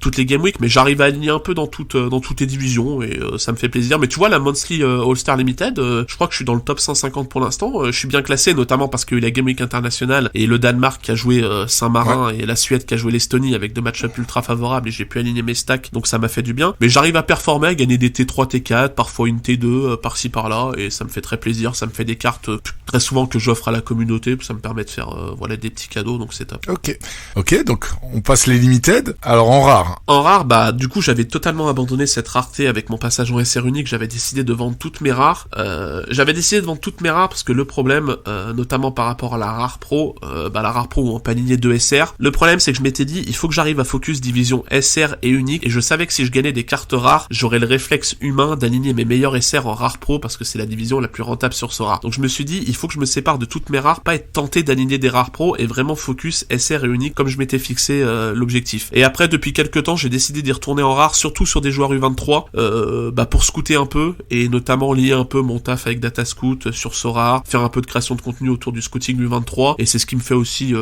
toutes les game week, mais j'arrive à aligner un peu dans toutes les divisions, et ça me fait plaisir. Mais tu vois, la Monthly All-Star Limited, je crois que je suis dans le top 150 pour l'instant, je suis bien classé, notamment parce que la Game Week internationale et le Danemark qui a joué Saint-Marin et la Suède qui a joué l'Estonie avec 2 match-up ultra favorables, et j'ai pu aligner mes stacks, donc ça m'a fait du bien. Mais j'arrive à performer, à gagner des T3, T4, parfois une T2 par-ci par-là, et ça me fait très plaisir. Ça me fait des cartes très souvent que j'offre à la communauté, ça me permet de faire des petits cadeaux, donc c'est top. Ok, donc on passe les limited. Alors en rare, du coup j'avais totalement abandonné cette rareté avec mon passage en SR unique. J'avais décidé de vendre toutes mes rares. Parce que le problème, notamment par rapport à la rare pro, la rare pro où on peut aligner 2 SR, le problème c'est que je m'étais dit il faut que j'arrive à focus division SR et unique, et je savais que si je gagnais des cartes rares, j'aurais le réflexe humain d'aligner mes meilleurs SR en rare pro parce que c'est la division la plus rentable sur Sorare. Donc je me suis dit il faut que je me sépare de toutes mes rares, pas être tenté d'aligner des rares pro, et vraiment focus SR et unique comme je m'étais fixé l'objectif. Et après, depuis quelques temps, j'ai décidé d'y retourner en rare, surtout sur des joueurs U23, pour scouter un peu, et notamment lier un peu mon taf avec Datascout sur Sorare, faire un peu de création de contenu autour du scouting U23, et c'est ce qui me fait aussi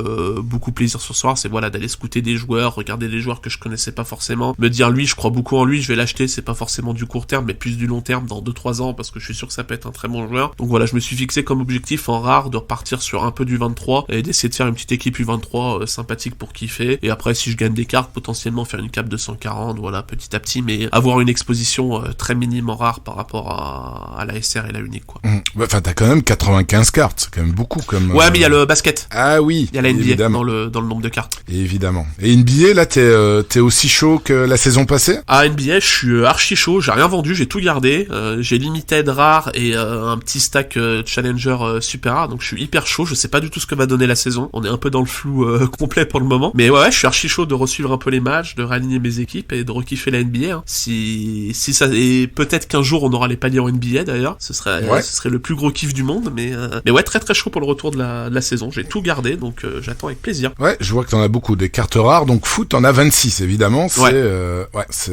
beaucoup plaisir sur Sorare, c'est d'aller scouter des joueurs, regarder des joueurs que je connaissais pas forcément, me dire lui, je crois beaucoup en lui, je vais l'acheter, c'est pas forcément du court terme, mais plus du long terme, dans 2-3 ans, parce que je suis sûr que ça peut être un très bon joueur. Donc voilà, je me suis fixé comme objectif en rare de repartir sur un peu du 23, et d'essayer de faire une petite équipe U23 sympathique pour kiffer, et après si je gagne des cartes, potentiellement faire une cap de 140, voilà, petit à petit, mais avoir une exposition très minime en rare par rapport à la SR et la unique, quoi. Enfin, t'as quand même 95 cartes, c'est quand même beaucoup comme... Ouais, mais il y a le basket. Ah oui, il y a la NBA dans le nombre de cartes. Évidemment. Et NBA, là, t'es aussi chaud que la saison passée? À NBA, je suis archi chaud, j'ai rien vendu, j'ai tout gardé, j'ai limited rare et un petit stack challenger super rare, donc je suis hyper chaud, je sais pas du tout ce que va donner la saison, on est un peu dans le flou complet pour le moment, mais ouais, je suis archi chaud de resuivre un peu les matchs, de réaligner mes équipes et de rekiffer la NBA, hein. Si ça, et peut-être qu'un jour on aura les paliers en NBA d'ailleurs, ce serait le plus gros kiff du monde, mais ouais, très très chaud pour le retour de de la saison. J'ai tout gardé, donc j'attends avec plaisir. Ouais, je vois que t'en as beaucoup. Des cartes rares, donc foot, t'en as 26, évidemment. C'est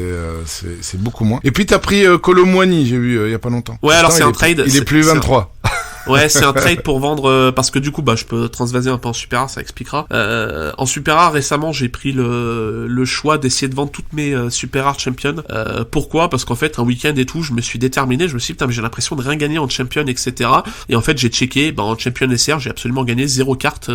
beaucoup moins. Et puis t'as pris Kolo Muani, j'ai vu il y a pas longtemps. Ouais, alors c'est un trade. Il est plus 23. Ouais, c'est un trade pour vendre parce que du coup je peux transvaser un peu en super rare, ça expliquera. En super rare récemment, j'ai pris le choix d'essayer de vendre toutes mes super rares champions. Pourquoi ? Parce qu'en fait, un week-end et tout, je me suis déterminé, je me suis dit putain, mais j'ai l'impression de rien gagner en champion, etc. Et en fait, j'ai checké, en champion SR, j'ai absolument gagné 0 carte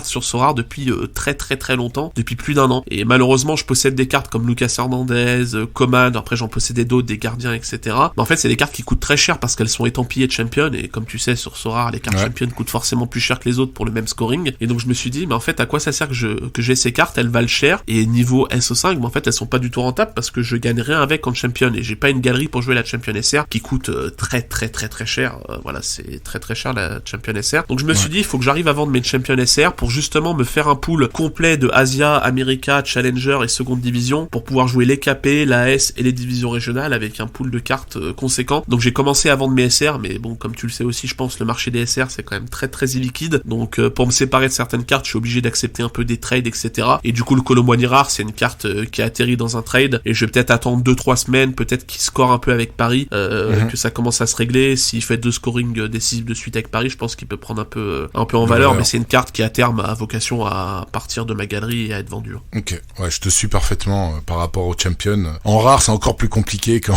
sur Sorare depuis très très très longtemps, depuis plus d'1 an. Et malheureusement, je possède des cartes comme Lucas Hernandez, Coman, après j'en possédais d'autres, des gardiens, etc. Mais en fait, c'est des cartes qui coûtent très cher parce qu'elles sont étampillées de champion, et comme tu sais, sur Sorare, les cartes champion coûtent forcément plus cher que les autres pour le même scoring. Et donc je me suis dit, mais en fait, à quoi ça sert que j'ai ces cartes ? Elles valent cher, et niveau SO5, mais en fait, elles sont pas du tout rentables parce que je gagne rien avec en champion, et j'ai pas une galerie pour jouer la champion SR qui coûte très très très très cher. Voilà, c'est très très cher la champion SR. Donc je me suis dit, il faut que j'arrive à vendre mes champion SR pour justement me faire un pool complet de Asia, America, Challenger et seconde division pour pouvoir jouer les KP, la S et les divisions régionales avec un pool de cartes conséquent. Donc j'ai commencé à vendre mes SR, mais bon, comme tu le sais aussi, je pense le marché des SR c'est quand même très très illiquide. Donc pour me séparer de certaines cartes, je suis obligé d'accepter un peu des trades, etc. Et du coup le Kolo Muani rare, c'est une carte qui a atterri dans un trade, et je vais peut-être attendre 2-3 semaines, peut-être qu'il score un peu avec Paris, que ça commence à se régler. S'il fait 2 scoring décisifs de suite avec Paris, je pense qu'il peut prendre un peu en valeur, mais c'est une carte qui à terme a vocation à partir de ma galerie et à être vendue. Ok, ouais, je te suis parfaitement par rapport au champion. En rare, c'est encore plus compliqué qu'en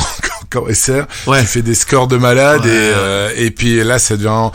SR. Ouais. Tu fais des scores de malade, et puis là, ça devient...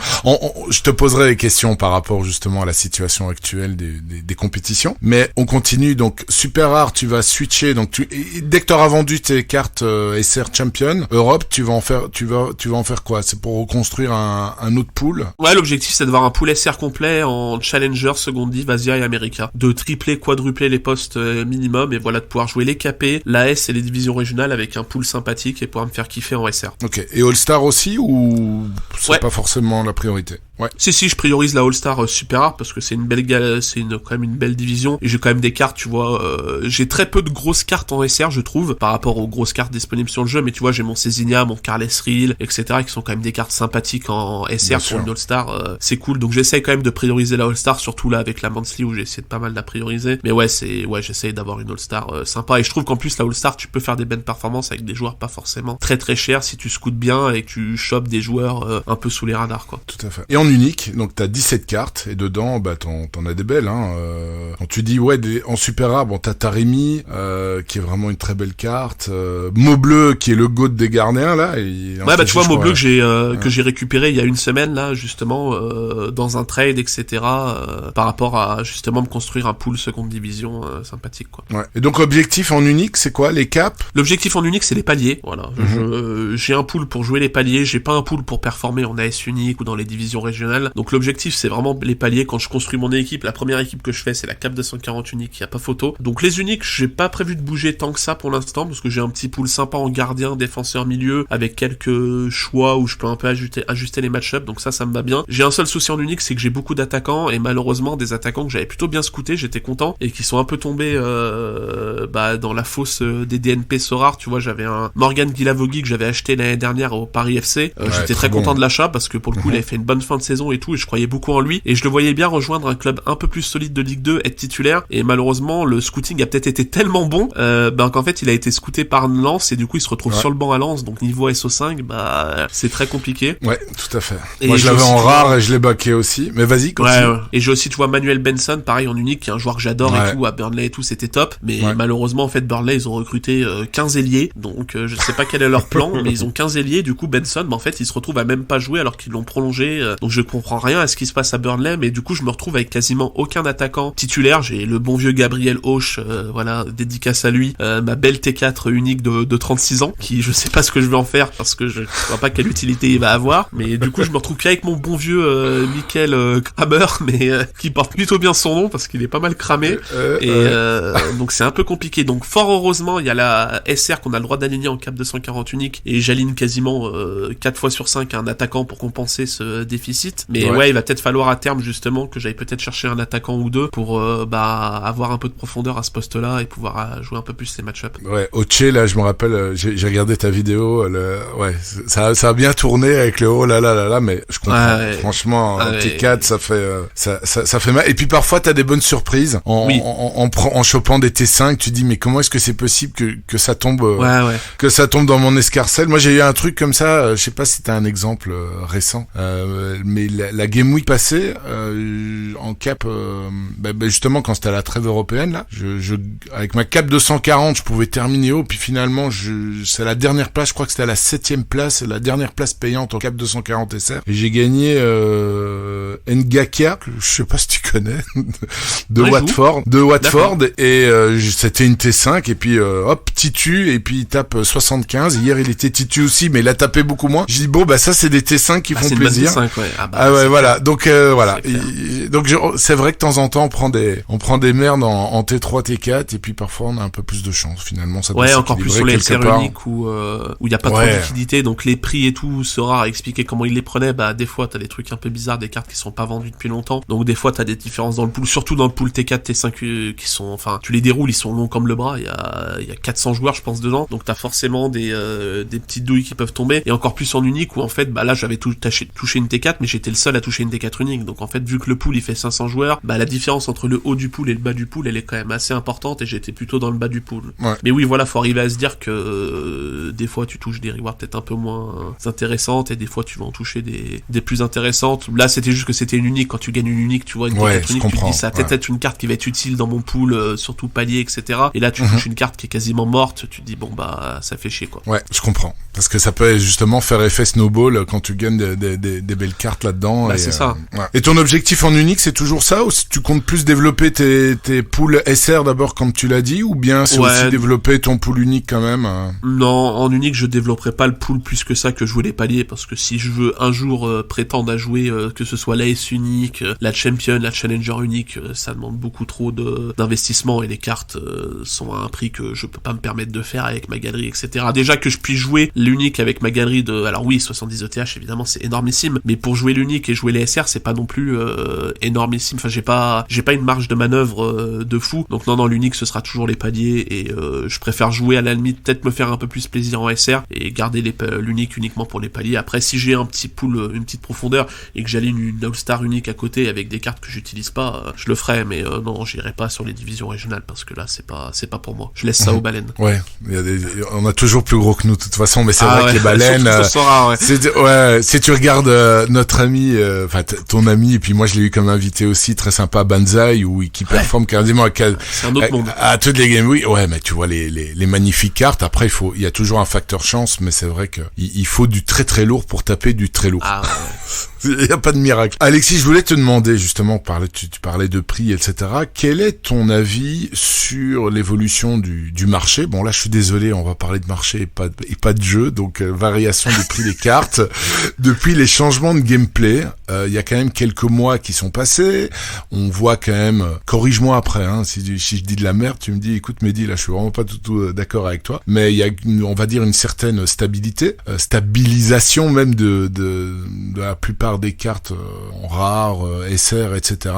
je te poserai des questions par rapport justement à la situation actuelle des compétitions, mais on continue. Donc super rare, tu vas switcher. Donc dès que tu auras vendu tes cartes SR Champion Europe, tu vas en faire quoi ? C'est pour reconstruire un autre pool ? Ouais, l'objectif c'est de voir un pool SR complet en Challenger, Seconde Div, Asia et America, de tripler, quadrupler les postes minimum, et voilà, de pouvoir jouer les KP, la S et les divisions régionales avec un pool sympathique et pouvoir me faire kiffer en SR. Ok, et All-Star aussi, ou c'est pas forcément la priorité ? Ouais. Si, je priorise la All-Star super rare parce que c'est une belle quand même une belle division, et j'ai quand même des cartes, tu vois, j'ai très peu de grosses cartes en SR, je trouve, par rapport aux grosses cartes disponibles sur le jeu, mais tu vois, j'ai mon Césinia, mon Carles Reel, etc., qui sont quand même des cartes sympathiques en SR. Bien pour sûr. Une All-Star, c'est cool, donc j'essaye quand même de prioriser la All-Star, surtout là avec la Monthly où j'ai essayé de pas mal la prioriser, mais j'essaye d'avoir une All-Star sympa, et je trouve qu'en plus la All-Star, tu peux faire des bonnes performances avec des joueurs pas forcément très très chers si tu scoutes bien et que tu chopes des joueurs un peu sous les radars, quoi. Tout à fait. Et en unique, donc t'as 17 cartes, et dedans, t'en as des belles, hein. Quand tu dis, en super rare, t'as Taremi, qui est vraiment une très belle carte, Maubleu, qui est le GOAT des gardiens, là. Tu vois, Maubleu que j'ai récupéré il y a une semaine, là, justement, dans un trade, etc., par rapport à, justement, me construire un pool seconde division, sympathique, quoi. Ouais. Et donc, l'objectif en unique, c'est quoi, les caps? L'objectif en unique, c'est les paliers, voilà. J'ai un pool pour jouer les paliers, j'ai pas un pool pour performer en AS unique ou dans les divisions régionales. Donc l'objectif c'est vraiment les paliers. Quand je construis mon équipe, la première équipe que je fais c'est la Cap 240 unique, y a pas photo. Donc les uniques, j'ai pas prévu de bouger tant que ça pour l'instant, parce que j'ai un petit pool sympa en gardien, défenseur, milieu, avec quelques choix où je peux un peu ajuster les match-up, donc ça me va bien. J'ai un seul souci en unique, c'est que j'ai beaucoup d'attaquants, et malheureusement des attaquants que j'avais plutôt bien scoutés, j'étais content, et qui sont un peu tombés dans la fosse des DNP Sorare. Tu vois, j'avais un Morgan Guilavogui que j'avais acheté l'année dernière au Paris FC, j'étais très content de l'achat parce que pour le coup il avait fait une bonne fin de saison et tout, et je croyais beaucoup en lui, et je le voyais bien rejoindre un club un peu plus solide de Ligue 2, être titulaire, et malheureusement le scouting a peut-être été tellement bon qu'en fait il a été scouté par Lens, et du coup il se retrouve sur le banc à Lens, donc niveau SO5 c'est très compliqué. Ouais, tout à fait. Et moi je l'avais en rare et je l'ai backé aussi, mais vas-y continue. Ouais. Et j'ai aussi, tu vois, Manuel Benson, pareil en unique, qui est un joueur que j'adore et tout, à Burnley et tout, c'était top, mais malheureusement en fait Burnley ils ont recruté 15 ailiers, donc je sais pas quel est leur plan, mais ils ont 15 ailiers, du coup Benson en fait il se retrouve à même pas jouer alors qu'ils l'ont prolongé, donc je comprends rien à ce qui se passe à Burnley, mais du coup je me retrouve avec quasiment aucun attaquant titulaire. J'ai le bon vieux Gabriel Auch, dédicace à lui, ma belle T4 unique de 36 ans, qui je sais pas ce que je vais en faire parce que je vois pas quelle utilité il va avoir, mais du coup je me retrouve qu'avec mon bon vieux Michael Kramer, mais qui porte plutôt bien son nom parce qu'il est pas mal cramé, donc c'est un peu compliqué. Donc fort heureusement il y a la SR qu'on a le droit d'aligner en cap 240 unique, et j'aligne quasiment 4 fois sur 5 un attaquant pour compenser ce déficit déficit. Mais ouais, il va peut-être falloir à terme justement que j'aille peut-être chercher un attaquant ou deux pour avoir un peu de profondeur à ce poste-là et pouvoir jouer un peu plus les match-up. Ouais, Oche, là, je me rappelle, j'ai regardé ta vidéo, ça a bien tourné avec le oh là là là là, mais je comprends. Ouais, franchement, T4, ça fait mal. Et puis parfois, t'as des bonnes surprises en chopant des T5. Tu dis mais comment est-ce que c'est possible que ça tombe, que ça tombe dans mon escarcelle. Moi, j'ai eu un truc comme ça. Je sais pas si t'as un exemple récent, mais la Game Week passée en cap, justement quand c'était à la trêve européenne là, je avec ma cap 240, je pouvais terminer haut. Puis finalement, c'est la dernière place. Je crois que c'était à la 7e place, la dernière place payante en cap 240 SR. Et j'ai gagné Ngakia, que je sais pas si tu connais, de Watford, et c'était une T5 et puis hop, Titu, et puis il tape 75. Hier il était Titu aussi, mais il a tapé beaucoup moins. Je dis bon ça c'est des T5 qui font plaisir. T5, voilà. Donc voilà. Donc c'est vrai que de temps en temps on prend des merdes en T3, T4 et puis parfois on a un peu plus de chance finalement. Ça encore plus sur les SR uniques où il y a pas trop de liquidité, donc les prix et tout sera à expliquer comment ils les prenaient. Des fois t'as des trucs un peu bizarres, des cartes qui sont pas vendues depuis longtemps. Donc des fois t'as des différences dans le pool, surtout dans le pool T4, T5 qui sont, enfin tu les déroules, ils sont longs comme le bras. Il y a 400 joueurs je pense dedans, donc t'as forcément des petites douilles qui peuvent tomber, et encore plus en unique où en fait là j'avais touché une T4 mais j'étais le seul à toucher une T4 unique. Donc en fait vu que le pool il fait 500 joueurs, la différence entre le haut du pool et le bas du pool elle est quand même assez importante, et j'étais plutôt dans le bas du pool. Mais oui voilà, faut arriver à se dire que des fois tu touches des rewards peut-être un peu moins intéressantes et des fois tu vas en toucher des plus intéressantes. Là c'était juste que c'était une unique. Quand tu gagnes une unique, tu vois une T4 unique, tu te dis ça va peut-être être une carte qui va être utile dans mon pool, surtout palier, etc. Et là tu touches une carte qui est quasiment morte, tu te dis bon ça fait chier quoi. Ouais, je comprends. Parce que ça peut justement faire effet snowball quand tu gagnes des belles cartes là-dedans. C'est ça. Et ton objectif en unique, c'est toujours ça, ou tu comptes plus développer tes pools SR d'abord comme tu l'as dit, ou bien c'est aussi développer ton pool unique quand même? Non, en unique je développerai pas le pool plus que ça, que jouer les paliers, parce que si je veux un jour prétendre à jouer que ce soit l'AS unique, la Champion, la Challenger unique, ça demande beaucoup trop d'investissement, et les cartes sont à un prix que je peux pas me permettre de faire avec ma galerie, etc. Déjà que je puisse jouer l'unique avec ma galerie alors oui, 70 ETH évidemment c'est énormissime, mais pour jouer l'unique et jouer les SR c'est pas non plus énormissime. Enfin j'ai pas une marge de manœuvre de fou. Donc non, l'unique ce sera toujours les paliers, et je préfère jouer à la limite, peut-être me faire un peu plus plaisir en SR et garder l'unique uniquement pour les paliers. Après si j'ai un petit pool, une petite profondeur, et que j'aligne une All-Star unique à côté avec des cartes que j'utilise pas, je le ferai, mais non, j'irai pas sur les divisions régionales parce que là c'est pas pour moi. Je laisse ça aux baleines. Ouais, on a toujours plus gros que nous de toute façon, mais c'est vrai que les baleines, si tu regardes notre ami, ton ami, et puis moi je l'ai eu comme invité aussi, très sympa, Banzai, qui performe quasiment c'est un autre monde. À toutes les games. Oui, mais tu vois les magnifiques cartes. Après il y a toujours un facteur chance, mais c'est vrai que il faut du très très lourd pour taper du très lourd. Il n'y a pas de miracle. Alexis, je voulais te demander justement, tu parlais de prix, etc. Quel est ton avis sur l'évolution du marché? Bon là, je suis désolé, on va parler de marché et pas de jeu, donc variation du prix des cartes. Depuis les changements de gameplay, il y a quand même quelques mois qui sont passés. On voit quand même, corrige-moi après, si je dis de la merde, tu me dis, écoute Mehdi, là je suis vraiment pas tout d'accord avec toi, mais il y a on va dire une certaine stabilisation même de la plupart des cartes en rare, SR, etc.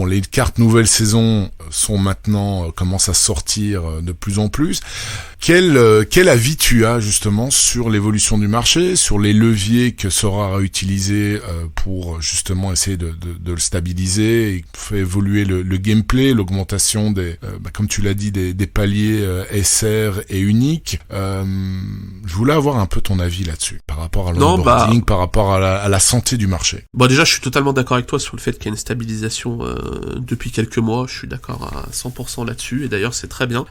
Les cartes nouvelle saison sont maintenant commencent à sortir de plus en plus. Quel avis tu as justement sur l'évolution du marché, sur les leviers que Sorare a utilisés pour justement essayer de le stabiliser et faire évoluer le gameplay, l'augmentation comme tu l'as dit, des paliers SR et uniques. Je voulais avoir un peu ton avis là-dessus, par rapport à l'onboarding, par rapport à la santé du marché. Bon, déjà, je suis totalement d'accord avec toi sur le fait qu'il y a une stabilisation depuis quelques mois. Je suis d'accord à 100% là-dessus, et d'ailleurs, c'est très bien.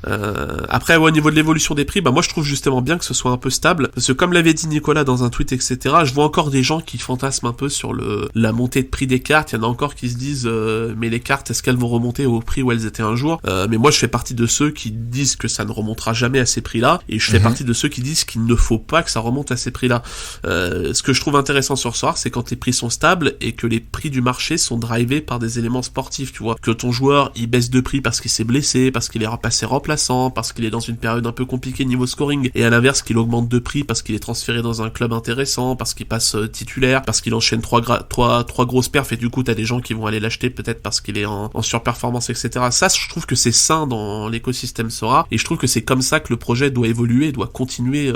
Après, au niveau de l'évolution des prix, moi, je trouve justement bien que ce soit un peu stable, parce que comme l'avait dit Nicolas dans un tweet, etc., je vois encore des gens qui fantasment un peu sur la montée de prix des cartes. Il y en a encore qui se disent mais les cartes, est-ce qu'elles vont remonter au prix où elles étaient un jour? Mais moi, je fais partie de ceux qui disent que ça ne remontera jamais à ces prix-là, et je fais partie de ceux qui disent qu'il ne faut pas que ça remonte à ces prix-là. Ce que je trouve intéressant sur Sorare, c'est quand les prix sont stables et que les prix du marché sont drivés par des éléments sportifs, tu vois, que ton joueur il baisse de prix parce qu'il s'est blessé, parce qu'il est repassé remplaçant, parce qu'il est dans une période un peu compliqué niveau scoring, et à l'inverse qu'il augmente de prix parce qu'il est transféré dans un club intéressant, parce qu'il passe titulaire, parce qu'il enchaîne trois grosses perfs, et du coup t'as des gens qui vont aller l'acheter peut-être parce qu'il est en surperformance, etc. Ça, je trouve que c'est sain dans l'écosystème Sora, et je trouve que c'est comme ça que le projet doit évoluer, doit continuer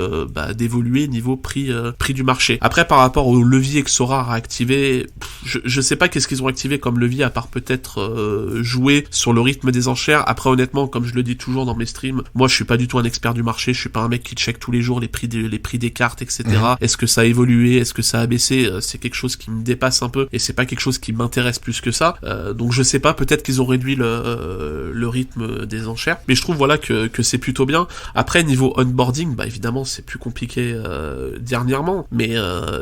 d'évoluer niveau prix du marché. Après, par rapport au levier que Sora a activé, je sais pas qu'est-ce qu'ils ont activé comme levier, à part peut-être jouer sur le rythme des enchères. Après, honnêtement, comme je le dis toujours dans mes streams, moi je suis pas du tout un expert du marché, je suis pas un mec qui check tous les jours les prix des cartes, etc. Est-ce que ça a évolué, est-ce que ça a baissé, c'est quelque chose qui me dépasse un peu, et c'est pas quelque chose qui m'intéresse plus que ça. Donc je sais pas, peut-être qu'ils ont réduit le rythme des enchères, mais je trouve voilà que c'est plutôt bien. Après, niveau onboarding, bah évidemment c'est plus compliqué dernièrement, mais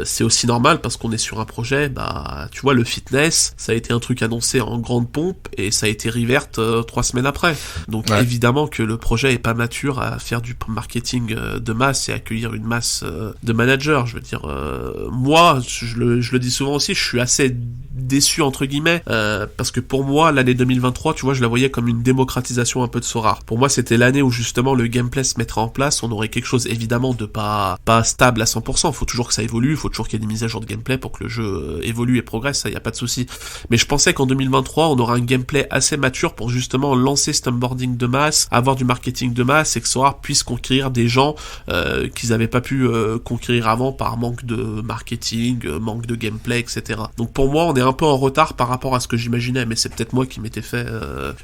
c'est aussi normal parce qu'on est sur un projet, bah tu vois, le fitness, ça a été un truc annoncé en grande pompe et ça a été revert 3 semaines après. Donc évidemment que le projet est pas mature à faire du marketing de masse et accueillir une masse de managers. Je veux dire, moi, je le dis souvent aussi, je suis assez déçu entre guillemets parce que pour moi l'année 2023, tu vois, je la voyais comme une démocratisation un peu de Sora. Pour moi, c'était l'année où justement le gameplay se mettrait en place, on aurait quelque chose évidemment de pas stable à 100%, faut toujours que ça évolue, faut toujours qu'il y ait des mises à jour de gameplay pour que le jeu évolue et progresse, ça y a pas de souci. Mais je pensais qu'en 2023, on aura un gameplay assez mature pour justement lancer cet onboarding de masse, avoir du marketing de masse, et que Sora puisse conquérir des gens qu'ils avaient pas pu conquérir avant par manque de marketing, manque de gameplay, etc. Donc pour moi, on est un peu en retard par rapport à ce que j'imaginais, mais c'est peut-être moi qui m'étais fait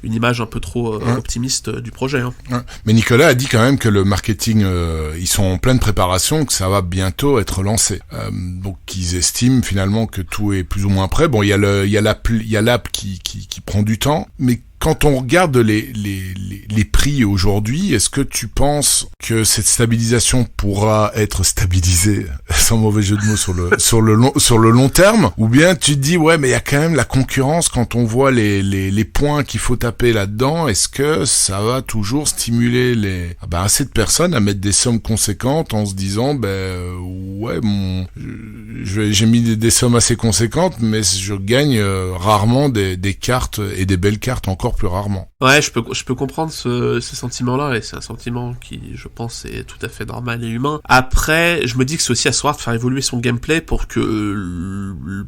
une image un peu trop optimiste du projet. Mais Nicolas a dit quand même que le marketing, ils sont en pleine préparation, que ça va bientôt être lancé. Donc ils estiment finalement que tout est plus ou moins prêt. Bon, il y a l'app qui prend du temps, mais quand on regarde les prix aujourd'hui, est-ce que tu penses que cette stabilisation pourra être stabilisée, sans mauvais jeu de mots, sur le long terme, ou bien tu te dis ouais, mais il y a quand même la concurrence quand on voit les points qu'il faut taper là-dedans, est-ce que ça va toujours stimuler assez de personnes à mettre des sommes conséquentes en se disant ouais, j'ai mis des sommes assez conséquentes, mais je gagne rarement des cartes, et des belles cartes encore plus rarement. Ouais, je peux comprendre ce sentiment-là, et c'est un sentiment qui, je pense, est tout à fait normal et humain. Après, je me dis que c'est aussi à Sword de faire évoluer son gameplay pour que le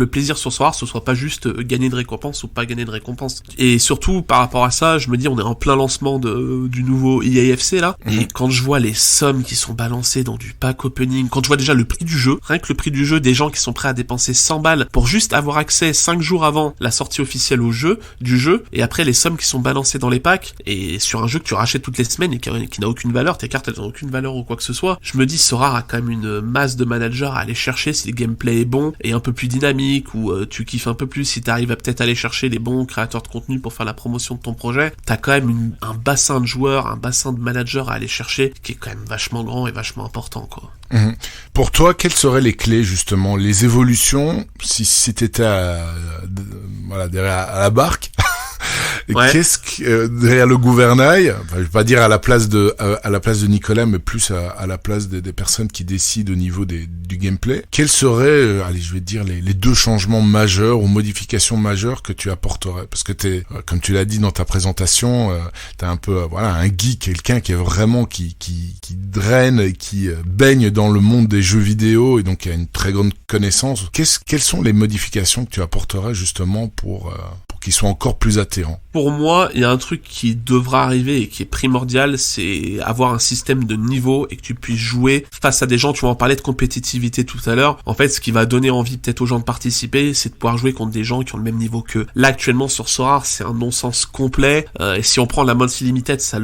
plaisir sur Sword ce soit pas juste gagner de récompense ou pas gagner de récompense. Et surtout, par rapport à ça, je me dis, on est en plein lancement du nouveau EAFC là, et quand je vois les sommes qui sont balancées dans du pack opening, quand je vois déjà le prix du jeu, rien que le prix du jeu, des gens qui sont prêts à dépenser 100 balles pour juste avoir accès 5 jours avant la sortie officielle du jeu, et après les sommes qui sont balancées dans les packs, et sur un jeu que tu rachètes toutes les semaines et qui n'a aucune valeur, tes cartes elles n'ont aucune valeur ou quoi que ce soit, je me dis, Sora a quand même une masse de managers à aller chercher si le gameplay est bon et un peu plus dynamique, ou tu kiffes un peu plus, si t'arrives à peut-être aller chercher les bons créateurs de contenu pour faire la promotion de ton projet, t'as quand même un bassin de joueurs, un bassin de managers à aller chercher qui est quand même vachement grand et vachement important, quoi. Pour toi, quelles seraient les clés, justement, les évolutions, si t'étais derrière à la barque? Ouais. Qu'est-ce que derrière le gouvernail, enfin, je vais pas dire à la place de Nicolas, mais plus à la place des personnes qui décident au niveau du gameplay, quels seraient, je vais dire les 2 changements majeurs ou modifications majeures que tu apporterais? Parce que comme tu l'as dit dans ta présentation, t'es un peu un geek, quelqu'un qui est vraiment qui draine et qui baigne dans le monde des jeux vidéo, et donc qui a une très grande connaissance. Quelles sont les modifications que tu apporterais justement pour qu'ils soient encore plus attirants? Pour moi, il y a un truc qui devra arriver et qui est primordial, c'est avoir un système de niveau et que tu puisses jouer face à des gens. Tu vas en parler de compétitivité tout à l'heure. En fait, ce qui va donner envie peut-être aux gens de participer, c'est de pouvoir jouer contre des gens qui ont le même niveau qu'eux. Là, actuellement, sur Sora, c'est un non-sens complet. Et si on prend la Monthly Limited, ça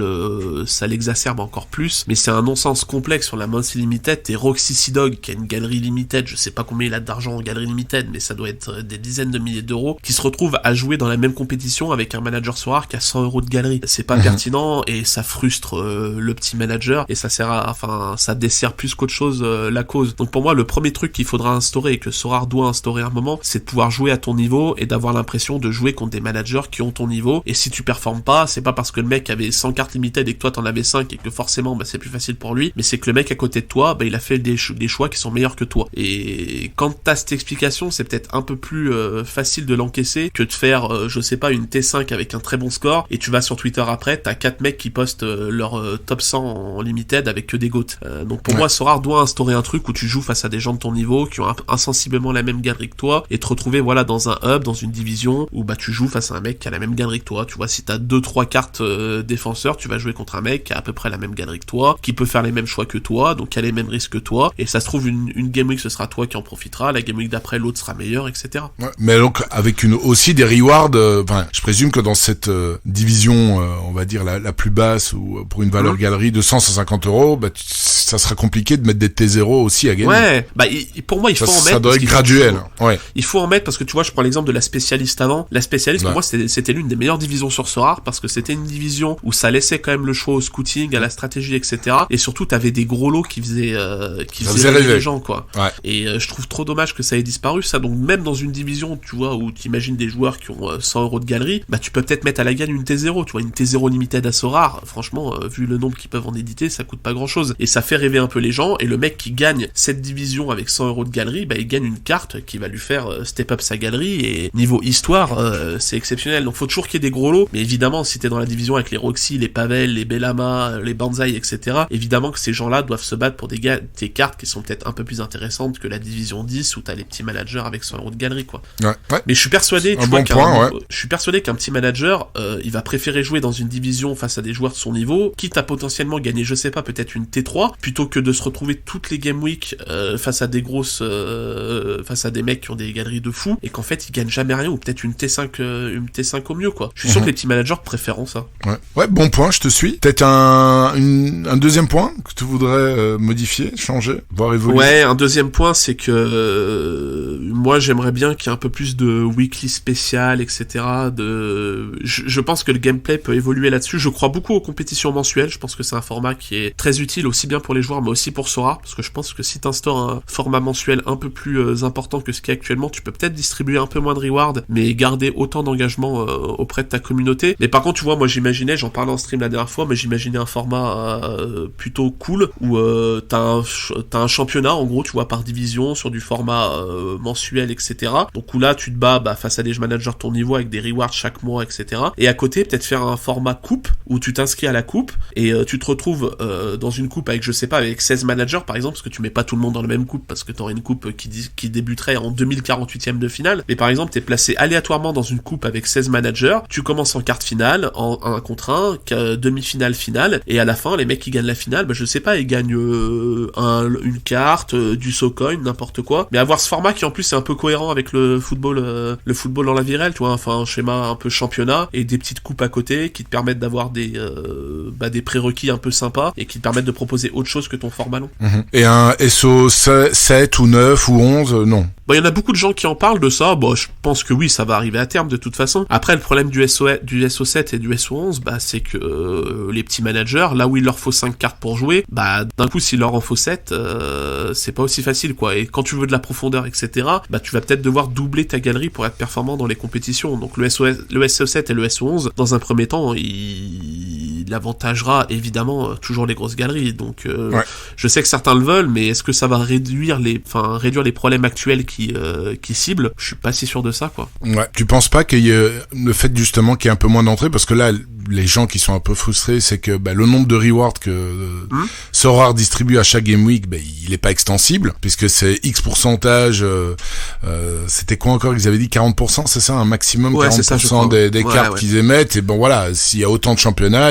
l'exacerbe encore plus. Mais c'est un non-sens complexe sur la Monthly Limited. T'es Roxy Sea Dog, qui a une galerie limited. Je sais pas combien il a d'argent en galerie limited, mais ça doit être des dizaines de milliers d'euros, qui se retrouve à jouer dans la même compétition avec un manager Sora qui a 100 € de galerie. C'est pas pertinent, et ça frustre le petit manager, et ça dessert plus qu'autre chose la cause. Donc pour moi, le premier truc qu'il faudra instaurer, et que Sora doit instaurer à un moment, c'est de pouvoir jouer à ton niveau et d'avoir l'impression de jouer contre des managers qui ont ton niveau. Et si tu performes pas, c'est pas parce que le mec avait 100 cartes limited et que toi t'en avais 5 et que forcément c'est plus facile pour lui, mais c'est que le mec à côté de toi, il a fait des choix qui sont meilleurs que toi. Et quand t'as cette explication, c'est peut-être un peu plus facile de l'encaisser que de faire je sais pas, une T5 avec un très bon score, et tu vas sur Twitter après, t'as 4 mecs qui postent leur top 100 en limited avec que des GOAT. Donc pour moi, Sorare doit instaurer un truc où tu joues face à des gens de ton niveau qui ont insensiblement la même galerie que toi, et te retrouver voilà dans un hub, dans une division où bah tu joues face à un mec qui a la même galerie que toi. Tu vois, si t'as 2-3 cartes défenseurs, tu vas jouer contre un mec qui a à peu près la même galerie que toi, qui peut faire les mêmes choix que toi, donc qui a les mêmes risques que toi, et ça se trouve une game week ce sera toi qui en profitera, la game week d'après l'autre sera meilleure, etc. Ouais, mais donc avec aussi des rewards, je présume que dans cette division, on va dire la plus basse, ou pour une valeur galerie de 100-150 €, bah ça sera compliqué de mettre des T0 aussi à gagner. Ouais, bah pour moi il faut en mettre. Ça doit être graduel. Ouais. Il faut en mettre parce que tu vois, je prends l'exemple de la spécialiste avant. La spécialiste pour moi c'était l'une des meilleures divisions sur Sorare parce que c'était une division où ça laissait quand même le choix au scouting, à la stratégie, etc. Et surtout t'avais des gros lots qui faisaient rêver les gens quoi. Ouais. Et je trouve trop dommage que ça ait disparu ça. Donc même dans une division, tu vois, où t'imagines des joueurs qui ont 100 € de galerie, bah tu peux peut-être mettre à la gagne une T0. Tu vois, une T0 limited à Sorare. Franchement, vu le nombre qu'ils peuvent en éditer, ça coûte pas grand chose. Et ça fait rêver un peu les gens. Et le mec qui gagne cette division avec 100 € de galerie, bah il gagne une carte qui va lui faire step up sa galerie. Et niveau histoire, c'est exceptionnel. Donc faut toujours qu'il y ait des gros lots. Mais évidemment, si t'es dans la division avec les Roxy, les Pavel, les Bellama, les Banzai, etc., évidemment que ces gens-là doivent se battre pour des cartes qui sont peut-être un peu plus intéressantes que la division 10 où t'as les petits managers avec 100 € de galerie, quoi. Ouais. Mais je suis persuadé, je suis persuadé qu'un petit manager, il va préférer jouer dans une division face à des joueurs de son niveau, quitte à potentiellement gagner, je sais pas, peut-être une T3, plutôt que de se retrouver toutes les game week face à des grosses, face à des mecs qui ont des galeries de fou, et qu'en fait ils gagnent jamais rien, ou peut-être une T5 au mieux, quoi. Je suis sûr que les petits managers préféreront ça. Ouais, bon point, je te suis. Peut-être un deuxième point que tu voudrais modifier, changer, voir évoluer. Ouais, un deuxième point, c'est que moi j'aimerais bien qu'il y ait un peu plus de weekly spécial, etc. Je pense que le gameplay peut évoluer là-dessus. Je crois beaucoup aux compétitions mensuelles. Je pense que c'est un format qui est très utile aussi bien pour les joueurs, mais aussi pour Sorare, parce que je pense que si t'instaures un format mensuel un peu plus important que ce qu'il y a actuellement, tu peux peut-être distribuer un peu moins de rewards, mais garder autant d'engagement auprès de ta communauté. Mais par contre, tu vois, moi j'imaginais, j'en parlais en stream la dernière fois, mais j'imaginais un format plutôt cool où t'as un championnat en gros, tu vois, par division sur du format mensuel, etc. Donc où là tu te bats face à des managers de ton niveau avec des rewards chaque mois, etc. Et à côté peut-être faire un format coupe où tu t'inscris à la coupe et tu te retrouves dans une coupe avec, je sais pas, avec 16 managers par exemple, parce que tu mets pas tout le monde dans la même coupe parce que t'aurais une coupe qui débuterait en 2048e de finale. Mais par exemple t'es placé aléatoirement dans une coupe avec 16 managers, tu commences en quart finale, en 1 contre 1, demi-finale, finale, et à la fin les mecs qui gagnent la finale, je sais pas, ils gagnent une carte, du SoCoin, n'importe quoi. Mais avoir ce format qui en plus est un peu cohérent avec le football dans la vie réelle, tu vois, enfin un schéma un peu championnat et des petites coupes à côté qui te permettent d'avoir des prérequis un peu sympas et qui te permettent de proposer autre chose que ton format long. Et un SO 7 ou 9 ou 11, non. Il y en a beaucoup de gens qui en parlent de ça. Je pense que oui, ça va arriver à terme de toute façon. Après, le problème du SO7 et du SO11, c'est que les petits managers, là où il leur faut 5 cartes pour jouer, d'un coup, s'il leur en faut 7, c'est pas aussi facile, quoi. Et quand tu veux de la profondeur, etc., tu vas peut-être devoir doubler ta galerie pour être performant dans les compétitions. Donc le SO7 et le SO11, dans un premier temps, il avantagera évidemment toujours les grosses galeries. Donc je sais que certains le veulent, mais est-ce que ça va réduire les problèmes actuels qui ciblent? Je suis pas si sûr de ça, quoi. Ouais. Tu penses pas qu'il y a le fait justement qu'il y ait un peu moins d'entrées, parce que là les gens qui sont un peu frustrés, c'est que le nombre de rewards que Sorare distribue à chaque game week, il est pas extensible, puisque c'est X pourcentage, c'était quoi encore qu'ils avaient dit, 40%, c'est ça, un maximum 40% des cartes qu'ils émettent, et s'il y a autant de championnats,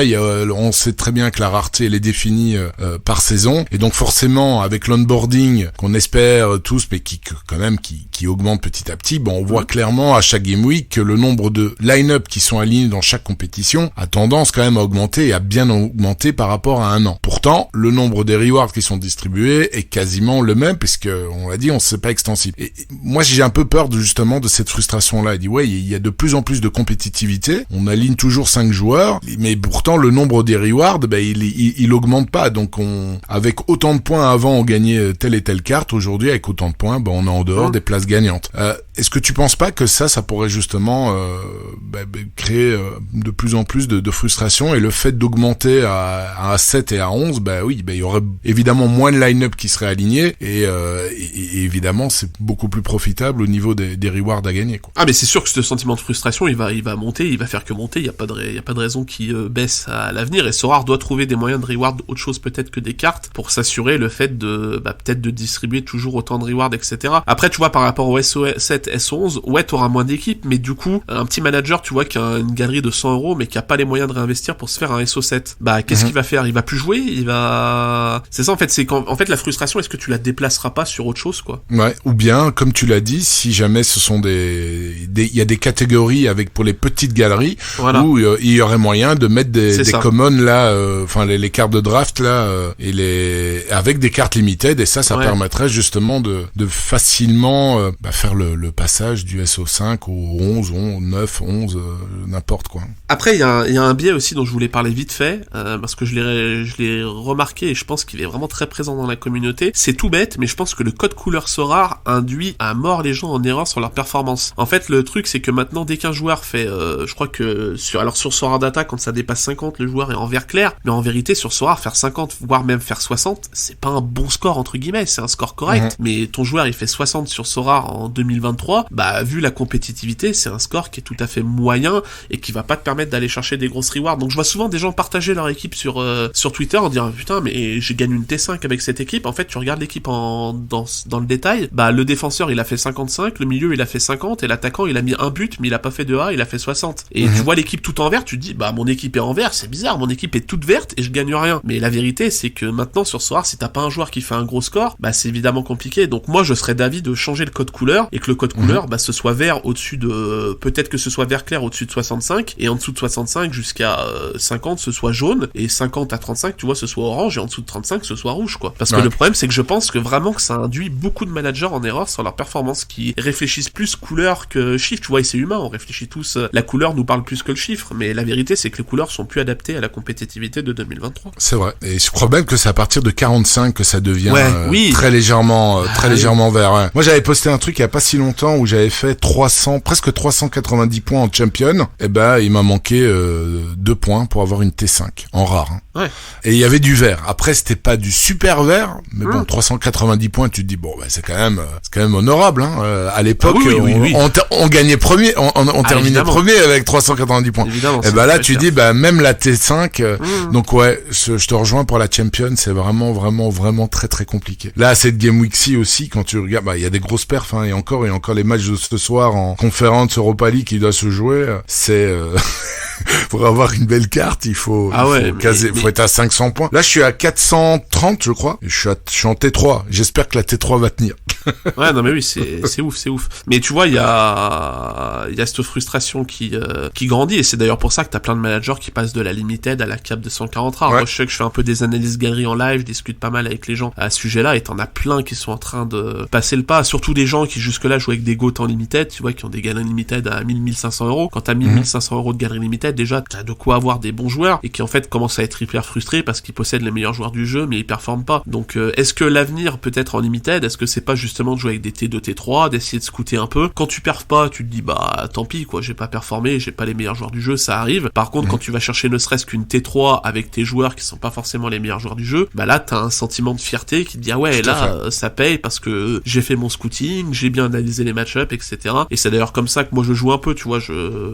on sait très bien que la rareté elle est définie par saison, et donc forcément avec l'onboarding qu'on espère tous, mais qui augmente petit à petit, on voit clairement à chaque game week que le nombre de line-up qui sont alignés dans chaque compétition a tendance quand même à augmenter et à bien augmenter par rapport à un an. Pourtant, le nombre des rewards qui sont distribués est quasiment le même, puisque on l'a dit, on sait pas extensible. Et moi, j'ai un peu peur justement de cette frustration-là. Il y a de plus en plus de compétitivité. On aligne toujours 5 joueurs, mais pourtant le nombre des rewards, il augmente pas. Donc avec autant de points avant, on gagnait telle et telle carte. Aujourd'hui, avec autant de points, on est en dehors des places gagnantes. Est-ce que tu penses pas que ça pourrait justement créer de plus en plus de frustration, et le fait d'augmenter à 7 et à 11, il y aurait évidemment moins de line-up qui serait aligné, et évidemment c'est beaucoup plus profitable au niveau des rewards à gagner, quoi. Ah mais c'est sûr que ce sentiment de frustration il va monter, il va faire que monter, il y a pas de raison qu'il baisse à l'avenir, et Sorare doit trouver des moyens de reward autre chose peut-être que des cartes pour s'assurer le fait de peut-être de distribuer toujours autant de rewards, etc. Après tu vois par rapport au SO7, SO11, ouais t'auras moins d'équipes, mais du coup un petit manager tu vois qui a une galerie de 100 € mais qui a pas les moyens de réinvestir pour se faire un SO7, qu'est-ce qu'il va faire? Il va plus jouer, c'est ça en fait, c'est quand en fait la frustration, est-ce que tu la déplaceras pas sur autre chose, quoi? Ouais, ou bien comme tu l'as dit, si jamais ce sont il y a des catégories pour les petites galeries, voilà, où il y aurait moyen de mettre des commons là, les cartes de draft là, avec des cartes limited, et ça permettrait justement de facilement faire le passage du SO5 au 11, 9, 11, n'importe quoi. Après il y a un biais aussi dont je voulais parler vite fait, parce que je l'ai remarqué et je pense qu'il est vraiment très présent dans la communauté. C'est tout bête, mais je pense que le code couleur Sorare induit à mort les gens en erreur sur leur performance. En fait, le truc c'est que maintenant dès qu'un joueur fait, je crois que sur Sorare Data, quand ça dépasse 50, le joueur est en vert clair, mais en vérité sur Sorare, faire 50 voire même faire 60, c'est pas un bon score entre guillemets, c'est un score correct, mais ton joueur il fait 60 sur Sorare en 2023, vu la compétitivité, c'est un score qui est tout à fait moyen et qui va pas te permettre d'aller chercher des grosses rewards. Donc je vois souvent des gens partager leur équipe sur Twitter en disant putain mais j'ai gagné une T5 avec cette équipe. En fait tu regardes l'équipe dans le détail, le défenseur il a fait 55, le milieu il a fait 50 et l'attaquant il a mis un but mais il a pas fait de A, il a fait 60. Et tu vois l'équipe toute en vert, tu te dis mon équipe est en vert, c'est bizarre, mon équipe est toute verte et je gagne rien. Mais la vérité c'est que maintenant sur Sorare, si t'as pas un joueur qui fait un gros score, c'est évidemment compliqué. Donc moi je serais d'avis de changer le code couleur et que le code couleur ce soit vert au-dessus de, peut-être que ce soit vert clair au-dessus de 65 et en dessous de 65 jusqu'à 50 ce soit jaune, et 50 à 35 tu vois ce soit orange, et en dessous de 35 ce soit rouge, quoi. Parce que le problème c'est que je pense que vraiment que ça induit beaucoup de managers en erreur sur leur performance, qui réfléchissent plus couleur que chiffre, tu vois, et c'est humain, on réfléchit tous, la couleur nous parle plus que le chiffre, mais la vérité c'est que les couleurs sont plus adaptées à la compétitivité de 2023. C'est vrai, et je crois même que c'est à partir de 45 que ça devient très légèrement vert. Ouais. Moi j'avais posté un truc il y a pas si longtemps où j'avais fait presque 390 points en champion, et il m'a manqué 2 points pour avoir une T5 en rare. Ouais. Et il y avait du vert. Après c'était pas du super vert, mais 390 points, tu te dis c'est quand même honorable, hein. À l'époque on gagnait premier, on terminait premier avec 390 points. Évidemment, et là tu dis même la T5 donc je te rejoins pour la champion, c'est vraiment très très compliqué. Là cette Game Week-ci aussi, quand tu regardes, il y a des grosses perfs, hein, et encore les matchs de ce soir en conférence Europa League qui doit se jouer, c'est pour avoir une belle carte, il faut être à 500 points. Là, je suis à 430, je crois. Je suis en T3. J'espère que la T3 va tenir. Ouais, non mais oui, c'est ouf. Mais tu vois, il y a cette frustration qui grandit, et c'est d'ailleurs pour ça que t'as plein de managers qui passent de la limited à la cap de 140 rares. Moi, je sais que je fais un peu des analyses galeries en live, je discute pas mal avec les gens à ce sujet-là, et t'en as plein qui sont en train de passer le pas, surtout des gens qui jusque-là jouaient avec des GOAT en limited, tu vois, qui ont des galeries limited à 1000-1500 €. Quand t'as 1000-1500 € de galerie limited, déjà, t'as de quoi avoir des bons joueurs, et qui en fait commencent à être hyper frustrés parce qu'ils possèdent les meilleurs joueurs du jeu, mais ils performent pas. Donc, est-ce que l'avenir peut être en limited? Est-ce que c'est pas justement de jouer avec des T2, T3, d'essayer de scouter un peu? Quand tu perds pas, tu te dis tant pis, quoi, j'ai pas performé, j'ai pas les meilleurs joueurs du jeu, ça arrive. Par contre, quand tu vas chercher ne serait-ce qu'une T3 avec tes joueurs qui sont pas forcément les meilleurs joueurs du jeu, là t'as un sentiment de fierté qui te dit ça paye parce que j'ai fait mon scouting, j'ai bien analysé les match-ups, etc. Et c'est d'ailleurs comme ça que moi je joue un peu, tu vois,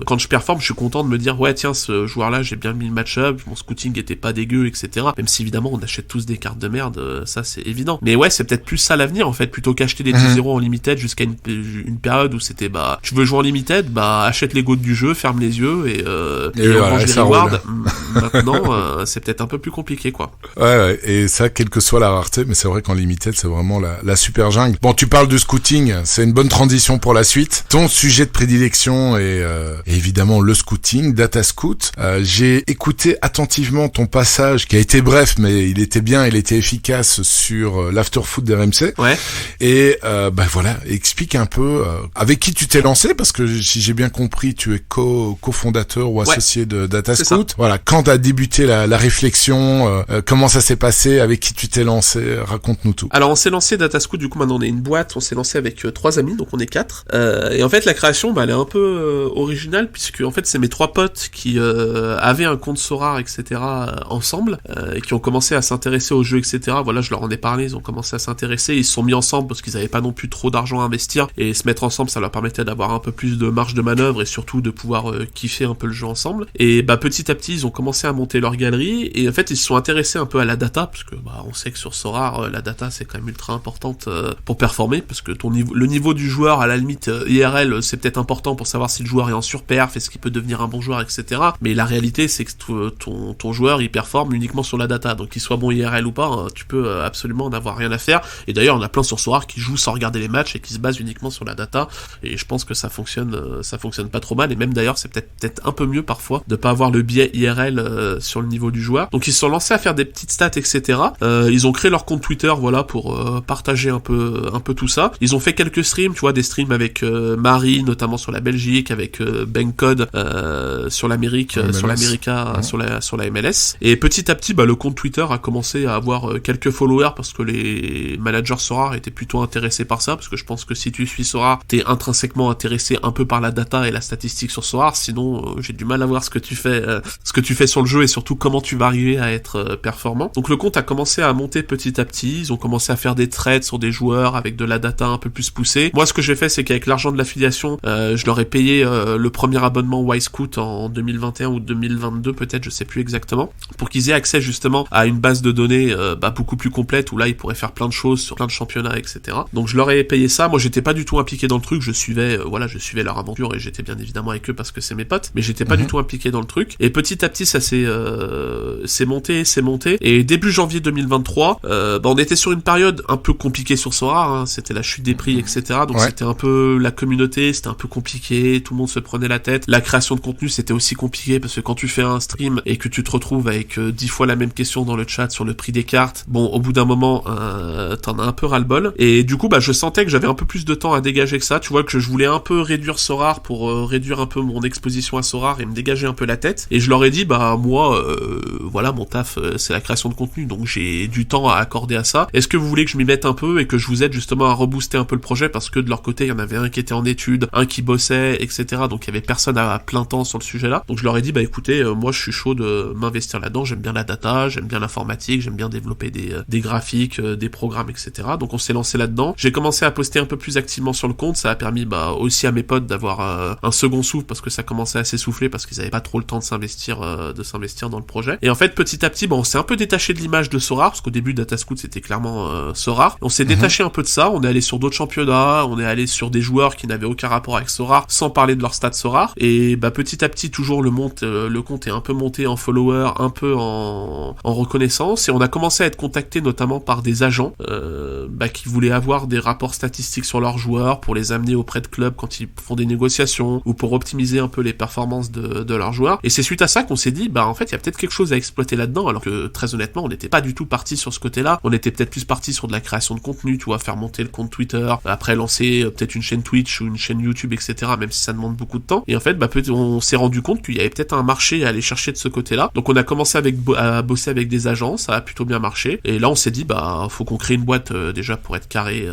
quand je performe, je suis content de me dire tiens, ce joueur-là, j'ai bien mis le match-up, mon scouting était pas dégueu, etc. Même si évidemment on achète tous des cartes de merde, ça c'est évident. Mais c'est peut-être plus ça l'avenir en fait, plutôt qu'acheter des 10 € en limited jusqu'à une période où c'était tu veux jouer en limited, achète les GOAT du jeu, ferme les yeux et range les rewards. Maintenant c'est peut-être un peu plus compliqué, quoi. Ouais, et ça, quelle que soit la rareté, mais c'est vrai qu'en limited c'est vraiment la super jungle. Bon, tu parles de scouting, c'est une bonne transition pour la suite. Ton sujet de prédilection est évidemment le scouting, Data Scout. J'ai écouté attentivement ton passage qui a été bref, mais il était bien, il était efficace sur l'after-foot d'RMC. Ouais. Et voilà, explique un peu avec qui tu t'es lancé, parce que si j'ai bien compris, tu es cofondateur ou associé de Datascout. Voilà, quand t'as débuté la réflexion, comment ça s'est passé, avec qui tu t'es lancé, raconte-nous tout. Alors on s'est lancé Datascout, du coup maintenant on est une boîte, on s'est lancé avec 3 amis, donc on est 4. Et en fait la création, elle est un peu originale, puisque en fait c'est mes 3 potes qui avaient un compte Sorare, etc. Ensemble, et qui ont commencé à s'intéresser aux jeux, etc. Voilà, je leur en ai parlé, ils ont commencé à s'intéresser, ils se sont mis ensemble parce qu'ils avaient pas non plus trop d'argent à investir, et se mettre ensemble ça leur permettait d'avoir un peu plus de marge de manœuvre et surtout de pouvoir kiffer un peu le jeu ensemble. Et petit à petit ils ont commencé à monter leur galerie, et en fait ils se sont intéressés un peu à la data, parce que on sait que sur Sorare la data c'est quand même ultra importante pour performer, parce que le niveau du joueur, à la limite IRL, c'est peut-être important pour savoir si le joueur est en surperf, est-ce qu'il peut devenir un bon joueur, etc. Mais la réalité c'est que ton joueur il performe uniquement sur la data, donc qu'il soit bon IRL ou pas, tu peux absolument en avoir rien à faire. Et d'ailleurs on a plein sur Sorare qui jouent sans regarder les matchs et qui se basent uniquement sur la data, et je pense que ça fonctionne pas trop mal, et même d'ailleurs c'est peut-être un peu mieux parfois de pas avoir le biais IRL sur le niveau du joueur. Donc ils se sont lancés à faire des petites stats, etc. Ils ont créé leur compte Twitter, voilà, pour partager un peu tout ça. Ils ont fait quelques streams, tu vois, des streams avec Marie, notamment sur la Belgique, avec Bencode sur l'Amérique, sur l'América, ouais. sur la MLS. Et petit à petit, le compte Twitter a commencé à avoir quelques followers, parce que les managers Sorare étaient plutôt intéressés par ça, parce que je pense que si tu suis Sorare, t'es intrinsèquement intéressé un peu par la data et la statistique sur Sorare, sinon j'ai du mal à voir ce que tu fais sur le jeu, et surtout comment tu vas arriver à être performant. Donc le compte a commencé à monter petit à petit, ils ont commencé à faire des trades sur des joueurs avec de la data un peu plus poussée. Moi ce que j'ai fait, c'est qu'avec l'argent de l'affiliation, je leur ai payé le premier abonnement Wisecout en 2021 ou 2022 peut-être, je sais plus exactement, pour qu'ils aient accès justement à une base de données beaucoup plus complète, où là ils pourraient faire plein de choses sur plein de championnats, etc. Donc je leur ai payé ça. Moi j'étais pas du tout impliqué dans le truc, je suivais leur aventure, et j'étais bien évidemment avec eux parce que c'est mes potes, mais j'étais pas du tout impliqué dans le truc. Et petit à petit ça s'est monté, et début janvier 2023, on était sur une période un peu compliquée sur Sorare, c'était la chute des prix, etc. Donc c'était un peu la communauté, c'était un peu compliqué, tout le monde se prenait la tête. La création de contenu c'était aussi compliqué, parce que quand tu fais un stream et que tu te retrouves avec 10 fois la même question dans le chat sur le prix des cartes, au bout d'un moment t'en as un peu ras-le-bol. Et du coup je sentais que j'avais un peu plus de temps à dégager que ça, tu vois, que je voulais un peu réduire Sorare pour réduire un peu mon exposition à Sorare et me dégager un peu la tête. Et je leur ai dit moi mon taf c'est la création de contenu, donc j'ai du temps à accorder à ça. Est-ce que vous voulez que je m'y mette un peu et que je vous aide justement à rebooster un peu le projet, parce que de leur côté il y en avait un qui était en études, un qui bossait, etc. Donc il y avait personne à plein temps sur le sujet là. Donc je leur ai dit écoutez, moi je suis chaud de m'investir là-dedans, j'aime bien la data, j'aime bien l'informatique, j'aime bien développer des graphiques, des programmes, etc. Donc on s'est lancé là-dedans. J'ai commencé à poster un peu plus activement sur le compte, ça a permis aussi à mes potes d'avoir un second souffle, parce que ça commençait à s'essouffler, parce qu'ils avaient pas trop le temps de s'investir dans le projet. Et en fait petit à petit on s'est un peu détaché de l'image de Sorare, parce qu'au début Datascout c'était clairement Sorare. On s'est détaché un peu de ça, on est allé sur d'autres championnats, on est allé sur des joueurs qui n'avaient aucun rapport avec Sorare, sans parler de leur stats Sorare. Et petit à petit toujours le compte est un peu monté en followers, un peu en reconnaissance, et on a commencé à être contacté notamment par des agents qui voulaient avoir des rapports statistiques sur leurs joueurs pour les amener auprès de clubs quand ils font des négociations, ou pour optimiser un peu les performances de leurs joueurs. Et c'est suite à ça qu'on s'est dit en fait il y a peut-être quelque chose à exploiter là-dedans, alors que très honnêtement on n'était pas du tout parti sur ce côté-là, on était peut-être plus parti sur de la création de contenu, tu vois, faire monter le compte Twitter, après lancer peut-être une chaîne Twitch ou une chaîne YouTube, etc., même si ça demande beaucoup de temps. Et en fait on s'est rendu compte qu'il y avait peut-être un marché à aller chercher de ce côté-là. Donc on a commencé à bosser avec des agents, ça a plutôt bien marché, et là on s'est dit faut qu'on crée une boîte déjà pour être carré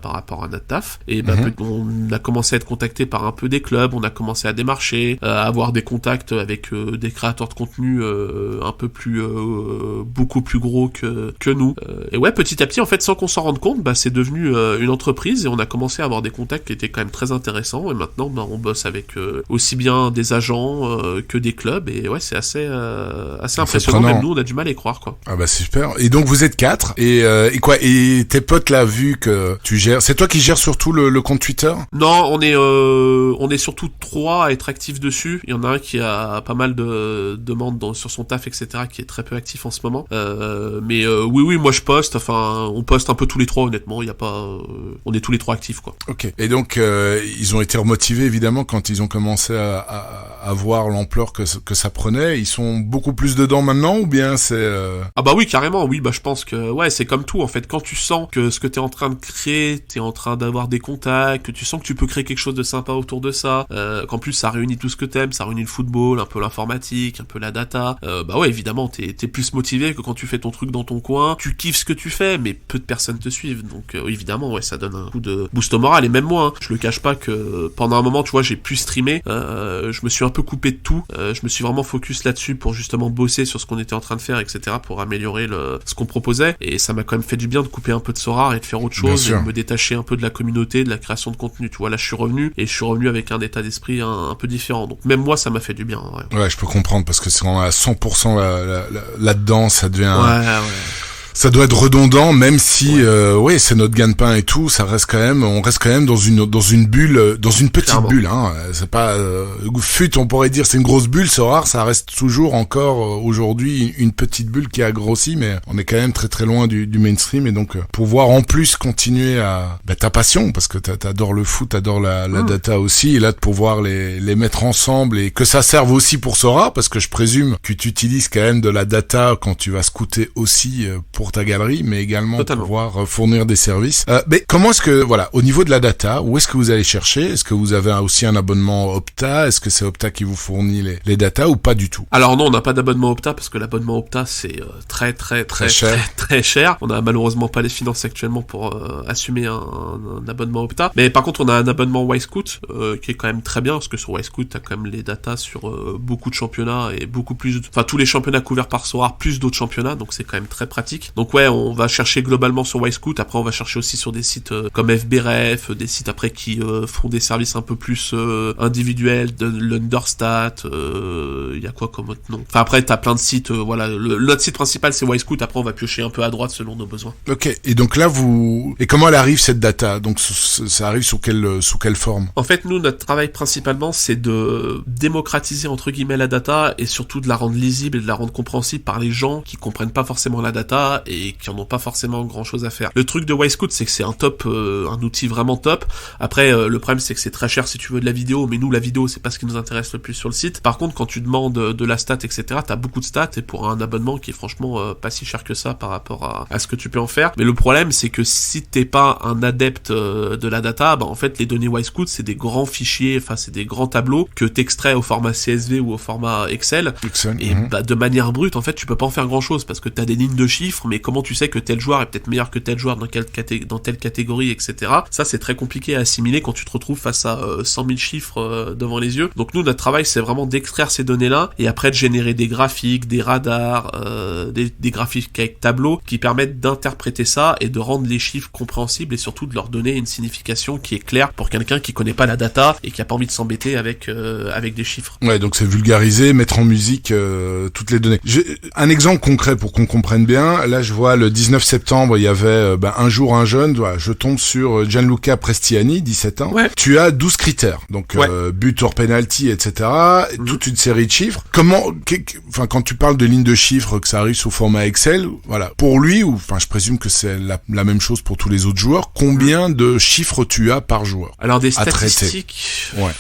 par rapport à notre taf. Et on a commencé à être contacté par un peu des clubs, on a commencé à démarcher, à avoir des contacts avec des créateurs de contenu un peu plus beaucoup plus gros que nous. Et petit à petit en fait, sans qu'on s'en rende compte, c'est devenu une entreprise, et on a commencé à avoir des contacts qui étaient quand même très intéressants, et maintenant on bosse avec aussi bien des agents que des clubs, et c'est assez impressionnant. Même nous on a du mal à y croire, quoi. C'est super. Et donc vous êtes 4, et tes potes là, vu que tu gères, c'est toi qui gères surtout le compte Twitter? Non, on est surtout 3 à être actifs dessus. Il y en a un qui a pas mal de demandes sur son taf, etc., qui est très peu actif en ce moment. Mais oui, moi je poste, on poste un peu tous les 3, honnêtement, il y a pas, on est tous les 3 actifs, quoi. Ok. Et donc ils ont été remotivés évidemment quand ils ont commencé à à voir l'ampleur que ça prenait. Ils sont beaucoup plus dedans maintenant ou bien c'est... Ah bah oui, carrément, oui, bah je pense que ouais, c'est comme tout en fait. Quand tu sens que ce que t'es en train de créer, t'es en train d'avoir des contacts, que tu sens que tu peux créer quelque chose de sympa autour de ça, qu'en plus ça réunit tout ce que t'aimes, ça réunit le football, un peu l'informatique, un peu la data, bah ouais, évidemment, t'es plus motivé que quand tu fais ton truc dans ton coin, tu kiffes ce que tu fais, mais peu de personnes te suivent, donc évidemment, ouais, ça donne un coup de boost au moral, et même moi, hein, je le cache pas que pendant un moment, tu vois, j'ai pu streamer, je me suis un peu coupé de tout, je me suis vraiment focus là-dessus pour justement bosser sur ce qu'on était en train de faire, etc., pour améliorer ce qu'on proposait, et ça m'a quand même fait du bien de couper un peu de Sorare et de faire autre chose, et de me détacher un peu de la communauté, de la création de contenu, tu vois, là je suis revenu avec un état d'esprit un peu différent, donc même moi ça m'a fait du bien. Ouais, je peux comprendre, parce que c'est on est à 100% là-dedans, ça devient... Ouais. Ça doit être redondant, même si ouais, c'est notre gagne-pain et tout, on reste quand même dans une bulle, dans une petite Clairement. bulle, hein. C'est pas on pourrait dire c'est une grosse bulle, c'est rare, ça reste toujours encore aujourd'hui une petite bulle qui a grossi, mais on est quand même très très loin du mainstream, et donc pouvoir en plus continuer à ta passion, parce que t'adores le foot, t'adores la data aussi, et là de pouvoir les mettre ensemble et que ça serve aussi pour Sora, parce que je présume que tu utilises quand même de la data quand tu vas scouter aussi pour ta galerie, mais également Totalement. pouvoir fournir des services. Mais comment est-ce que, voilà, au niveau de la data, où est-ce que vous allez chercher? Est-ce que vous avez aussi un abonnement Opta? Est-ce que c'est Opta qui vous fournit les data ou pas du tout? Alors non, on n'a pas d'abonnement Opta parce que l'abonnement Opta c'est très cher. On a malheureusement pas les finances actuellement pour assumer un abonnement Opta. Mais par contre, on a un abonnement Wisecout qui est quand même très bien, parce que sur Wisecout, t'as quand même les datas sur beaucoup de championnats et beaucoup plus, enfin tous les championnats couverts par Sorare plus d'autres championnats, donc c'est quand même très pratique. Donc ouais, on va chercher globalement sur Wisecout. Après, on va chercher aussi sur des sites comme FBref, des sites après qui font des services un peu plus individuels, de l'Understat. Il y a quoi comme autre nom? Enfin après, t'as plein de sites. Voilà, notre site principal c'est Wisecout. Après, on va piocher un peu à droite selon nos besoins. Ok. Et donc là, et comment elle arrive cette data? Donc ça arrive sous quelle forme? En fait, nous, notre travail principalement, c'est de démocratiser entre guillemets la data et surtout de la rendre lisible et de la rendre compréhensible par les gens qui comprennent pas forcément la data et qui en ont pas forcément grand chose à faire. Le truc de Wisecout, c'est que c'est un outil vraiment top. Après, le problème, c'est que c'est très cher si tu veux de la vidéo, mais nous, la vidéo, c'est pas ce qui nous intéresse le plus sur le site. Par contre, quand tu demandes de la stat, etc., t'as beaucoup de stats, et pour un abonnement qui est franchement pas si cher que ça par rapport à ce que tu peux en faire. Mais le problème, c'est que si t'es pas un adepte de la data, bah en fait, les données Wisecout, c'est des grands fichiers, enfin, c'est des grands tableaux que t'extrais au format CSV ou au format Excel. Et bah, de manière brute, en fait, tu peux pas en faire grand chose parce que t'as des lignes de chiffres, mais comment tu sais que tel joueur est peut-être meilleur que tel joueur dans telle catégorie, etc. Ça, c'est très compliqué à assimiler quand tu te retrouves face à 100 000 chiffres devant les yeux. Donc nous, notre travail, c'est vraiment d'extraire ces données-là et après de générer des graphiques, des radars, des graphiques avec tableau qui permettent d'interpréter ça et de rendre les chiffres compréhensibles et surtout de leur donner une signification qui est claire pour quelqu'un qui connaît pas la data et qui a pas envie de s'embêter avec des chiffres. Ouais, donc c'est vulgariser, mettre en musique toutes les données. Un exemple concret pour qu'on comprenne bien. Là, je vois le 19 septembre, il y avait un jour un jeune, je tombe sur Gianluca Prestiani, 17 ans. Ouais. Tu as 12 critères. Donc but hors penalty, etc. Toute une série de chiffres. Quand tu parles de lignes de chiffres, que ça arrive sous format Excel, voilà. Pour lui, je présume que c'est la même chose pour tous les autres joueurs, combien de chiffres tu as par joueur? Alors des statistiques... Ouais.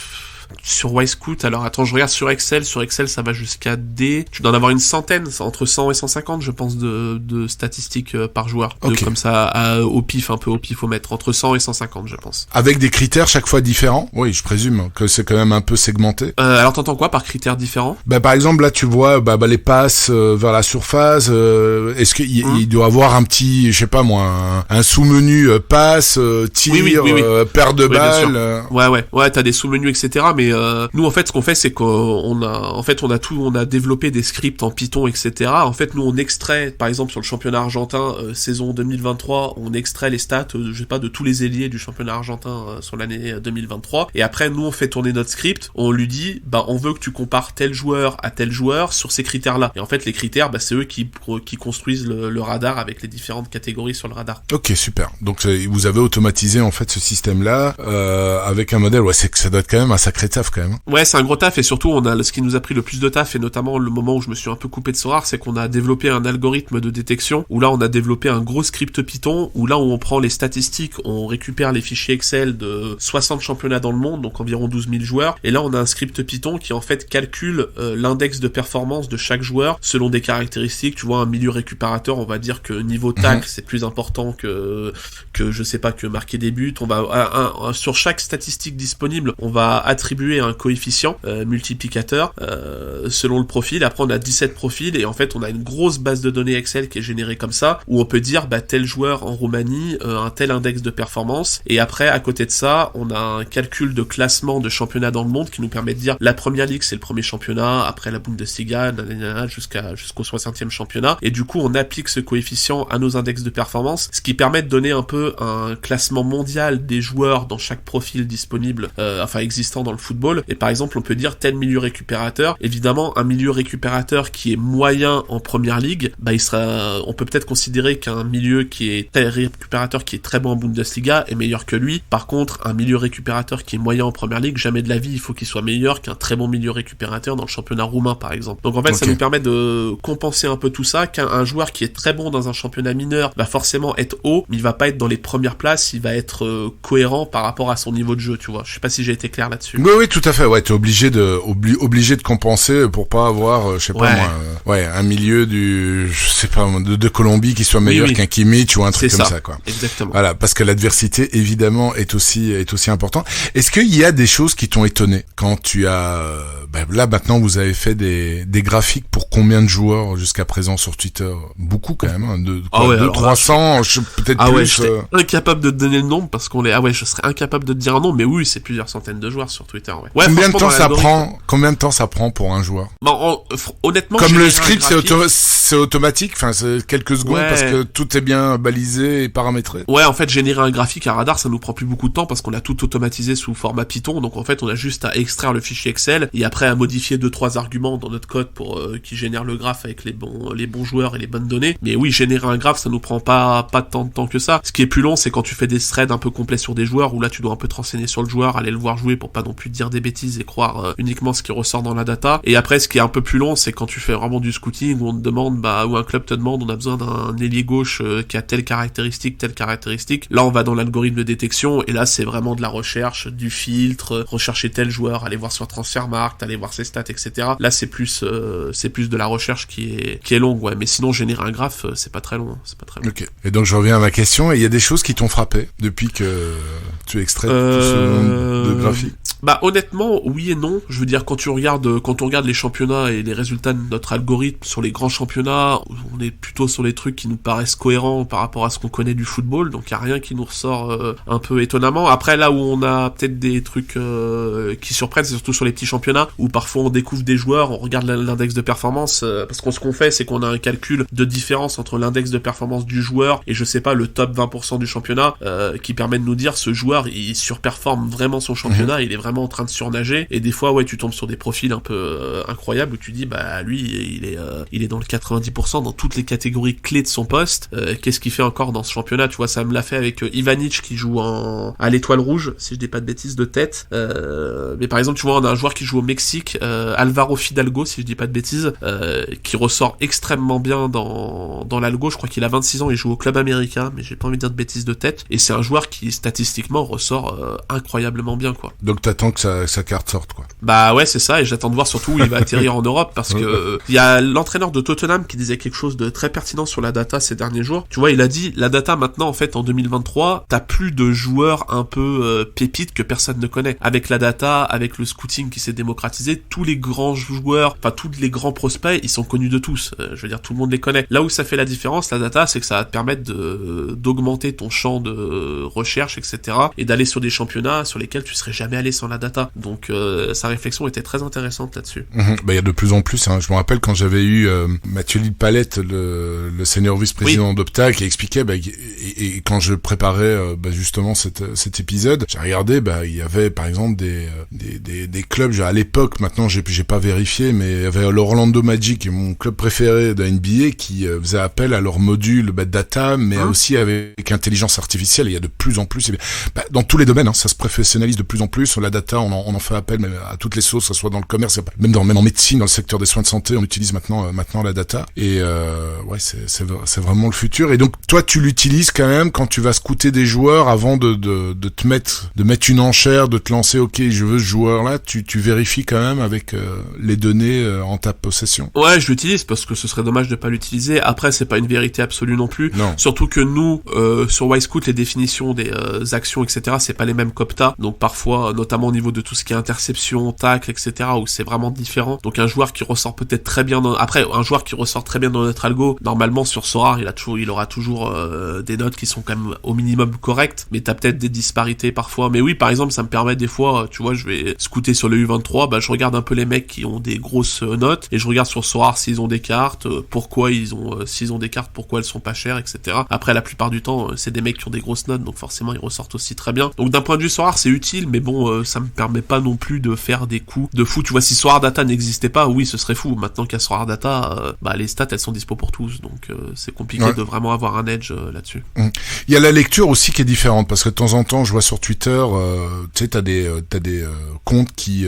Sur Wisecout, alors attends, je regarde sur Excel, ça va jusqu'à D. Tu dois en avoir une centaine, entre 100 et 150, je pense, de statistiques par joueur. Okay. Comme ça, au pif, faut mettre entre 100 et 150, je pense. Avec des critères chaque fois différents? Oui, je présume que c'est quand même un peu segmenté. Alors t'entends quoi par critères différents? Par exemple, là, tu vois, les passes vers la surface, est-ce qu'il doit avoir un petit, je sais pas moi, un sous-menu passe, tir, oui. paire de balles. Ouais, t'as des sous-menus, etc. Mais nous, en fait, ce qu'on fait, c'est qu'on a développé des scripts en Python, etc. En fait, nous, on extrait, par exemple, sur le championnat argentin, saison 2023, on extrait les stats, de tous les ailiers du championnat argentin sur l'année 2023. Et après, nous, on fait tourner notre script, on lui dit, on veut que tu compares tel joueur à tel joueur sur ces critères-là. Et en fait, les critères, c'est eux qui construisent le radar avec les différentes catégories sur le radar. Ok, super. Donc, vous avez automatisé, en fait, ce système-là, avec un modèle, c'est que ça doit être quand même un sacré taf quand même. Ouais, c'est un gros taf, et surtout ce qui nous a pris le plus de taf, et notamment le moment où je me suis un peu coupé de Sorare, c'est qu'on a développé un algorithme de détection, où là on a développé un gros script Python, où là où on prend les statistiques, on récupère les fichiers Excel de 60 championnats dans le monde, donc environ 12 000 joueurs, et là on a un script Python qui en fait calcule l'index de performance de chaque joueur selon des caractéristiques. Tu vois, un milieu récupérateur, on va dire que niveau tacle c'est plus important que je sais pas, que marquer des buts. On va sur chaque statistique disponible, on va attribuer un coefficient multiplicateur selon le profil. Après on a 17 profils, et en fait on a une grosse base de données Excel qui est générée comme ça, où on peut dire tel joueur en Roumanie un tel index de performance, et après à côté de ça on a un calcul de classement de championnats dans le monde qui nous permet de dire la première ligue c'est le premier championnat, après la Bundesliga jusqu'au 60e championnat, et du coup on applique ce coefficient à nos index de performance, ce qui permet de donner un peu un classement mondial des joueurs dans chaque profil disponible, existant dans le football. Et par exemple on peut dire tel milieu récupérateur, évidemment un milieu récupérateur qui est moyen en première ligue, on peut peut-être considérer qu'un milieu qui est récupérateur qui est très bon en Bundesliga est meilleur que lui. Par contre un milieu récupérateur qui est moyen en première ligue, jamais de la vie il faut qu'il soit meilleur qu'un très bon milieu récupérateur dans le championnat roumain par exemple. Donc en fait ça nous permet de compenser un peu tout ça, qu'un joueur qui est très bon dans un championnat mineur va forcément être haut, mais il va pas être dans les premières places, il va être cohérent par rapport à son niveau de jeu, tu vois. Je sais pas si j'ai été clair là-dessus. Oui, tout à fait. Ouais, t'es obligé de compenser pour pas avoir, un milieu de Colombie qui soit meilleur qu'un Kimmich ou un truc comme ça, quoi. Exactement. Voilà, parce que l'adversité, évidemment, est aussi important. Est-ce qu'il y a des choses qui t'ont étonné quand tu as, là, maintenant, vous avez fait des graphiques pour combien de joueurs jusqu'à présent sur Twitter? Beaucoup, quand même, 300, peut-être plus. Je serais incapable de te donner le nombre parce je serais incapable de te dire un nombre, mais oui, c'est plusieurs centaines de joueurs sur Twitter, ouais. Combien de temps ça prend pour un joueur? Honnêtement, comme le script, c'est automatique, c'est quelques secondes parce que tout est bien balisé et paramétré. Ouais, en fait, générer un graphique à radar, ça nous prend plus beaucoup de temps parce qu'on a tout automatisé sous format Python, donc en fait, on a juste à extraire le fichier Excel et après à modifier 2-3 arguments dans notre code pour qui génère le graphe avec les bons joueurs et les bonnes données. Mais oui, générer un graphe, ça nous prend pas tant de temps que ça. Ce qui est plus long, c'est quand tu fais des threads un peu complets sur des joueurs où là, tu dois un peu te renseigner sur le joueur, aller le voir jouer pour pas non plus dire des bêtises et croire uniquement ce qui ressort dans la data. Et après, ce qui est un peu plus long, c'est quand tu fais vraiment du scouting où on te demande, où un club te demande, on a besoin d'un ailier gauche qui a telle caractéristique. Là, on va dans l'algorithme de détection et là, c'est vraiment de la recherche, du filtre, rechercher tel joueur, aller voir sur Transfermarkt, aller voir ses stats, etc. Là, c'est plus de la recherche qui est longue, ouais. Mais sinon, générer un graphe, c'est pas très long. Ok. Et donc, je reviens à ma question. Et il y a des choses qui t'ont frappé depuis que tu extrais tout ce monde de graphique? Honnêtement, oui et non. Je veux dire, quand on regarde les championnats et les résultats de notre algorithme sur les grands championnats, on est plutôt sur les trucs qui nous paraissent cohérents par rapport à ce qu'on connaît du football, donc il y a rien qui nous ressort un peu étonnamment. Après, là où on a peut-être des trucs qui surprennent, c'est surtout sur les petits championnats, où parfois on découvre des joueurs, on regarde l'index de performance, parce ce qu'on fait, c'est qu'on a un calcul de différence entre l'index de performance du joueur et je sais pas, le top 20% du championnat, qui permet de nous dire ce joueur, il surperforme vraiment son championnat, il est vraiment en train de surnager, et des fois, ouais, tu tombes sur des profils un peu incroyables où tu dis, lui, il est dans le 90% dans toutes les catégories clés de son poste, qu'est-ce qu'il fait encore dans ce championnat, tu vois, ça me l'a fait avec Ivanic qui joue à l'Étoile Rouge, si je dis pas de bêtises de tête, mais par exemple, tu vois, on a un joueur qui joue au Mexique, Alvaro Fidalgo, si je dis pas de bêtises, qui ressort extrêmement bien dans l'algo, je crois qu'il a 26 ans, il joue au Club Américain, mais j'ai pas envie de dire de bêtises de tête, et c'est un joueur qui, statistiquement, ressort incroyablement bien, quoi. Donc t'attends que sa carte sorte, quoi. Ouais, c'est ça, et j'attends de voir surtout où il va atterrir en Europe, parce que il y a l'entraîneur de Tottenham qui disait quelque chose de très pertinent sur la data ces derniers jours. Tu vois, il a dit, la data maintenant, en fait, en 2023, t'as plus de joueurs un peu pépites que personne ne connaît. Avec la data, avec le scouting qui s'est démocratisé, tous les grands joueurs, tous les grands prospects, ils sont connus de tous. Je veux dire, tout le monde les connaît. Là où ça fait la différence, la data, c'est que ça va te permettre d'augmenter ton champ de recherche, etc. et d'aller sur des championnats sur lesquels tu serais jamais allé sans la data. Donc, sa réflexion était très intéressante là-dessus. Il y a de plus en plus, je me rappelle quand j'avais eu Mathieu Lille-Palette, le senior vice-président d'Opta, qui expliquait, et quand je préparais justement cet épisode, j'ai regardé, il y avait par exemple des clubs, à l'époque, maintenant j'ai pas vérifié, mais il y avait l'Orlando Magic, mon club préféré de NBA, qui faisait appel à leur module data, mais aussi avec intelligence artificielle. Et il y a de plus en plus, dans tous les domaines, ça se professionnalise de plus en plus. La data, on en fait appel même à toutes les sauces, que ce soit dans le commerce, même en médecine, dans le secteur des soins de santé, on utilise maintenant la data. Et ouais, c'est vraiment le futur. Et donc toi, tu l'utilises quand même quand tu vas scouter des joueurs avant de te mettre une enchère, de te lancer. Ok, je veux ce joueur-là. Tu vérifies quand même avec les données en ta possession. Ouais, je l'utilise parce que ce serait dommage de pas l'utiliser. Après, c'est pas une vérité absolue non plus. Non. Surtout que nous, sur Wisecout, les définitions des actions, etc., c'est pas les mêmes qu'Opta. Donc parfois, notamment au niveau de tout ce qui est interception, tacle, etc., où c'est vraiment différent. Donc un joueur qui ressort peut-être très bien après, un joueur qui ressort très bien dans notre algo, normalement sur Sorare, il aura toujours des notes qui sont quand même au minimum correctes, mais t'as peut-être des disparités parfois. Mais oui, par exemple, ça me permet des fois, tu vois, je vais scouter sur le U23, bah je regarde un peu les mecs qui ont des grosses notes, et je regarde sur Sorare s'ils ont des cartes, pourquoi s'ils ont des cartes, pourquoi elles sont pas chères, etc. Après, la plupart du temps, c'est des mecs qui ont des grosses notes, donc forcément ils ressortent aussi très bien. Donc d'un point de vue Sorare, c'est utile, mais bon, ça me permet pas non plus de faire des coups de fou. Tu vois, si Sorare Data n'existait pas, oui, ce serait fou. Maintenant qu'il y a Sorare Data, bah les stats elles sont dispo pour tous, donc c'est compliqué de vraiment avoir un edge là-dessus. Il y a la lecture aussi qui est différente, parce que de temps en temps, je vois sur Twitter, tu sais, t'as des comptes qui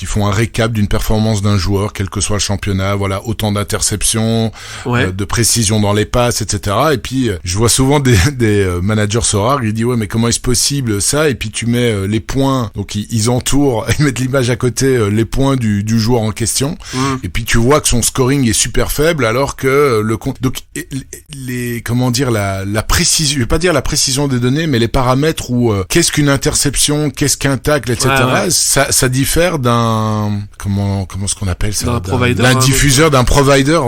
font un récap d'une performance d'un joueur, quel que soit le championnat, voilà, autant d'interceptions, de précision dans les passes, etc. Et puis je vois souvent des managers Sorare qui disent ouais, mais comment est-ce possible ça? Et puis tu mets les points, donc ils entourent, ils mettent l'image à côté, les points du joueur en question, et puis tu vois que son scoring est super faible, alors que le compte, donc comment dire, la précision, je vais pas dire la précision des données, mais les paramètres où qu'est-ce qu'une interception, qu'est-ce qu'un tacle, etc. Ça diffère d'un comment est-ce qu'on appelle ça, d'un diffuseur, d'un provider,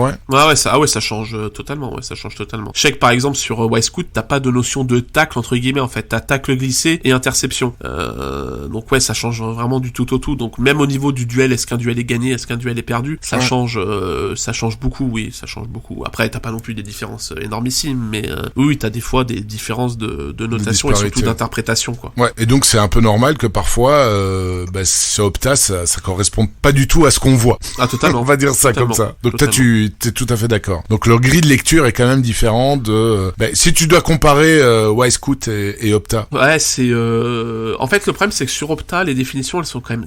ça change totalement, ça change totalement. Je sais que par exemple sur Wisecout, t'as pas de notion de tacle entre guillemets, en fait, t'as tacle glissé et interception. Donc ouais, ça change vraiment du tout au tout. Donc même au niveau du duel, est-ce qu'un duel est gagné, est-ce qu'un duel est perdu, ça change beaucoup, oui, ça change beaucoup. Après, t'as pas non plus des différences énormissimes, mais oui, t'as des fois des différences de notation et surtout d'interprétation, quoi. Ouais, et donc c'est un peu normal que parfois, ce Opta, ça correspond pas du tout à ce qu'on voit. Ah, totalement. On va dire ça comme ça. Donc toi, tu t'es tout à fait d'accord. Donc leur grille de lecture est quand même différent de. Si tu dois comparer Wisecout et Opta. Ouais, c'est. En fait, le problème, c'est que sur Opta, les définitions, elles sont quand même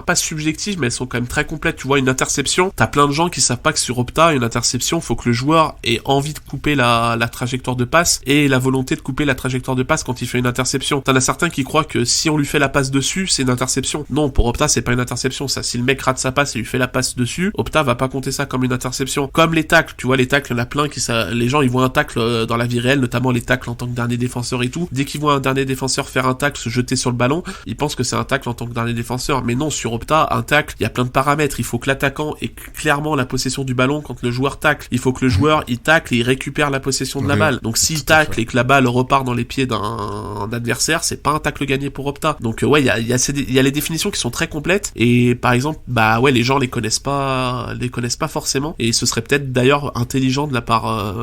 pas subjectives, mais elles sont quand même très complètes. Tu vois, une interception, t'as plein de gens qui savent pas que sur Opta, une interception, faut que le joueur ait envie de couper la trajectoire de passe et la volonté de couper la trajectoire de passe quand il fait une interception. T'en as certains qui croient que si on lui fait la passe dessus, c'est une interception. Non, pour Opta, c'est pas une interception, ça. Si le mec rate sa passe et lui fait la passe dessus, Opta va pas compter ça comme une interception. Comme les tacles, tu vois, les tacles, il y en a plein les gens, ils voient un tacle dans la vie réelle, notamment les tacles en tant que dernier défenseur et tout. Dès qu'ils voient un dernier défenseur faire un tacle, se jeter sur le ballon, ils pensent que c'est un tacle en tant que dernier défenseur. Mais non, sur Opta, un tacle, il y a plein de paramètres. Il faut que l'attaquant ait clairement la possession du ballon quand le joueur tacle. Il faut que le joueur, il tacle et il récupère la possession de la balle. Donc s'il tacle et que la balle repart dans les pieds d'un adversaire, c'est pas un tacle gagné pour Opta. Donc ouais, il y a les définitions qui sont très complètes, et par exemple, les gens les connaissent pas forcément, et ce serait peut-être d'ailleurs intelligent de la part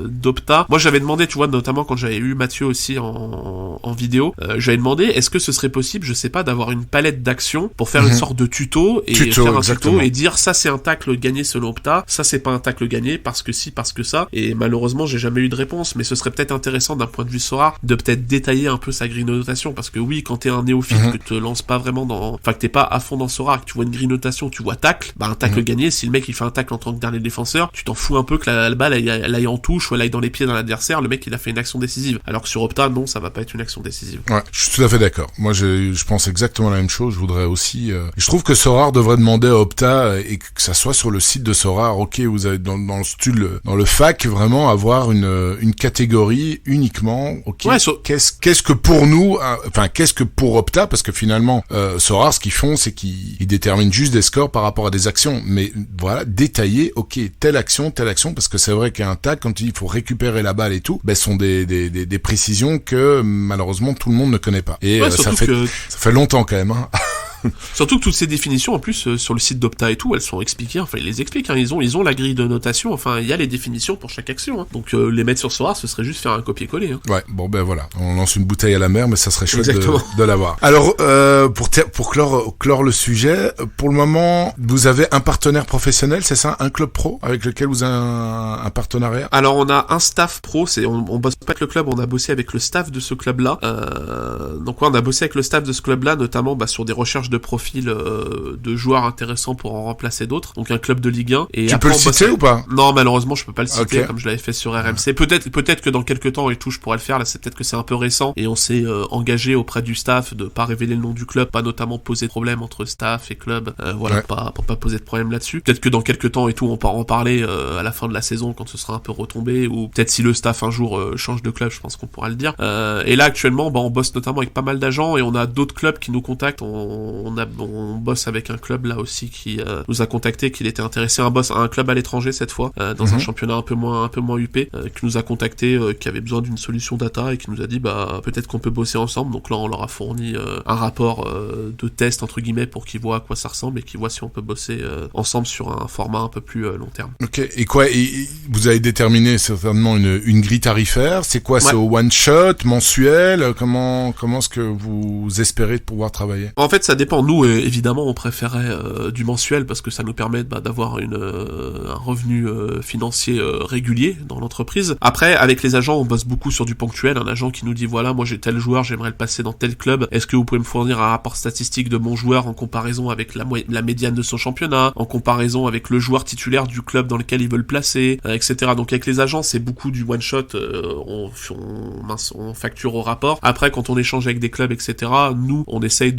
d'Opta. Moi j'avais demandé, tu vois, notamment quand j'avais eu Mathieu aussi en vidéo, j'avais demandé est-ce que ce serait possible, je sais pas, d'avoir une palette d'actions pour faire une sorte de tuto et faire un tuto et dire ça c'est un tacle gagné selon Opta, ça c'est pas un tacle gagné parce que si, parce que ça, et malheureusement j'ai jamais eu de réponse. Mais ce serait peut-être intéressant d'un point de vue Sorare de peut-être détailler un peu sa grille de notation, parce que oui, quand t'es un néophyte, que te lance pas vraiment que t'es pas à fond dans Sorare, que tu vois une grille de notation, tu vois tacle, un tacle gagné, si le mec il fait un tacle en tant que dernier défenseur, tu t'en fous un peu que la balle elle aille en touche ou elle aille dans les pieds d'un adversaire, le mec il a fait une action décisive. Alors que sur Opta, non, ça va pas être une action décisive. Ouais, je suis tout à fait d'accord. Moi je pense exactement la même chose. Je voudrais aussi je trouve que Sorare devrait demander à Opta, et que ça soit sur le site de Sorare, ok, vous avez dans le FAQ vraiment avoir une catégorie uniquement, ok, qu'est-ce que pour nous, qu'est-ce que pour Opta, parce que finalement Sorare, ce qu'ils font, c'est qu'ils déterminent juste des scores par rapport à des actions, mais voilà, détailler, ok, telle action, parce que c'est vrai qu'un tac, quand il faut récupérer la balle et tout, sont des précisions que malheureusement tout le monde ne connaît pas, et ça fait longtemps quand même, hein. Surtout que toutes ces définitions, en plus, sur le site d'Opta et tout, elles sont expliquées, enfin, ils les expliquent, hein, ils ont la grille de notation, enfin, il y a les définitions pour chaque action, hein. Donc, les mettre sur Sorare, ce serait juste faire un copier-coller, hein. Ouais, bon, ben voilà. On lance une bouteille à la mer, mais ça serait chouette de l'avoir. Alors, pour clore le sujet, pour le moment, vous avez un partenaire professionnel, c'est ça? Un club pro avec lequel vous avez un partenariat? Alors, on a un staff pro, on bosse pas avec le club, on a bossé avec le staff de ce club-là. Donc, ouais, on a bossé avec le staff de ce club-là, notamment, sur des recherches de profils, de joueurs intéressants pour en remplacer d'autres. Donc, un club de Ligue 1. Et tu après, peux le citer ou pas? Non, malheureusement, je peux pas le citer, okay. Comme je l'avais fait sur RMC. Peut-être que dans quelques temps et tout, je pourrais le faire. Là, c'est peut-être que c'est un peu récent. Et on s'est engagé auprès du staff de pas révéler le nom du club, pas notamment poser de problème entre staff et club. Voilà, pour pas poser de problème là-dessus. Peut-être que dans quelques temps et tout, on pourra en parler à la fin de la saison quand ce sera un peu retombé, ou peut-être si le staff un jour change de club, je pense qu'on pourra le dire. Et là, actuellement, on bosse notamment avec pas mal d'agents et on a d'autres clubs qui nous contactent. On bosse avec un club là aussi qui nous a contacté, qu'il était intéressé, un club à l'étranger cette fois, dans un championnat un peu moins huppé, qui nous a contacté, qui avait besoin d'une solution data et qui nous a dit peut-être qu'on peut bosser ensemble. Donc là, on leur a fourni un rapport de test entre guillemets pour qu'ils voient à quoi ça ressemble et qu'ils voient si on peut bosser ensemble sur un format un peu plus long terme. Ok. Et quoi, vous avez déterminé certainement une grille tarifaire. C'est quoi? C'est au one shot, mensuel? Comment est-ce que vous espérez de pouvoir travailler? En fait, ça dépend. Nous, évidemment, on préférait du mensuel parce que ça nous permet d'avoir un revenu financier régulier dans l'entreprise. Après, avec les agents, on bosse beaucoup sur du ponctuel. Un agent qui nous dit voilà, moi j'ai tel joueur, j'aimerais le passer dans tel club. Est-ce que vous pouvez me fournir un rapport statistique de mon joueur en comparaison avec la médiane de son championnat, en comparaison avec le joueur titulaire du club dans lequel ils veulent placer, etc. Donc avec les agents, c'est beaucoup du one shot. On facture au rapport. Après, quand on échange avec des clubs, etc. Nous, on essaye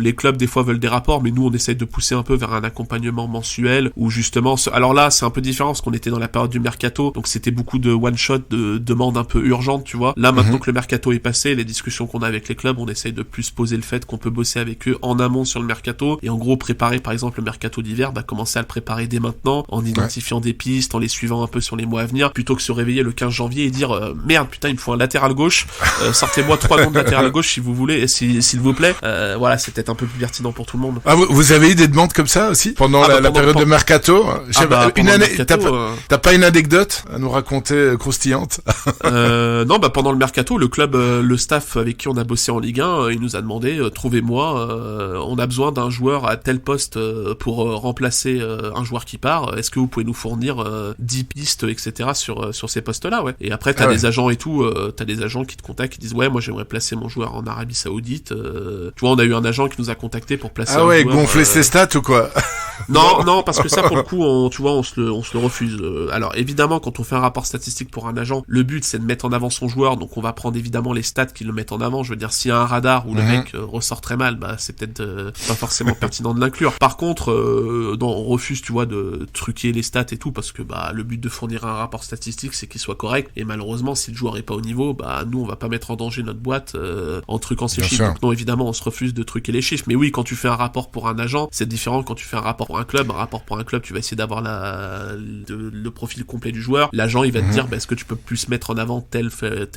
les clubs des fois veulent des rapports, mais nous on essaye de pousser un peu vers un accompagnement mensuel où justement, alors là c'est un peu différent parce qu'on était dans la période du mercato, donc c'était beaucoup de one shot, de demandes un peu urgentes, tu vois. Là maintenant que le mercato est passé, les discussions qu'on a avec les clubs, on essaye de plus poser le fait qu'on peut bosser avec eux en amont sur le mercato et en gros préparer par exemple le mercato d'hiver, commencer à le préparer dès maintenant en identifiant des pistes, en les suivant un peu sur les mois à venir, plutôt que se réveiller le 15 janvier et dire merde putain il me faut un latéral gauche, sortez-moi 3 noms de latéral gauche si vous voulez, et s'il vous plaît. Voilà, c'est peut-être un peu plus pertinent pour tout le monde. Ah, vous avez eu des demandes comme ça aussi pendant la période de mercato? T'as pas une anecdote à nous raconter croustillante? Non, pendant le mercato, le club, le staff avec qui on a bossé en Ligue 1, il nous a demandé trouvez-moi, on a besoin d'un joueur à tel poste pour remplacer un joueur qui part. Est-ce que vous pouvez nous fournir 10 pistes, etc. sur ces postes-là, ouais. Et après, t'as des agents et tout, t'as des agents qui te contactent, qui disent ouais, moi j'aimerais placer mon joueur en Arabie Saoudite. Tu vois, on a eu un agent qui nous a contacté pour placer un joueur. Gonfler ses stats ou quoi? Non, parce que ça, pour le coup, on se le refuse. Alors, évidemment, quand on fait un rapport statistique pour un agent, le but, c'est de mettre en avant son joueur, donc on va prendre évidemment les stats qui le mettent en avant. Je veux dire, s'il y a un radar où le mec ressort très mal, c'est peut-être pas forcément pertinent de l'inclure. Par contre, on refuse, tu vois, de truquer les stats et tout, parce que le but de fournir un rapport statistique, c'est qu'il soit correct, et malheureusement, si le joueur est pas au niveau, nous, on va pas mettre en danger notre boîte en truquant ces chiffres. Donc, non, évidemment, on se refuse de truquer les chiffres. Mais oui, quand tu fais un rapport pour un agent, c'est différent quand tu fais un rapport pour un club. Un rapport pour un club, tu vas essayer d'avoir le profil complet du joueur. L'agent, il va te dire, est-ce que tu peux plus mettre en avant telle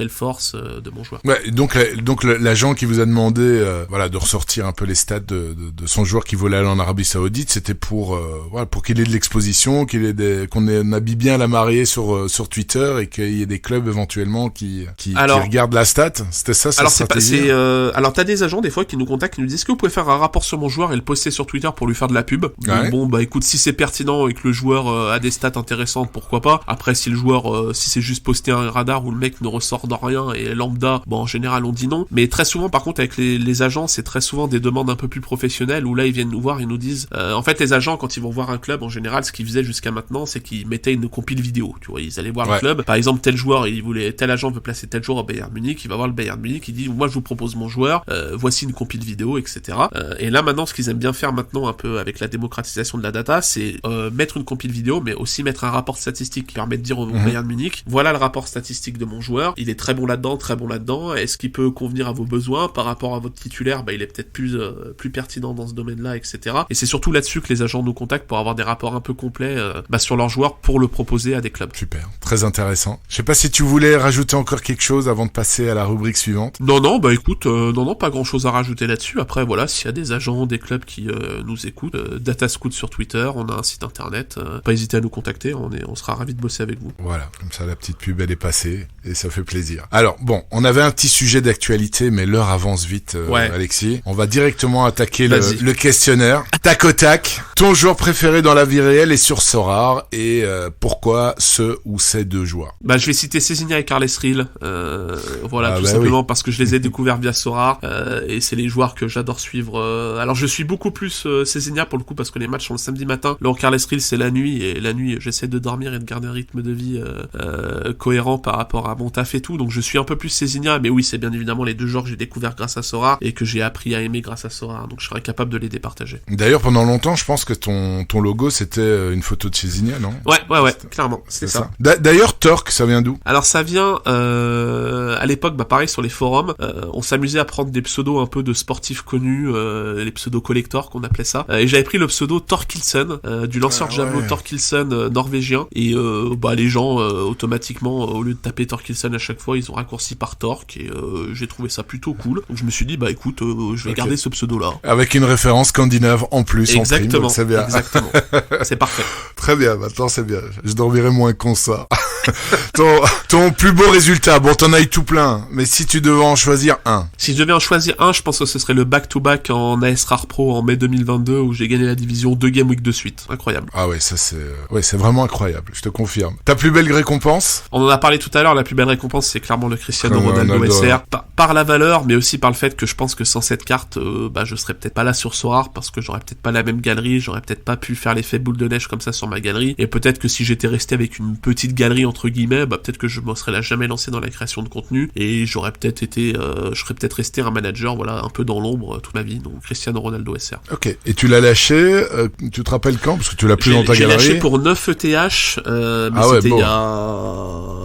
force de mon joueur. Ouais, donc l'agent qui vous a demandé de ressortir un peu les stats de son joueur qui voulait aller en Arabie Saoudite, c'était pour qu'il ait de l'exposition, qu'on habille bien la mariée sur Twitter et qu'il y ait des clubs éventuellement qui regardent la stat. C'était ça sa stratégie. Alors t'as des agents des fois qui nous contactent, qui nous disent est-ce que vous pouvez faire un rapport sur mon joueur et le poster sur Twitter pour lui faire de la pub. Ouais. Bon écoute, si c'est pertinent et que le joueur a des stats intéressantes, pourquoi pas. Après si le joueur si c'est juste poster un radar où le mec ne ressort de rien et lambda, en général on dit non. Mais très souvent par contre avec les agents, c'est très souvent des demandes un peu plus professionnelles où là ils viennent nous voir, ils nous disent en fait les agents quand ils vont voir un club en général, ce qu'ils faisaient jusqu'à maintenant, c'est qu'ils mettaient une compile vidéo, tu vois, ils allaient voir le club. Par exemple tel joueur, tel agent veut placer tel joueur au Bayern Munich, il va voir le Bayern Munich, il dit moi je vous propose mon joueur, voici une compile vidéo, etc. Et là maintenant ce qu'ils aiment bien faire maintenant un peu avec la démocratisation démocratisation de la data, c'est mettre une compile vidéo, mais aussi mettre un rapport statistique qui permet de dire au Bayern Munich, voilà le rapport statistique de mon joueur, il est très bon là-dedans, est-ce qu'il peut convenir à vos besoins par rapport à votre titulaire, il est peut-être plus pertinent dans ce domaine-là, etc. Et c'est surtout là-dessus que les agents nous contactent pour avoir des rapports un peu complets sur leurs joueurs pour le proposer à des clubs. Super, très intéressant. Je sais pas si tu voulais rajouter encore quelque chose avant de passer à la rubrique suivante. Non, écoute, pas grand-chose à rajouter là-dessus. Après, voilà, s'il y a des agents, des clubs qui nous écoutent, Datascout sur Twitter, on a un site internet, pas hésiter à nous contacter, on sera ravis de bosser avec vous. Voilà, comme ça la petite pub elle est passée et ça fait plaisir. Alors bon, on avait un petit sujet d'actualité, mais l'heure avance vite, Alexis. On va directement attaquer le questionnaire. Tac au tac. Ton joueur préféré dans la vie réelle est sur Sorare et pourquoi ce ou ces deux joueurs? Je vais citer Cézinha et Carles Ril. Tout simplement parce que je les ai découverts via Sorare et c'est les joueurs que j'adore suivre. Alors je suis beaucoup plus Cézinha pour le coup parce que les matchs sont le samedi matin. Là, Carles Ril c'est la nuit et la nuit j'essaie de dormir et de garder un rythme de vie cohérent par rapport à mon taf et tout. Donc je suis un peu plus Cézinha, mais oui, c'est bien évidemment les deux joueurs que j'ai découverts grâce à Sorare et que j'ai appris à aimer grâce à Sorare. Donc je serais capable de les départager. D'ailleurs, pendant longtemps, je pense que ton logo c'était une photo de Cézinha, non? Ouais, clairement, c'est ça. D'ailleurs, Torque, ça vient d'où? Alors ça vient à l'époque, pareil sur les forums, on s'amusait à prendre des pseudos un peu de sportifs connus, les pseudos collector qu'on appelait ça. Et j'avais pris le pseudo Torkilsen du lanceur de javelot Torkilsen norvégien. Et les gens automatiquement, au lieu de taper Torkilsen à chaque fois, ils ont raccourci par Torque et j'ai trouvé ça plutôt cool. Donc je me suis dit écoute, je vais garder ce pseudo là. Avec une référence scandinave en plus. Exactement. En prime, c'est bien. Exactement. C'est parfait. Très bien, maintenant c'est bien. Je dormirai moins con ça. Ton plus beau résultat, bon t'en as eu tout plein, mais si tu devais en choisir un. Si je devais en choisir un, je pense que ce serait le back-to-back en AS Rare Pro en mai 2022 où j'ai gagné la division 2 Game Week de suite. Incroyable. Ah ouais, ça c'est vraiment incroyable, je te confirme. Ta plus belle récompense? On en a parlé tout à l'heure, la plus belle récompense c'est clairement le Cristiano Ronaldo SR. Par la valeur, mais aussi par le fait que je pense que sans cette carte, je serais peut-être pas là sur Sorare parce que j'aurais peut-être pas la même galerie, j'aurais peut-être pas pu faire l'effet boule de neige comme ça sur ma galerie, et peut-être que si j'étais resté avec une petite galerie entre guillemets, peut-être que je me serais là jamais lancé dans la création de contenu, et j'aurais peut-être été, je serais peut-être resté un manager, un peu dans l'ombre toute ma vie, donc Cristiano Ronaldo SR. Ok, et tu l'as lâché, tu te rappelles quand? Parce que tu l'as plus dans ta galerie. J'ai lâché pour 9 ETH, mais c'était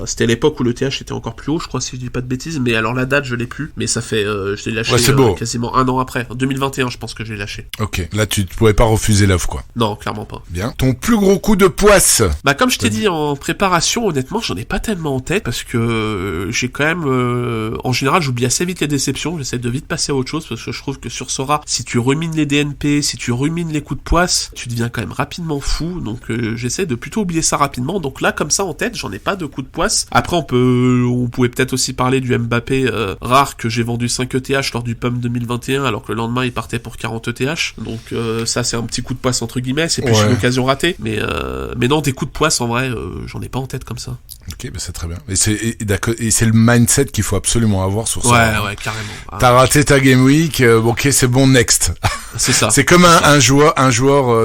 c'était à l'époque où le TH était encore plus haut, je crois, si je dis pas de bêtises, mais alors la date je l'ai plus, mais ça fait, je l'ai lâché quasiment un an après, en 2021 je pense que j'ai lâché. Ok, là tu pouvais pas refuser l'offre quoi. Non, clairement pas. Bien. Ton plus gros coup de poisse? Comme je t'ai dit en préparation, honnêtement j'en ai pas tellement en tête parce que j'ai quand même, en général j'oublie assez vite les déceptions, j'essaie de vite passer à autre chose parce que je trouve que sur Sorare, si tu rumines les DNP, si tu rumines les coups de poisse, tu deviens quand même rapidement fou, donc j'essaie de plutôt oublier ça rapidement, donc là comme ça en tête j'en ai pas de coups de poisse. Après on pouvait peut-être aussi parler du Mbappé rare que j'ai vendu 5 ETH lors du PUM 2021 alors que le lendemain il partait pour 40 ETH, donc ça c'est un petit coup de poisse entre guillemets, c'est plus une occasion ratée, mais non, des coups de poisse en vrai j'en ai pas en tête comme ça. Ok, c'est très bien. Et c'est le mindset qu'il faut absolument avoir sur ça. Ouais, carrément. T'as raté ta Game Week, ok, c'est bon, next. C'est ça. C'est comme un joueur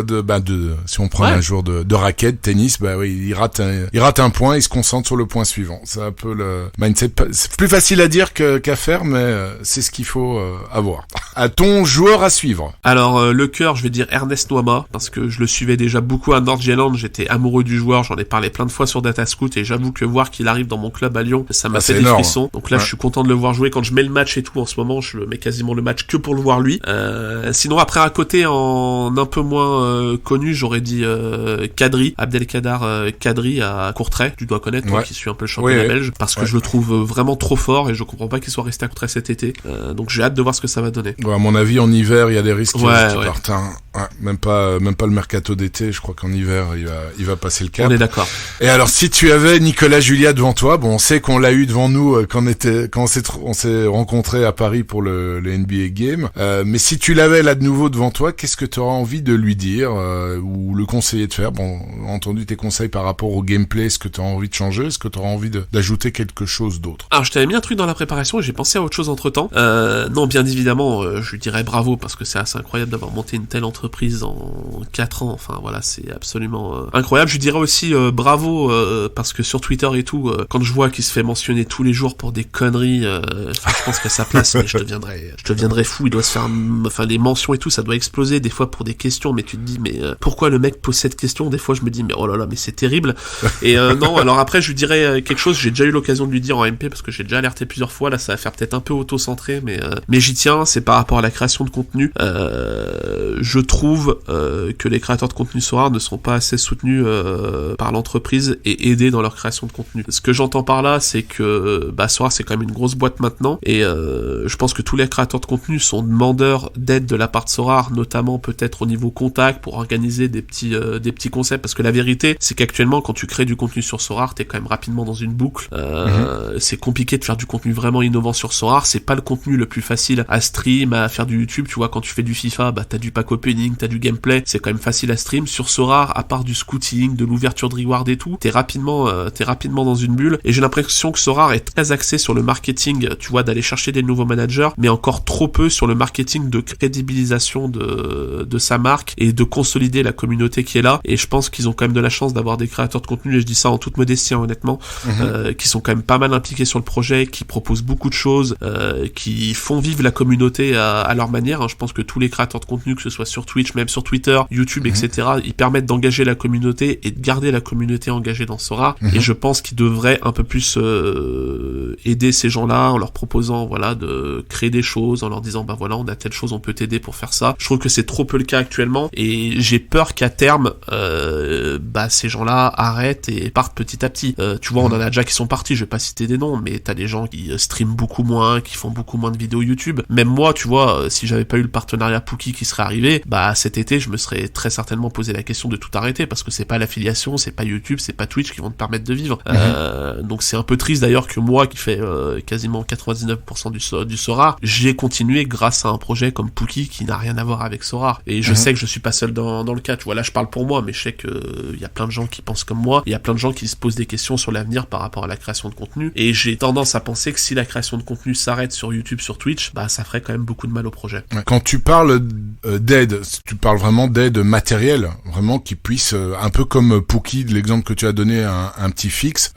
de si on prend un joueur de raquette, tennis, il rate un point, il se concentre sur le point suivant. C'est un peu le mindset. C'est plus facile à dire qu'à faire, mais c'est ce qu'il faut avoir. À ton joueur à suivre. Alors le cœur, je vais dire Ernest Noama parce que je le suivais déjà beaucoup à Nordjylland, j'étais amoureux du joueur, j'en ai parlé plein de fois sur Datascout et j'avoue que voir qu'il arrive dans mon club à Lyon, ça m'a fait des frissons. Donc là, je suis content de le voir jouer. Quand je mets le match et tout en ce moment, je mets quasiment le match que pour le voir lui. Sinon après à côté en un peu moins connu, j'aurais dit Kadri, Abdelkader Kadri à Courtrai, tu dois connaître toi qui suis un peu le championnat belge, parce que je le trouve vraiment trop fort et je comprends pas qu'il soit resté à Courtrai cet été. Donc j'ai hâte de voir ce que ça va donner. À mon avis en hiver il y a des risques qu'il parte. Même pas le mercato d'été, je crois qu'en hiver il va passer le cap. On est d'accord. Et alors si tu avais Nicolas Julia devant toi, bon on sait qu'on l'a eu devant nous quand on s'est rencontrés à Paris pour le NBA Game, mais si tu l'avais là de nouveau devant toi, qu'est-ce que tu auras envie de lui dire ou le conseiller de faire? Bon, entendu tes conseils par rapport au gameplay, est-ce que tu as envie de changer, est-ce que tu auras envie d'ajouter quelque chose d'autre? Alors je t'avais mis un truc dans la préparation et j'ai pensé à autre chose entre temps. Non, bien évidemment, je lui dirais bravo parce que c'est assez incroyable d'avoir monté une telle l'entreprise en 4 ans. Enfin voilà, c'est absolument incroyable. Je lui dirais aussi bravo parce que sur Twitter et tout, quand je vois qu'il se fait mentionner tous les jours pour des conneries, je pense qu'à sa place, mais je deviendrais fou. Il doit se faire, les mentions et tout, ça doit exploser des fois pour des questions. Mais tu te dis, mais pourquoi le mec pose cette question? Des fois, je me dis, mais oh là là, mais c'est terrible. Et non, alors après, je lui dirais quelque chose. J'ai déjà eu l'occasion de lui dire en MP parce que j'ai déjà alerté plusieurs fois. Là, ça va faire peut-être un peu auto-centré, mais j'y tiens. C'est par rapport à la création de contenu. Je trouve que les créateurs de contenu Sorare ne sont pas assez soutenus par l'entreprise et aidés dans leur création de contenu. Ce que j'entends par là, c'est que Sorare, c'est quand même une grosse boîte maintenant, et je pense que tous les créateurs de contenu sont demandeurs d'aide de la part de Sorare, notamment peut-être au niveau contact pour organiser des petits concepts, parce que la vérité, c'est qu'actuellement, quand tu crées du contenu sur Sorare, t'es quand même rapidement dans une boucle. C'est compliqué de faire du contenu vraiment innovant sur Sorare. C'est pas le contenu le plus facile à stream, à faire du YouTube. Tu vois, quand tu fais du FIFA, t'as du pack opening, t'as du gameplay, c'est quand même facile à stream. Sur Sorare, à part du scouting, de l'ouverture de reward et tout, t'es rapidement dans une bulle. Et j'ai l'impression que Sorare est très axé sur le marketing, tu vois, d'aller chercher des nouveaux managers, mais encore trop peu sur le marketing de crédibilisation de sa marque et de consolider la communauté qui est là. Et je pense qu'ils ont quand même de la chance d'avoir des créateurs de contenu, et je dis ça en toute modestie, honnêtement, qui sont quand même pas mal impliqués sur le projet, qui proposent beaucoup de choses, qui font vivre la communauté à leur manière. Je pense que tous les créateurs de contenu, que ce soit sur Twitch, même sur Twitter, YouTube, etc., ils permettent d'engager la communauté et de garder la communauté engagée dans Sorare. Et je pense qu'ils devraient un peu plus aider ces gens-là en leur proposant, voilà, de créer des choses, en leur disant, voilà, on a telle chose, on peut t'aider pour faire ça. Je trouve que c'est trop peu le cas actuellement, et j'ai peur qu'à terme, ces gens-là arrêtent et partent petit à petit. Tu vois, on en a déjà qui sont partis, je vais pas citer des noms, mais t'as des gens qui streament beaucoup moins, qui font beaucoup moins de vidéos YouTube. Même moi, tu vois, si j'avais pas eu le partenariat Pookie qui serait arrivé, cet été, je me serais très certainement posé la question de tout arrêter, parce que c'est pas l'affiliation, c'est pas YouTube, c'est pas Twitch qui vont te permettre de vivre. Donc c'est un peu triste d'ailleurs que moi, qui fais quasiment 99% du Sorare, j'ai continué grâce à un projet comme Pookie qui n'a rien à voir avec Sorare. Et je sais que je suis pas seul dans le cas. Tu vois, là je parle pour moi, mais je sais que il y a plein de gens qui pensent comme moi, il y a plein de gens qui se posent des questions sur l'avenir par rapport à la création de contenu, et j'ai tendance à penser que si la création de contenu s'arrête sur YouTube, sur Twitch, ça ferait quand même beaucoup de mal au projet. Quand tu parles d'aide, tu parles vraiment d'aide matérielle, vraiment qui puisse, un peu comme Pookie, de l'exemple que tu as donné, un petit fixe,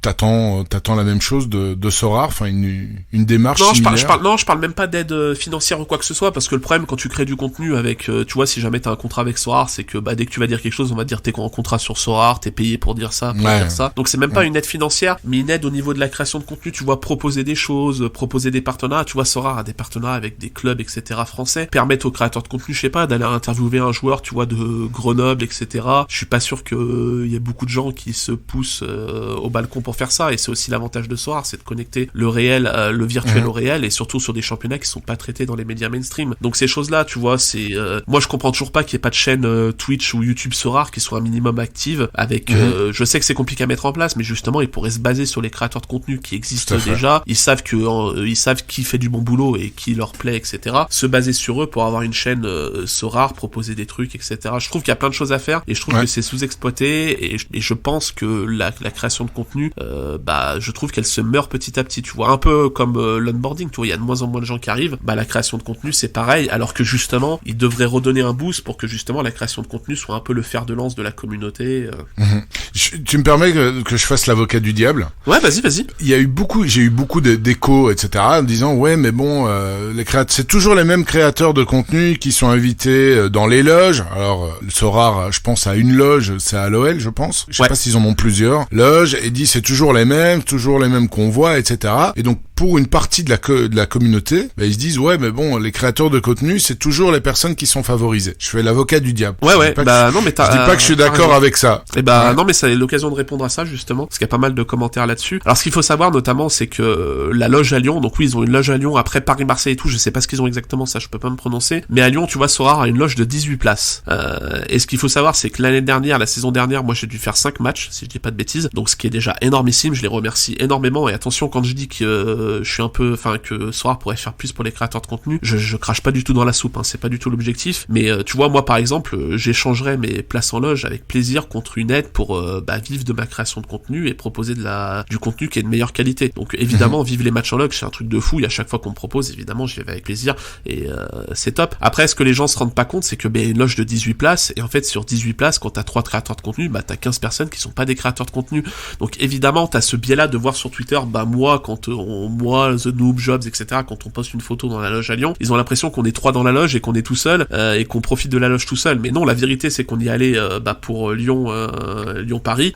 t'attends la même chose de Sorare, enfin une démarche similaire. Je parle même pas d'aide financière ou quoi que ce soit, parce que le problème quand tu crées du contenu avec, tu vois, si jamais t'as un contrat avec Sorare, c'est que dès que tu vas dire quelque chose, on va dire t'es en contrat sur Sorare, t'es payé pour dire ça, dire ça. Donc c'est même pas une aide financière, mais une aide au niveau de la création de contenu. Tu vois, proposer des choses, proposer des partenariats. Tu vois, Sorare a des partenariats avec des clubs, etc. français, permettent aux créateurs de contenu, je sais pas, d'aller interviewer un joueur, tu vois, de Grenoble, etc. Je suis pas sûr que y ait beaucoup de gens qui se poussent au balcon pour faire ça, et c'est aussi l'avantage de Sorare, c'est de connecter le réel, le virtuel au réel, et surtout sur des championnats qui sont pas traités dans les médias mainstream. Donc ces choses-là, tu vois, c'est moi je comprends toujours pas qu'il y ait pas de chaîne Twitch ou YouTube Sorare qui soit un minimum active avec je sais que c'est compliqué à mettre en place, mais justement ils pourraient se baser sur les créateurs de contenu qui existent déjà. Ils savent qui fait du bon boulot et qui leur plaît, etc. Se baser sur eux pour avoir une chaîne Sorare, proposer des trucs, etc. Je trouve qu'il y a plein de choses à faire, et je trouve que c'est sous-exploité, et je pense que la création de contenu, je trouve qu'elle se meurt petit à petit. Tu vois, un peu comme l'onboarding, tu vois, il y a de moins en moins de gens qui arrivent. La création de contenu, c'est pareil, alors que justement, ils devraient redonner un boost pour que justement la création de contenu soit un peu le fer de lance de la communauté. Tu me permets que je fasse l'avocat du diable? Ouais, vas-y. J'ai eu beaucoup d'échos, etc., en disant mais bon, c'est toujours les mêmes créateurs de contenu qui sont invités dans les loges. Alors Sorare, je pense à une loge, c'est à l'OL, je pense. Je sais pas s'ils en ont plusieurs loges, et dit c'est toujours les mêmes qu'on voit, etc. Et donc pour une partie de la communauté, ils se disent mais bon, les créateurs de contenu, c'est toujours les personnes qui sont favorisées. Je fais l'avocat du diable. Non, mais je dis pas que je suis d'accord avec ça. Non, mais ça est l'occasion de répondre à ça justement, parce qu'il y a pas mal de commentaires là-dessus. Alors ce qu'il faut savoir notamment, c'est que la loge à Lyon, donc oui, ils ont une loge à Lyon, après Paris-Marseille et tout, je sais pas ce qu'ils ont exactement, ça je peux pas me prononcer, mais à Lyon, tu vois, Sorare a une loge de 18 places. Et ce qu'il faut savoir, c'est que la saison dernière, moi j'ai dû faire 5 matchs, si je dis pas de bêtises, donc ce qui est déjà énormissime, je les remercie énormément. Et attention, quand je dis que que Sorare pourrait faire plus pour les créateurs de contenu, je crache pas du tout dans la soupe, hein, c'est pas du tout l'objectif, mais tu vois, moi par exemple, j'échangerais mes places en loge avec plaisir contre une aide pour vivre de ma création de contenu et proposer du contenu qui est de meilleure qualité. Donc évidemment, vivre les matchs en loge, c'est un truc de fou, et à chaque fois qu'on me propose, évidemment, j'y vais avec plaisir, et c'est top. Après, ce que les gens se rendent pas compte, c'est que une loge de 18 places, et en fait sur 18 places, quand t'as 3 créateurs de contenu, t'as 15 personnes qui sont pas des créateurs de contenu. Donc évidemment, t'as ce biais-là de voir sur Twitter, moi, The Noob, Jobs, etc., quand on poste une photo dans la loge à Lyon, ils ont l'impression qu'on est 3 dans la loge et qu'on est tout seul, et qu'on profite de la loge tout seul. Mais non, la vérité, c'est qu'on y allait pour Lyon-Paris,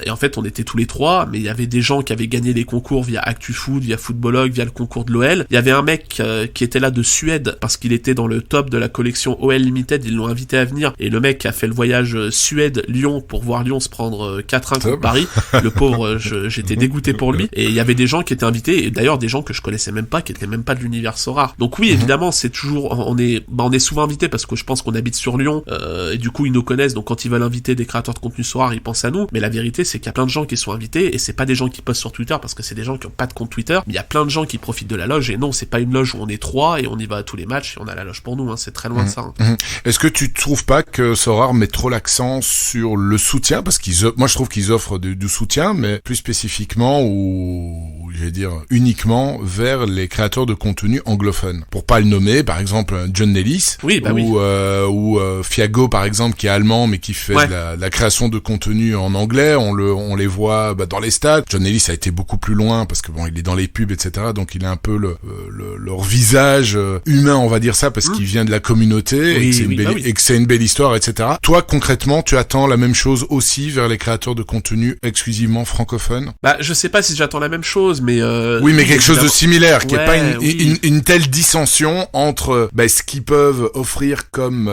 et en fait, on était tous les 3, mais il y avait des gens qui avaient gagné les concours via ActuFoot, via Footballogue, via le concours de l'OL. Il y avait un mec qui était là de Suède, parce qu'il était dans le top de la collection OL Limited, ils l'ont invité à venir, et le mec a fait le voyage Suède-Lyon pour voir Lyon se prendre 4-1 contre Paris. Le pauvre, j'étais dégoûté pour lui, et il y avait des gens qui étaient invités, et d'ailleurs des gens que je connaissais même pas, qui étaient même pas de l'univers Sorare. Donc oui, évidemment, c'est toujours, on est souvent invités parce que je pense qu'on habite sur Lyon, et du coup ils nous connaissent, donc quand ils veulent inviter des créateurs de contenu Sorare, ils pensent à nous. Mais la vérité, c'est qu'il y a plein de gens qui sont invités, et c'est pas des gens qui postent sur Twitter, parce que c'est des gens qui ont pas de compte Twitter, mais il y a plein de gens qui profitent de la loge, et non, c'est pas une loge où on est 3 et on y va à tous les matchs et on a la loge pour nous, hein, c'est très loin de ça. Hein. Est-ce que tu trouves pas que Sorare met trop l'accent sur le soutien, parce moi je trouve qu'ils offrent du soutien, mais plus spécifiquement ou je vais dire uniquement vers les créateurs de contenu anglophones. Pour pas le nommer, par exemple John Nellis, ou Fiago par exemple, qui est allemand mais qui fait de la création de contenu en anglais. On les voit dans les stades. John Nellis a été beaucoup plus loin parce que il est dans les pubs, etc. Donc il est un peu leur visage humain, on va dire ça, parce qu'il vient de la communauté, et que c'est une belle histoire, etc. Toi concrètement, tu attends la même chose aussi vers les créateurs de contenu exclusivement francophones? Je sais pas si j'attends la même chose, mais mais quelque chose de similaire, qui est pas une telle dissension entre ce qu'ils peuvent offrir comme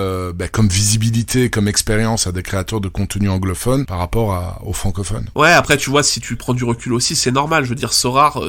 visibilité, comme expérience à des créateurs de contenu anglophones par rapport aux francophones. Ouais, après tu vois, si tu prends du recul aussi, c'est normal. Je veux dire, Sorare,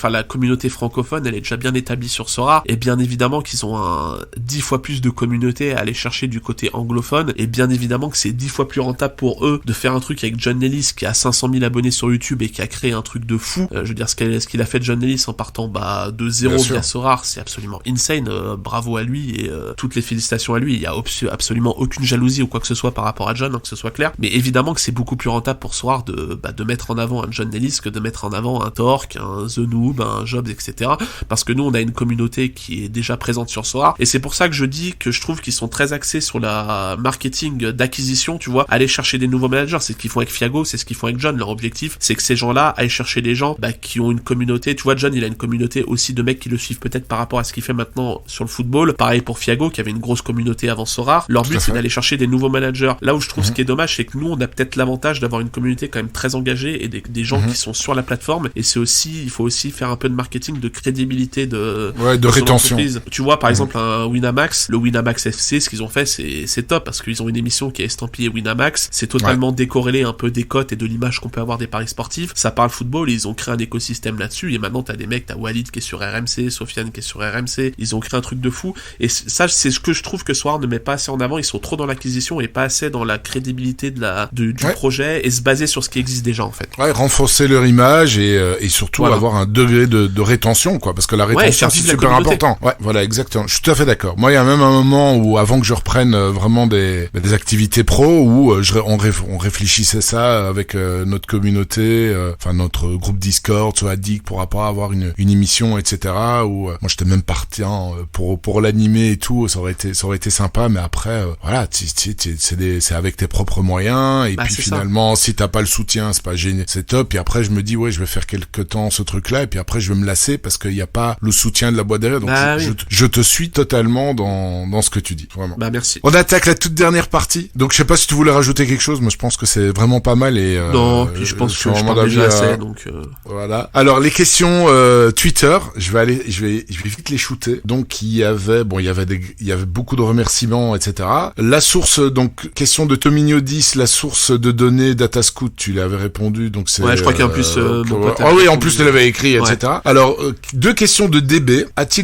la communauté francophone, elle est déjà bien établie sur Sorare, et bien évidemment qu'ils ont 10 fois plus de communauté à aller chercher du côté anglophone, et bien évidemment que c'est 10 fois plus rentable pour eux de faire un truc avec John Nellis qui a 500 000 abonnés sur YouTube et qui a créé un truc de fou. Je veux dire, ce qu'il a fait John Nellis en partant de zéro via Sorare, c'est absolument insane. Bravo à lui, et toutes les félicitations à lui. Il y a absolument aucune jalousie ou quoi que ce soit par rapport à John, hein, que ce soit clair. Mais évidemment que c'est beaucoup plus rentable pour Sorare de mettre en avant un John Nellis que de mettre en avant un Torque, un The Noob, un Jobs, etc. Parce que nous, on a une communauté qui est déjà présente sur Sorare, et c'est pour ça que je dis que je trouve qu'ils sont très axés sur la marketing d'acquisition, tu vois, aller chercher des nouveaux managers. C'est ce qu'ils font avec Fiago, c'est ce qu'ils font avec John. Leur objectif, c'est que ces gens-là aillent chercher des gens qui ont une communauté. Tu vois, John, il a une communauté aussi de mecs qui le suivent peut-être par rapport à ce qu'il fait maintenant sur le football. Pareil pour Fiago, qui avait une grosse communauté avant Sorare. Leur but, c'est d'aller chercher des nouveaux managers. Là où je trouve ce qui est dommage, c'est que nous, on a peut-être l'avantage d'avoir une communauté quand même très engagée, et des gens qui sont sur la plateforme, et il faut aussi faire un peu de marketing, de crédibilité, de rétention. Tu vois, par exemple, un Winamax, le Winamax FC, ce qu'ils ont fait, c'est top, parce qu'ils ont une émission qui est estampillée Winamax, c'est totalement décorrélé un peu des cotes et de l'image qu'on peut avoir des paris sportifs, ça parle football, et ils ont créé un écosystème là-dessus, et maintenant t'as des mecs, t'as Walid qui est sur RMC, Sofiane qui est sur RMC, ils ont créé un truc de fou, et ça, c'est ce que je trouve que Sorare ne met pas assez en avant. Ils sont trop dans l'acquisition et pas assez dans la crédibilité du projet, et se baser sur ce qui existe déjà, en fait. Renforcer leur image, et surtout avoir un degré de rétention, quoi, parce que la rétention, c'est super important. Ouais, voilà, exactement. Je suis tout à fait d'accord. Moi, il y a même un moment où, avant que je reprenne vraiment des activités pro, où on réfléchissait ça avec notre communauté, notre groupe Discord, soit Addict, pour avoir une émission, etc. Où moi, j'étais même parti pour l'animer et tout. Ça aurait été sympa, mais après, c'est avec tes propres moyens, et puis finalement, si t'as pas le soutien, c'est pas génial, c'est top. Et après, je me dis, je vais faire quelque temps ce truc-là, et puis après, je vais me lasser parce qu'il y a pas le soutien de la boîte derrière. Donc, je te suis totalement dans ce que tu dis, vraiment. Merci. On attaque la toute dernière partie. Donc, je sais pas si tu voulais rajouter quelque chose. Moi, je pense que c'est vraiment pas mal, et non, puis je pense que je parle déjà assez, donc voilà. Alors, les questions Twitter, je vais vite les shooter. Donc, il y avait beaucoup de remerciements, etc. La source, donc, question de Tominio 10, la source de données Datascout, tu l'avais répondu, donc c'est... Ouais, je crois qu'en plus, mon pote... en plus, tu l'avais écrit, etc. Alors, deux questions de DB. As-tu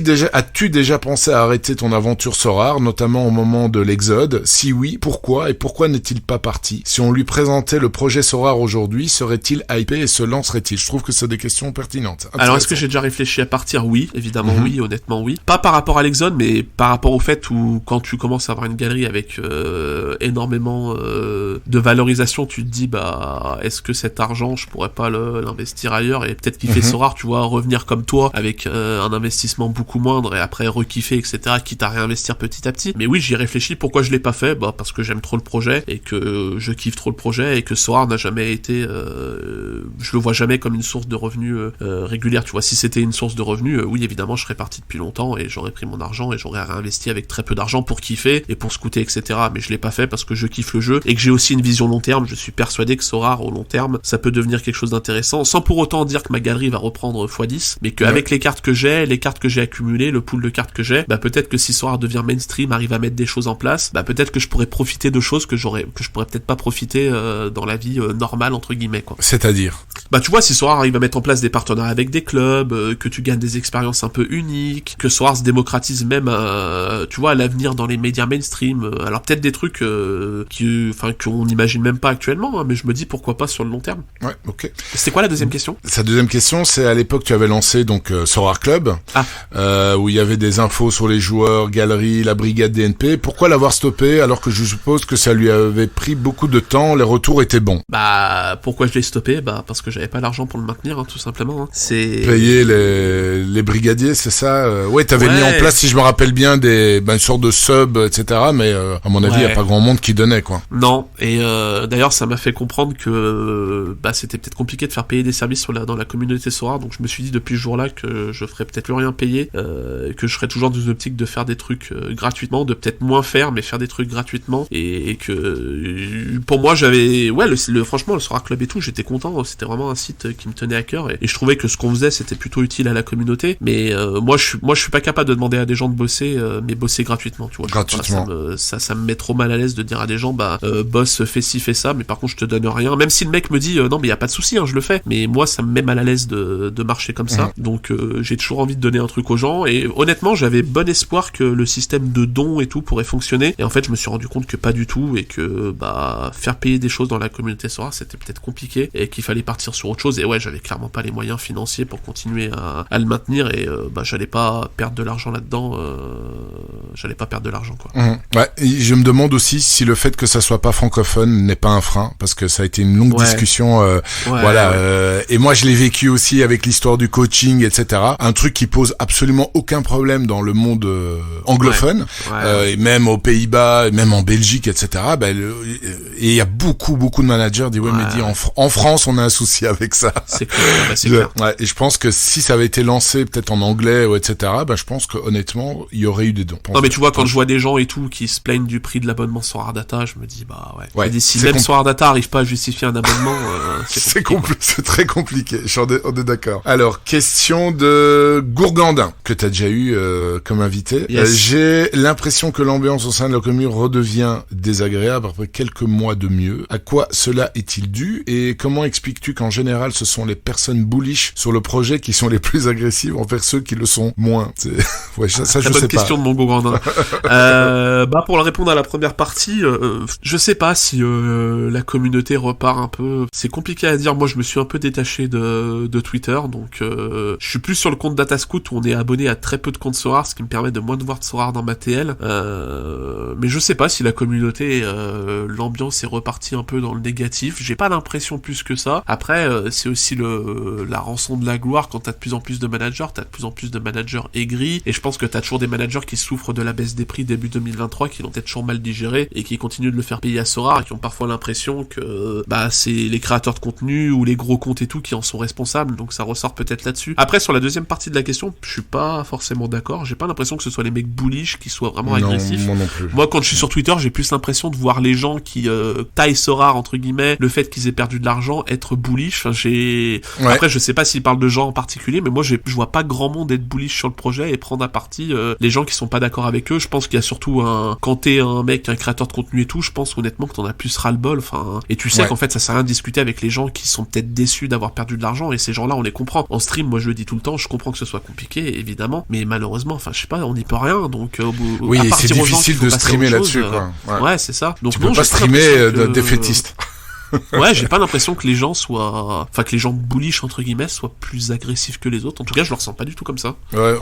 déjà pensé à arrêter ton aventure Sorare, notamment au moment de l'exode? Si oui, pourquoi? Et pourquoi n'est-il pas parti? Si on lui présentait le projet Sorare aujourd'hui, serait-il hypé et se lancerait-il? Je trouve que c'est des questions pertinentes, Alors, est-ce que j'ai déjà réfléchi à partir? Oui, évidemment, oui, honnêtement, oui. Pas par rapport à l'Exxon, mais par rapport au fait où, quand tu commences à avoir une galerie avec énormément de valorisation, tu te dis, bah, est-ce que cet argent, je pourrais pas l'investir ailleurs et peut-être kiffer Sorare, tu vois, revenir comme toi avec un investissement beaucoup moindre et après rekiffer, etc., quitte à réinvestir petit à petit. Mais oui, j'y ai réfléchi. Pourquoi je l'ai pas fait? Bah, parce que j'aime trop le projet et que je kiffe trop le projet et que Sorare n'a jamais été, je le vois jamais comme une source de revenus régulière. Tu vois, si c'était une source de revenus, oui, évidemment, je serais parti depuis longtemps et j'aurais pris mon argent et j'aurais réinvesti avec très peu d'argent pour kiffer et pour scouter, etc. Mais je l'ai pas fait parce que je kiffe le jeu et que j'ai aussi une vision long terme. Je suis persuadé que Sorare, au long terme, ça peut devenir quelque chose d'intéressant, sans pour autant dire que ma galerie va reprendre x10, mais qu'avec les cartes que j'ai accumulées, le pool de cartes que j'ai, bah peut-être que si Sorare devient mainstream, arrive à mettre des choses en place, bah peut-être que je pourrais profiter de choses que je pourrais peut-être pas profiter dans la vie normale, entre guillemets, quoi. C'est-à-dire? Bah tu vois, si Sorare arrive à mettre en place des partenariats avec des clubs, que tu gagnes des expériences un peu uniques, que Sorare se démocratise même, tu vois, à l'avenir dans les médias mainstream, alors peut-être des trucs qu'on n'imagine même pas actuellement, hein, mais je me dis pourquoi pas sur le long terme. Ouais, ok. C'était quoi la deuxième question? Sa deuxième question, c'est à l'époque tu avais lancé donc Sorare Club, où il y avait des infos sur les joueurs, galeries, la brigade DNP. Pourquoi l'avoir stoppé alors que je suppose que ça lui avait pris beaucoup de temps, les retours étaient bons? Bah pourquoi je l'ai stoppé? Bah parce que j'avais pas l'argent pour le maintenir, hein, tout simplement. Hein. C'est payer les brigadiers, c'est ça? Ouais, t'avais mis en place, si je me rappelle bien, une sorte de sub, etc. Mais à mon avis, il y a pas grand monde qui donnait, quoi. Non. Et d'ailleurs, ça m'a fait comprendre que c'était peut-être compliqué de faire payer des services dans la communauté Sorare. Donc je me suis dit depuis ce jour-là que je ferais peut-être plus rien payer, que je serais toujours dans une optique de faire des trucs gratuitement, de peut-être moins faire, mais faire des trucs gratuitement. Et que pour moi, j'avais franchement le Sorare Club et tout, j'étais content. C'était vraiment un site qui me tenait à cœur et je trouvais que ce qu'on faisait c'était plutôt utile à la communauté. Mais moi je suis pas capable de demander à des gens de bosser, mais bosser gratuitement, tu vois. Gratuitement. Ça me met trop mal à l'aise de dire à des gens boss, fais ci, fais ça, mais par contre je te donne rien. Même si le mec me dit non mais y a pas de souci, hein, je le fais. Mais moi ça me met mal à l'aise de marcher comme ça. Donc j'ai toujours envie de donner un truc aux gens et honnêtement j'avais bon espoir que le système de dons et tout pourrait fonctionner. Et en fait je me suis rendu compte que pas du tout et que faire payer des choses dans la communauté Sorare c'était peut-être compliqué et qu'il fallait partir sur autre chose. Et ouais, j'avais clairement pas les moyens financiers pour continuer à le maintenir et j'allais pas perdre de l'argent là-dedans. J'allais pas perdre de l'argent, quoi. Ouais, et je me demande aussi si le fait que ça soit pas francophone n'est pas un frein, parce que ça a été une longue discussion. Et moi je l'ai vécu aussi avec l'histoire du coaching, etc. Un truc qui pose absolument aucun problème dans le monde anglophone, et même aux Pays-Bas, et même en Belgique, etc. Et il y a beaucoup de managers qui disent mais dis en France on a un souci avec ça. C'est clair. C'est clair. Ouais, et je pense que si ça avait été lancé peut-être en anglais ou etc. Je pense que honnêtement il y aurait eu des dons. Non mais tu vois, quand je vois des gens et tout qui se plaignent du prix de l'abonnement Sorare Data, je me dis je me dis, si même Sorare Data arrive pas à justifier un abonnement, c'est très compliqué. On est d'accord. Alors question de Gourgandin que t'as déjà eu comme invité. Yes. J'ai l'impression que l'ambiance au sein de la commune redevient désagréable après quelques mois de mieux. À quoi cela est-il dû et comment expliques-tu qu'en général ce sont les personnes bullish sur le projet qui sont les plus agressives envers ceux qui le sont moins? Ouais, ça je sais pas. Très bonne question de mon Gourgandin. Pour répondre à la première partie, je sais pas si la communauté repart un peu. C'est compliqué à dire. Moi, je me suis un peu détaché de Twitter, donc je suis plus sur le compte Datascout où on est abonné à très peu de comptes Sorare, ce qui me permet de moins de voir de Sorare dans ma TL. Mais je sais pas si la communauté, l'ambiance est repartie un peu dans le négatif. J'ai pas l'impression plus que ça. Après, c'est aussi la rançon de la gloire quand t'as de plus en plus de managers, aigris, et je pense que t'as toujours des managers qui souffrent de la baisse des prix début 2023, qui l'ont peut-être toujours mal digéré et qui continuent de le faire payer à Sorare et qui ont parfois l'impression que c'est les créateurs de contenu ou les gros comptes et tout qui en sont responsables, donc ça ressort peut-être là-dessus. Après, sur la deuxième partie de la question, je suis pas forcément d'accord. J'ai pas l'impression que ce soit les mecs bullish qui soient vraiment agressifs. Moi non plus. Moi, quand je suis sur Twitter, j'ai plus l'impression de voir les gens qui taillent Sorare entre guillemets, le fait qu'ils aient perdu de l'argent, être bullish. Après, je sais pas s'ils parlent de gens en particulier, mais moi je vois pas grand monde être bullish sur le projet et prendre à partie les gens qui sont pas d'accord avec eux. Je pense qu'il y a surtout quand t'es un créateur de contenu et tout, je pense honnêtement que t'en as plus ras-le-bol, et tu sais qu'en fait ça sert à rien de discuter avec les gens qui sont peut-être déçus d'avoir perdu de l'argent, et ces gens-là on les comprend. En stream, moi je le dis tout le temps, je comprends que ce soit compliqué évidemment, mais malheureusement, je sais pas, on n'y peut rien, donc oui, c'est difficile de streamer là-dessus, quoi. Ouais, c'est ça. Donc tu peux pas streamer défaitiste. Ouais, j'ai pas l'impression que les gens que les gens bullish entre guillemets soient plus agressifs que les autres. En tout cas, je le ressens pas du tout comme ça. Ouais,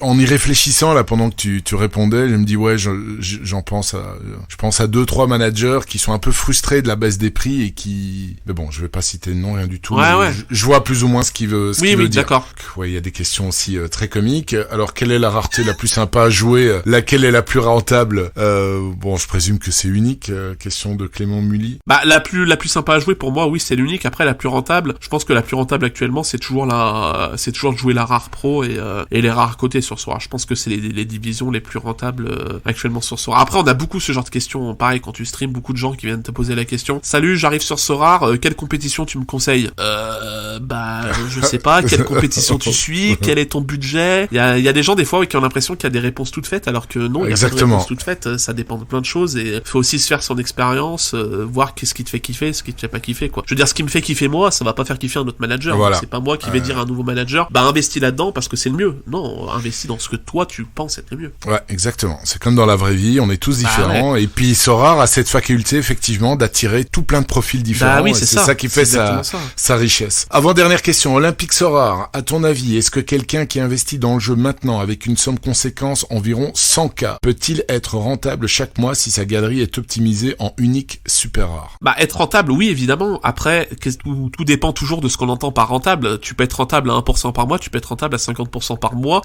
en y réfléchissant là pendant que tu répondais, je me dis ouais, je pense à 2-3 managers qui sont un peu frustrés de la baisse des prix et qui, mais bon, je vais pas citer de nom, rien du tout. Ouais. Je vois plus ou moins ce qu'il veut dire. Oui, d'accord. Ouais, il y a des questions aussi très comiques. Alors, quelle est la rareté la plus sympa à jouer? Laquelle est la plus rentable? Bon, je présume que c'est unique. Question de Clément Mully. Bah, la plus sympa à jouer pour moi, oui, c'est l'unique. Après, la plus rentable, je pense que la plus rentable actuellement, c'est toujours de jouer la rare pro et les rares cotés sur Sorare. Je pense que c'est les divisions les plus rentables actuellement sur Sorare. Après, on a beaucoup ce genre de questions. Pareil, quand tu streams, beaucoup de gens qui viennent te poser la question. Salut, j'arrive sur Sorare. Quelle compétition tu me conseilles? Je sais pas. Quelle compétition tu suis? Quel est ton budget? Il y a des gens des fois qui ont l'impression qu'il y a des réponses toutes faites, alors que non, il y a pas de réponses toutes faites. Ça dépend de plein de choses et faut aussi se faire son expérience, voir qu'est-ce qui te fait kiffer, ce qui te fait pas kiffer, quoi. Je veux dire, ce qui me fait kiffer moi, ça va pas faire kiffer un autre manager. Voilà. C'est pas moi qui vais dire à un nouveau manager, investis là-dedans parce que c'est le mieux. Non, investis dans ce que toi tu penses être le mieux. Ouais, exactement. C'est comme dans la vraie vie, on est tous différents. Ouais. Et puis Sorare a cette faculté effectivement d'attirer tout plein de profils différents. Oui, c'est ça qui fait sa richesse. Avant-dernière question, Olympique Sorare, à ton avis, est-ce que quelqu'un qui investit dans le jeu maintenant avec une somme conséquente, environ 100K, peut-il être rentable chaque mois si sa galerie est optimisée en unique super rare? Être rentable, oui, évidemment. Après, tout dépend toujours de ce qu'on entend par rentable. Tu peux être rentable à 1% par mois, tu peux être rentable à 50% par mois.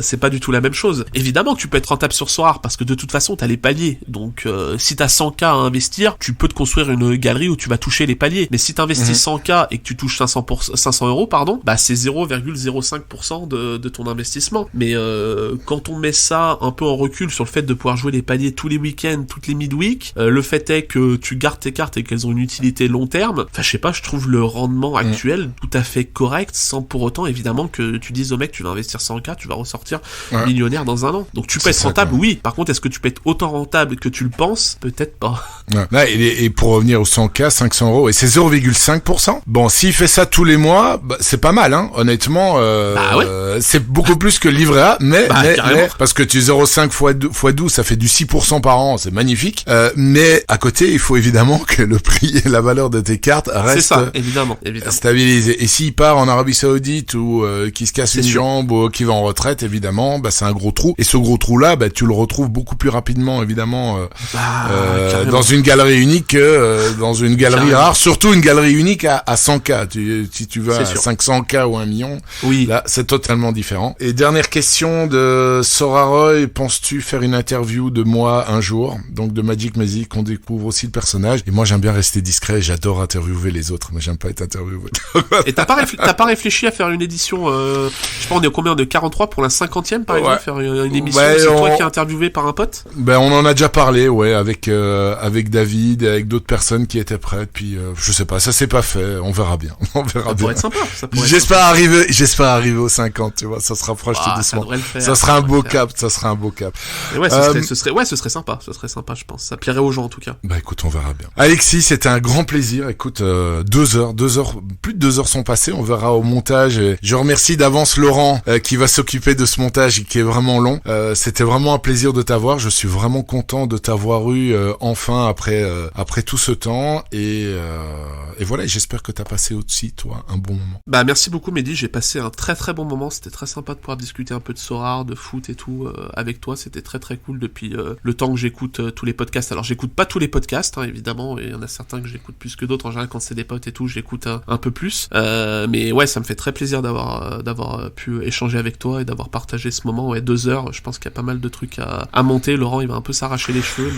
C'est pas du tout la même chose. Évidemment que tu peux être rentable sur Sorare parce que de toute façon, t'as les paliers. Donc, si t'as 100K à investir, tu peux te construire une galerie où tu vas toucher les paliers. Mais si t'investis 100K et que tu touches 500 €, c'est 0,05% de ton investissement. Mais quand on met ça un peu en recul sur le fait de pouvoir jouer les paliers tous les week-ends, toutes les midweek, le fait est que tu gardes tes cartes et qu'elles ont une utilité long terme. Enfin, je sais pas, je trouve le rendement actuel tout à fait correct, sans pour autant évidemment que tu dises au mec tu vas investir 100K, tu vas ressortir millionnaire dans un an. Donc tu peux être rentable, oui. Par contre, est-ce que tu peux être autant rentable que tu le penses? Peut-être pas. Ouais. Et pour revenir aux 100K, 500 €, et c'est 0,5%. Bon, s'il fait ça tous les mois, c'est pas mal, hein. Honnêtement, c'est beaucoup plus que le livret A, mais parce que tu 0,5 fois 12, ça fait du 6% par an, c'est magnifique. Mais à côté, il faut évidemment que le prix et la valeur de tes cartes restent évidemment. stabilisés. Et s'il part en Arabie Saoudite ou qui se casse une jambe ou qui va en retraite, évidemment, c'est un gros trou. Et ce gros trou-là, tu le retrouves beaucoup plus rapidement, évidemment, dans une galerie unique que dans une galerie rare. Surtout une galerie unique à 100K. Si tu vas à 500K ou 1 million, là, c'est totalement différent. Et dernière question de Soraroy, penses-tu faire une interview de moi un jour? Donc de Magic Magic, on découvre aussi le personnage. Et moi, j'aime bien rester discret, j'adore interviewer les autres, mais j'aime pas être interviewé. Et t'as pas réfléchi à faire une édition, je sais pas, on est combien de 43 pour la 50e par exemple, faire une émission, c'est toi qui es interviewé par un pote? On en a déjà parlé, avec David et avec d'autres personnes qui étaient prêtes, puis je sais pas, ça s'est pas fait, on verra bien. Ça pourrait être sympa. J'espère arriver aux 50, tu vois, ça se rapproche tout doucement. Ça sera un beau cap. Et ce serait sympa, je pense. Ça plairait aux gens en tout cas. Écoute, on verra bien. Alexis, c'était un grand plaisir. Écoute, 2 heures, plus de 2 heures sont passées, on verra au montage. Et je remercie d'avance Laurent qui va s'occuper de ce montage qui est vraiment long. C'était vraiment un plaisir de t'avoir. Je suis vraiment content de t'avoir eu enfin après tout ce temps et voilà, j'espère que t'as passé aussi toi un bon moment. Merci beaucoup Mehdi, j'ai passé un très très bon moment, c'était très sympa de pouvoir discuter un peu de Sorare, de foot et tout avec toi, c'était très très cool depuis le temps que j'écoute tous les podcasts. Alors j'écoute pas tous les podcasts évidemment, et il y en a certains que j'écoute plus que d'autres, en général quand c'est des potes et tout, j'écoute un peu plus, mais ouais, ça me fait très plaisir d'avoir pu échanger avec toi et d'avoir partagé ce moment. 2 heures, je pense qu'il y a pas mal de trucs à monter. Laurent il va un peu s'arracher les cheveux,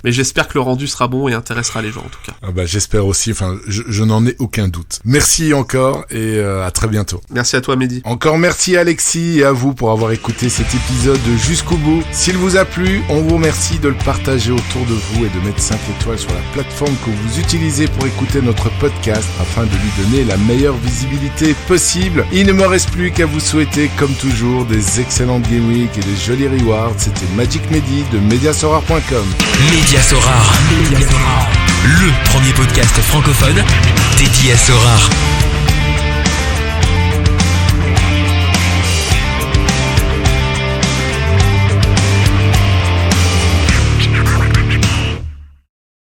mais j'espère que le rendu sera bon et intéressera les gens en tout cas. J'espère aussi, je n'en ai aucun doute. Merci encore et à très bientôt. Merci à toi Mehdi. Encore merci Alexis et à vous pour avoir écouté cet épisode jusqu'au bout. S'il vous a plu, on vous remercie de le partager autour de vous et de mettre 5 étoiles sur la plateforme que vous utilisez pour écouter notre podcast afin de lui donner la meilleure visibilité possible. Il ne me reste plus qu'à vous souhaiter comme toujours des excellentes Game Week et des jolis rewards. C'était Magic Mehdi de Mediasorare.com. Mediasorare, le premier podcast francophone dédié à Sorare.